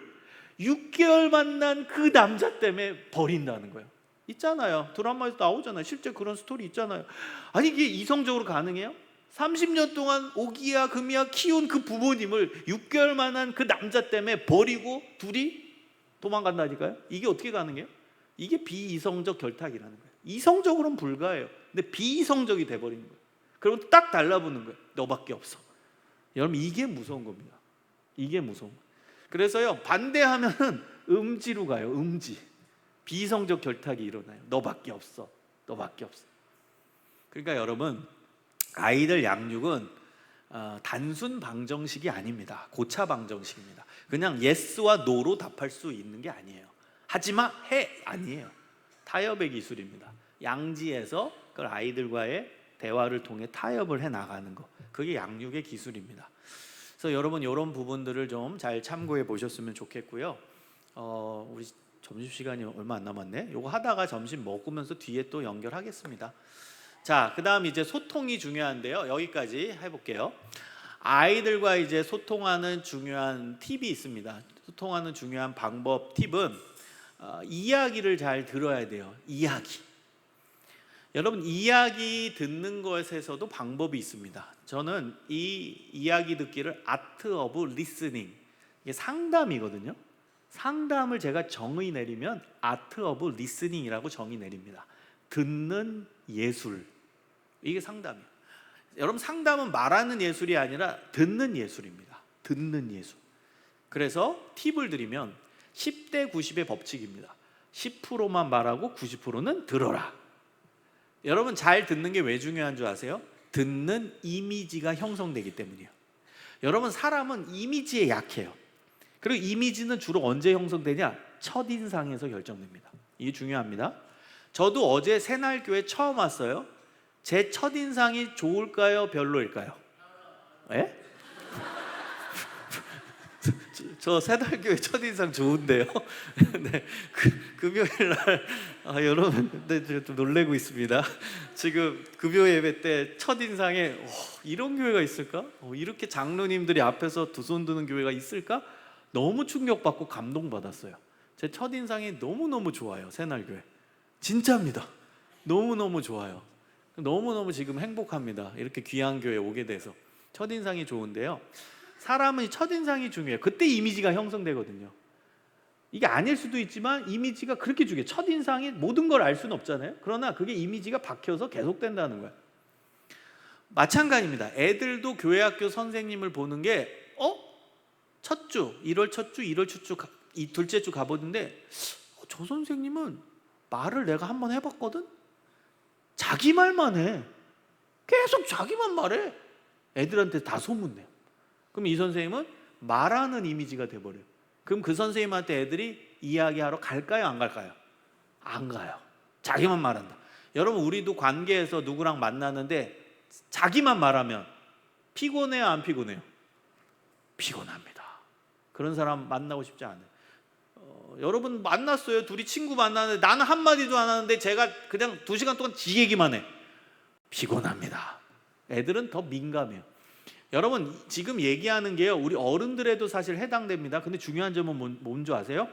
6개월 만난 그 남자 때문에 버린다는 거예요. 있잖아요. 드라마에서 나오잖아요. 실제 그런 스토리 있잖아요. 아니 이게 이성적으로 가능해요? 30년 동안 오기야 금이야 키운 그 부모님을 6개월 만난 그 남자 때문에 버리고 둘이 도망간다니까요. 이게 어떻게 가능해요? 이게 비이성적 결탁이라는 거예요. 이성적으로는 불가해요. 근데 비이성적이 돼버리는 거예요. 그리고 딱 달라붙는 거예요. 너밖에 없어. 여러분 이게 무서운 겁니다. 이게 무서운 거예요. 그래서요 반대하면은 음지로 가요. 음지. 비이성적 결탁이 일어나요. 너밖에 없어. 너밖에 없어. 그러니까 여러분 아이들 양육은 단순 방정식이 아닙니다. 고차 방정식입니다. 그냥 예스와 노로 답할 수 있는 게 아니에요. 하지마 해 아니에요. 타협의 기술입니다. 양지에서 그걸 아이들과의 대화를 통해 타협을 해 나가는 거, 그게 양육의 기술입니다. 그래서 여러분 이런 부분들을 좀 잘 참고해 보셨으면 좋겠고요. 우리 점심시간이 얼마 안 남았네. 요거 하다가 점심 먹으면서 뒤에 또 연결하겠습니다. 자, 그 다음 이제 소통이 중요한데요. 여기까지 해볼게요. 아이들과 이제 소통하는 중요한 팁이 있습니다. 소통하는 중요한 방법 팁은 이야기를 잘 들어야 돼요. 이야기. 여러분 이야기 듣는 것에서도 방법이 있습니다. 저는 이 이야기 듣기를 아트 오브 리스닝, 이게 상담이거든요. 상담을 제가 정의 내리면 아트 오브 리스닝이라고 정의 내립니다. 듣는 예술. 이게 상담이에요. 여러분 상담은 말하는 예술이 아니라 듣는 예술입니다. 듣는 예술. 그래서 팁을 드리면 10대 90의 법칙입니다. 10%만 말하고 90%는 들어라. 여러분 잘 듣는 게 왜 중요한 줄 아세요? 듣는 이미지가 형성되기 때문이에요. 여러분 사람은 이미지에 약해요. 그리고 이미지는 주로 언제 형성되냐? 첫인상에서 결정됩니다. 이게 중요합니다. 저도 어제 새날교회 처음 왔어요. 제 첫인상이 좋을까요? 별로일까요? 예? 저 새날교회 첫인상 좋은데요. 네, 금요일날 여러분 좀 놀래고 있습니다. 지금 금요 예배 때 첫인상에 이런 교회가 있을까? 이렇게 장로님들이 앞에서 두 손 드는 교회가 있을까? 너무 충격받고 감동받았어요. 제 첫인상이 너무너무 좋아요. 새날교회 진짜입니다. 너무너무 좋아요. 너무너무 지금 행복합니다. 이렇게 귀한 교회에 오게 돼서. 첫인상이 좋은데요, 사람은 첫인상이 중요해요. 그때 이미지가 형성되거든요. 이게 아닐 수도 있지만 이미지가 그렇게 중요해요. 첫인상이 모든 걸 알 수는 없잖아요. 그러나 그게 이미지가 박혀서 계속된다는 거예요. 마찬가지입니다. 애들도 교회 학교 선생님을 보는 게 첫 주, 1월 첫 주, 1월 첫 주, 이 둘째 주 가보는데 저 선생님은 말을 내가 한번 해봤거든? 자기 말만 해. 계속 자기만 말해. 애들한테 다 소문내요. 그럼 이 선생님은 말하는 이미지가 돼버려요. 그럼 그 선생님한테 애들이 이야기하러 갈까요? 안 갈까요? 안 가요. 자기만 말한다. 여러분 우리도 관계에서 누구랑 만나는데 자기만 말하면 피곤해요? 안 피곤해요? 피곤합니다. 그런 사람 만나고 싶지 않아요. 여러분 만났어요. 둘이 친구 만나는데 나는 한마디도 안 하는데 제가 그냥 2시간 동안 지 얘기만 해. 피곤합니다. 애들은 더 민감해요. 여러분 지금 얘기하는 게요, 우리 어른들에도 사실 해당됩니다. 근데 중요한 점은 뭔지 아세요?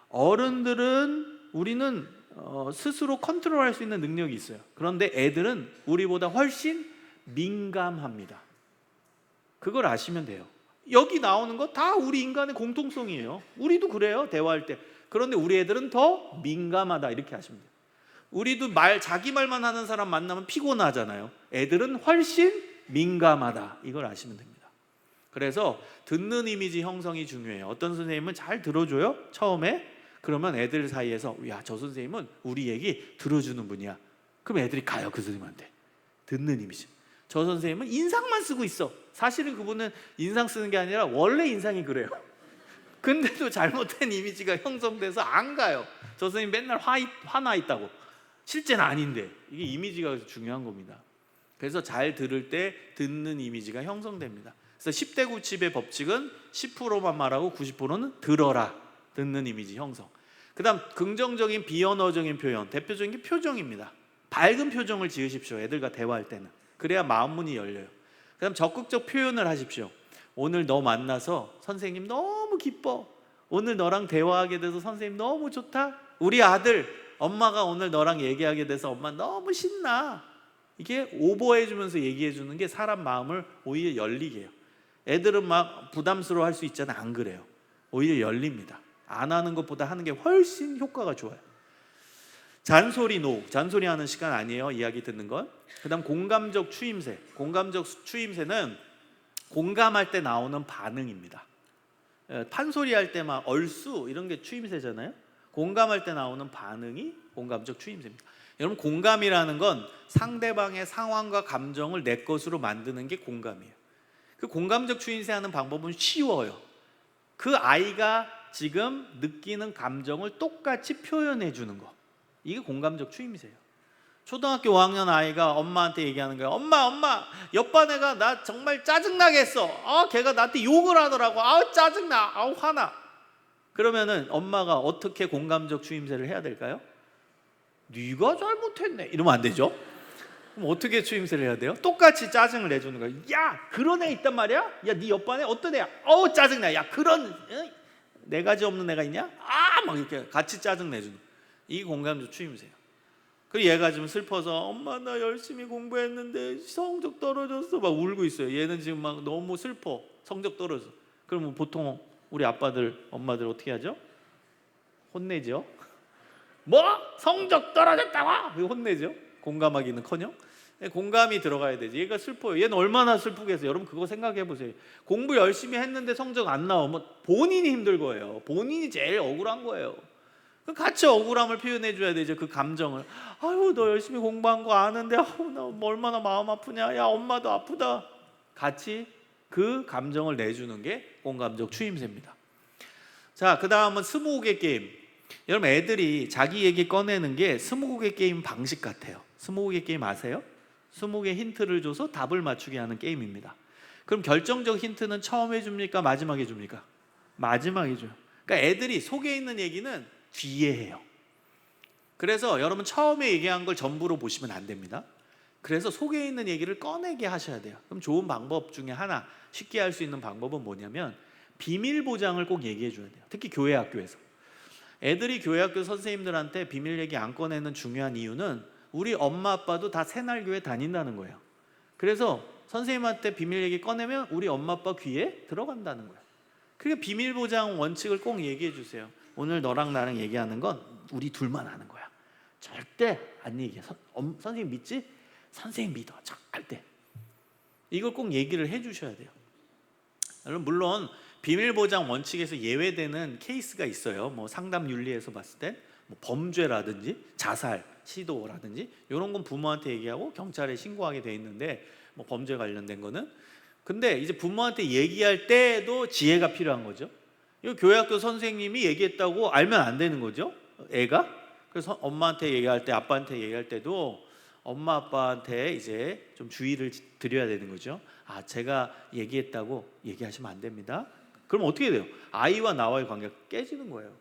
어른들은 우리는 스스로 컨트롤할 수 있는 능력이 있어요. 그런데 애들은 우리보다 훨씬 민감합니다. 그걸 아시면 돼요. 여기 나오는 거 다 우리 인간의 공통성이에요. 우리도 그래요, 대화할 때. 그런데 우리 애들은 더 민감하다, 이렇게 아시면 돼요. 우리도 자기 말만 하는 사람 만나면 피곤하잖아요. 애들은 훨씬 민감하다, 이걸 아시면 됩니다. 그래서 듣는 이미지 형성이 중요해요. 어떤 선생님은 잘 들어줘요, 처음에. 그러면 애들 사이에서 야, 저 선생님은 우리 얘기 들어주는 분이야. 그럼 애들이 가요, 그 선생님한테. 듣는 이미지. 저 선생님은 인상만 쓰고 있어. 사실은 그분은 인상 쓰는 게 아니라 원래 인상이 그래요. 근데도 잘못된 이미지가 형성돼서 안 가요. 저 선생님 맨날 화나 있다고. 실제는 아닌데. 이게 이미지가 중요한 겁니다. 그래서 잘 들을 때 듣는 이미지가 형성됩니다. 그래서 10대 90의 법칙은 10%만 말하고 90%는 들어라, 듣는 이미지 형성. 그 다음 긍정적인 비언어적인 표현, 대표적인 게 표정입니다. 밝은 표정을 지으십시오. 애들과 대화할 때는. 그래야 마음문이 열려요. 그 다음 적극적 표현을 하십시오. 오늘 너 만나서 선생님 너무 기뻐. 오늘 너랑 대화하게 돼서 선생님 너무 좋다. 우리 아들, 엄마가 오늘 너랑 얘기하게 돼서 엄마 너무 신나. 이게 오버해 주면서 얘기해 주는 게 사람 마음을 오히려 열리게 해요. 애들은 막 부담스러워 할 수 있잖아요. 안 그래요. 오히려 열립니다. 안 하는 것보다 하는 게 훨씬 효과가 좋아요. 잔소리 잔소리 하는 시간 아니에요. 이야기 듣는 건. 그 다음 공감적 추임새. 공감적 추임새는 공감할 때 나오는 반응입니다. 판소리 할 때 막 얼쑤 이런 게 추임새잖아요. 공감할 때 나오는 반응이 공감적 추임새입니다. 여러분, 공감이라는 건 상대방의 상황과 감정을 내 것으로 만드는 게 공감이에요. 그 공감적 추임새 하는 방법은 쉬워요. 그 아이가 지금 느끼는 감정을 똑같이 표현해 주는 거. 이게 공감적 추임새예요. 초등학교 5학년 아이가 엄마한테 얘기하는 거예요. 엄마, 옆반 애가 나 정말 짜증나게 했어. 걔가 나한테 욕을 하더라고. 짜증나. 화나. 그러면은 엄마가 어떻게 공감적 추임새를 해야 될까요? 네가 잘못했네. 이러면 안 되죠. 그럼 어떻게 추임새를 해야 돼요? 똑같이 짜증을 내주는 거예요. 야, 그런 애 있단 말이야? 야, 네 옆반에 어떤 애야? 짜증나. 야, 그런 네 가지 없는 애가 있냐? 막 이렇게 같이 짜증 내주는. 이게 공감적 추임새예요. 그리고 얘가 좀 슬퍼서 엄마 나 열심히 공부했는데 성적 떨어졌어 막 울고 있어요. 얘는 지금 막 너무 슬퍼. 성적 떨어져. 그러면 보통 우리 아빠들, 엄마들 어떻게 하죠? 혼내죠. 뭐? 성적 떨어졌다고? 혼내죠. 공감하기는커녕. 공감이 들어가야 되지. 얘가 슬퍼요. 얘는 얼마나 슬프겠어요. 여러분 그거 생각해 보세요. 공부 열심히 했는데 성적 안 나오면 본인이 힘들 거예요. 본인이 제일 억울한 거예요. 같이 억울함을 표현해 줘야 되죠. 그 감정을. 아유, 너 열심히 공부한 거 아는데 나 얼마나 마음 아프냐. 야, 엄마도 아프다. 같이 그 감정을 내주는 게 공감적 추임새입니다. 자, 그 다음은 스무고개 게임. 여러분, 애들이 자기 얘기 꺼내는 게 스무고개 게임 방식 같아요. 스무고개 게임 아세요? 20개 힌트를 줘서 답을 맞추게 하는 게임입니다. 그럼 결정적 힌트는 처음에 줍니까? 마지막에 줍니까? 마지막에 줘요. 그러니까 애들이 속에 있는 얘기는 뒤에 해요. 그래서 여러분 처음에 얘기한 걸 전부로 보시면 안 됩니다. 그래서 속에 있는 얘기를 꺼내게 하셔야 돼요. 그럼 좋은 방법 중에 하나, 쉽게 할 수 있는 방법은 뭐냐면 비밀 보장을 꼭 얘기해 줘야 돼요. 특히 교회 학교에서. 애들이 교회 학교 선생님들한테 비밀 얘기 안 꺼내는 중요한 이유는 우리 엄마 아빠도 다 새날교회 다닌다는 거예요. 그래서 선생님한테 비밀 얘기 꺼내면 우리 엄마 아빠 귀에 들어간다는 거예요. 그러니까 비밀 보장 원칙을 꼭 얘기해 주세요. 오늘 너랑 나랑 얘기하는 건 우리 둘만 아는 거야. 절대 안 얘기해. 선생님 믿지? 선생님 믿어. 절대. 이걸 꼭 얘기를 해 주셔야 돼요. 여러분, 물론 비밀 보장 원칙에서 예외되는 케이스가 있어요. 뭐 상담 윤리에서 봤을 때 뭐 범죄라든지 자살 시도라든지 이런 건 부모한테 얘기하고 경찰에 신고하게 돼 있는데, 뭐 범죄 관련된 거는. 근데 이제 부모한테 얘기할 때도 지혜가 필요한 거죠. 이거 교회학교 선생님이 얘기했다고 알면 안 되는 거죠, 애가. 그래서 엄마한테 얘기할 때, 아빠한테 얘기할 때도 엄마 아빠한테 이제 좀 주의를 드려야 되는 거죠. 제가 얘기했다고 얘기하시면 안 됩니다. 그럼 어떻게 돼요? 아이와 나와의 관계가 깨지는 거예요.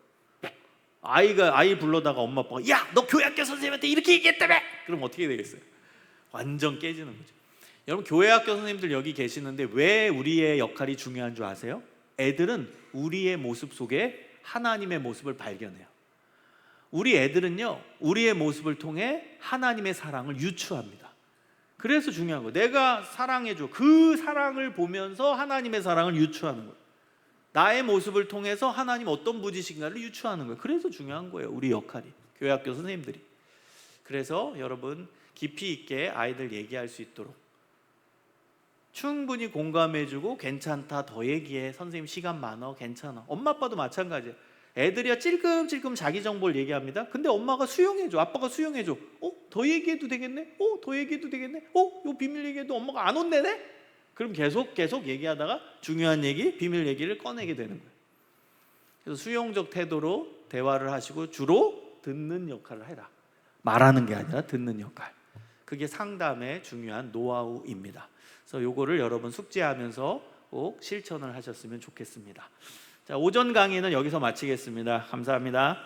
아이 불러다가 엄마 아빠가 야, 너 교회학교 선생님한테 이렇게 얘기했다며! 그럼 어떻게 되겠어요? 완전 깨지는 거죠. 여러분, 교회학교 선생님들 여기 계시는데 왜 우리의 역할이 중요한 줄 아세요? 애들은 우리의 모습 속에 하나님의 모습을 발견해요. 우리 애들은요, 우리의 모습을 통해 하나님의 사랑을 유추합니다. 그래서 중요한 거예요. 내가 사랑해줘. 그 사랑을 보면서 하나님의 사랑을 유추하는 거예요. 나의 모습을 통해서 하나님 어떤 분이신가를 유추하는 거예요. 그래서 중요한 거예요, 우리 역할이. 교회학교 선생님들이. 그래서 여러분, 깊이 있게 아이들 얘기할 수 있도록 충분히 공감해주고, 괜찮다, 더 얘기해, 선생님 시간 많어, 괜찮아. 엄마 아빠도 마찬가지예요. 애들이야 찔끔찔끔 자기 정보를 얘기합니다. 근데 엄마가 수용해줘, 아빠가 수용해줘. 더 얘기해도 되겠네? 더 얘기해도 되겠네? 요 비밀 얘기해도 엄마가 안 혼내네? 그럼 계속 얘기하다가 중요한 얘기, 비밀 얘기를 꺼내게 되는 거예요. 그래서 수용적 태도로 대화를 하시고 주로 듣는 역할을 해라. 말하는 게 아니라 듣는 역할. 그게 상담의 중요한 노하우입니다. 그래서 요거를 여러분 숙지하면서 꼭 실천을 하셨으면 좋겠습니다. 자, 오전 강의는 여기서 마치겠습니다. 감사합니다.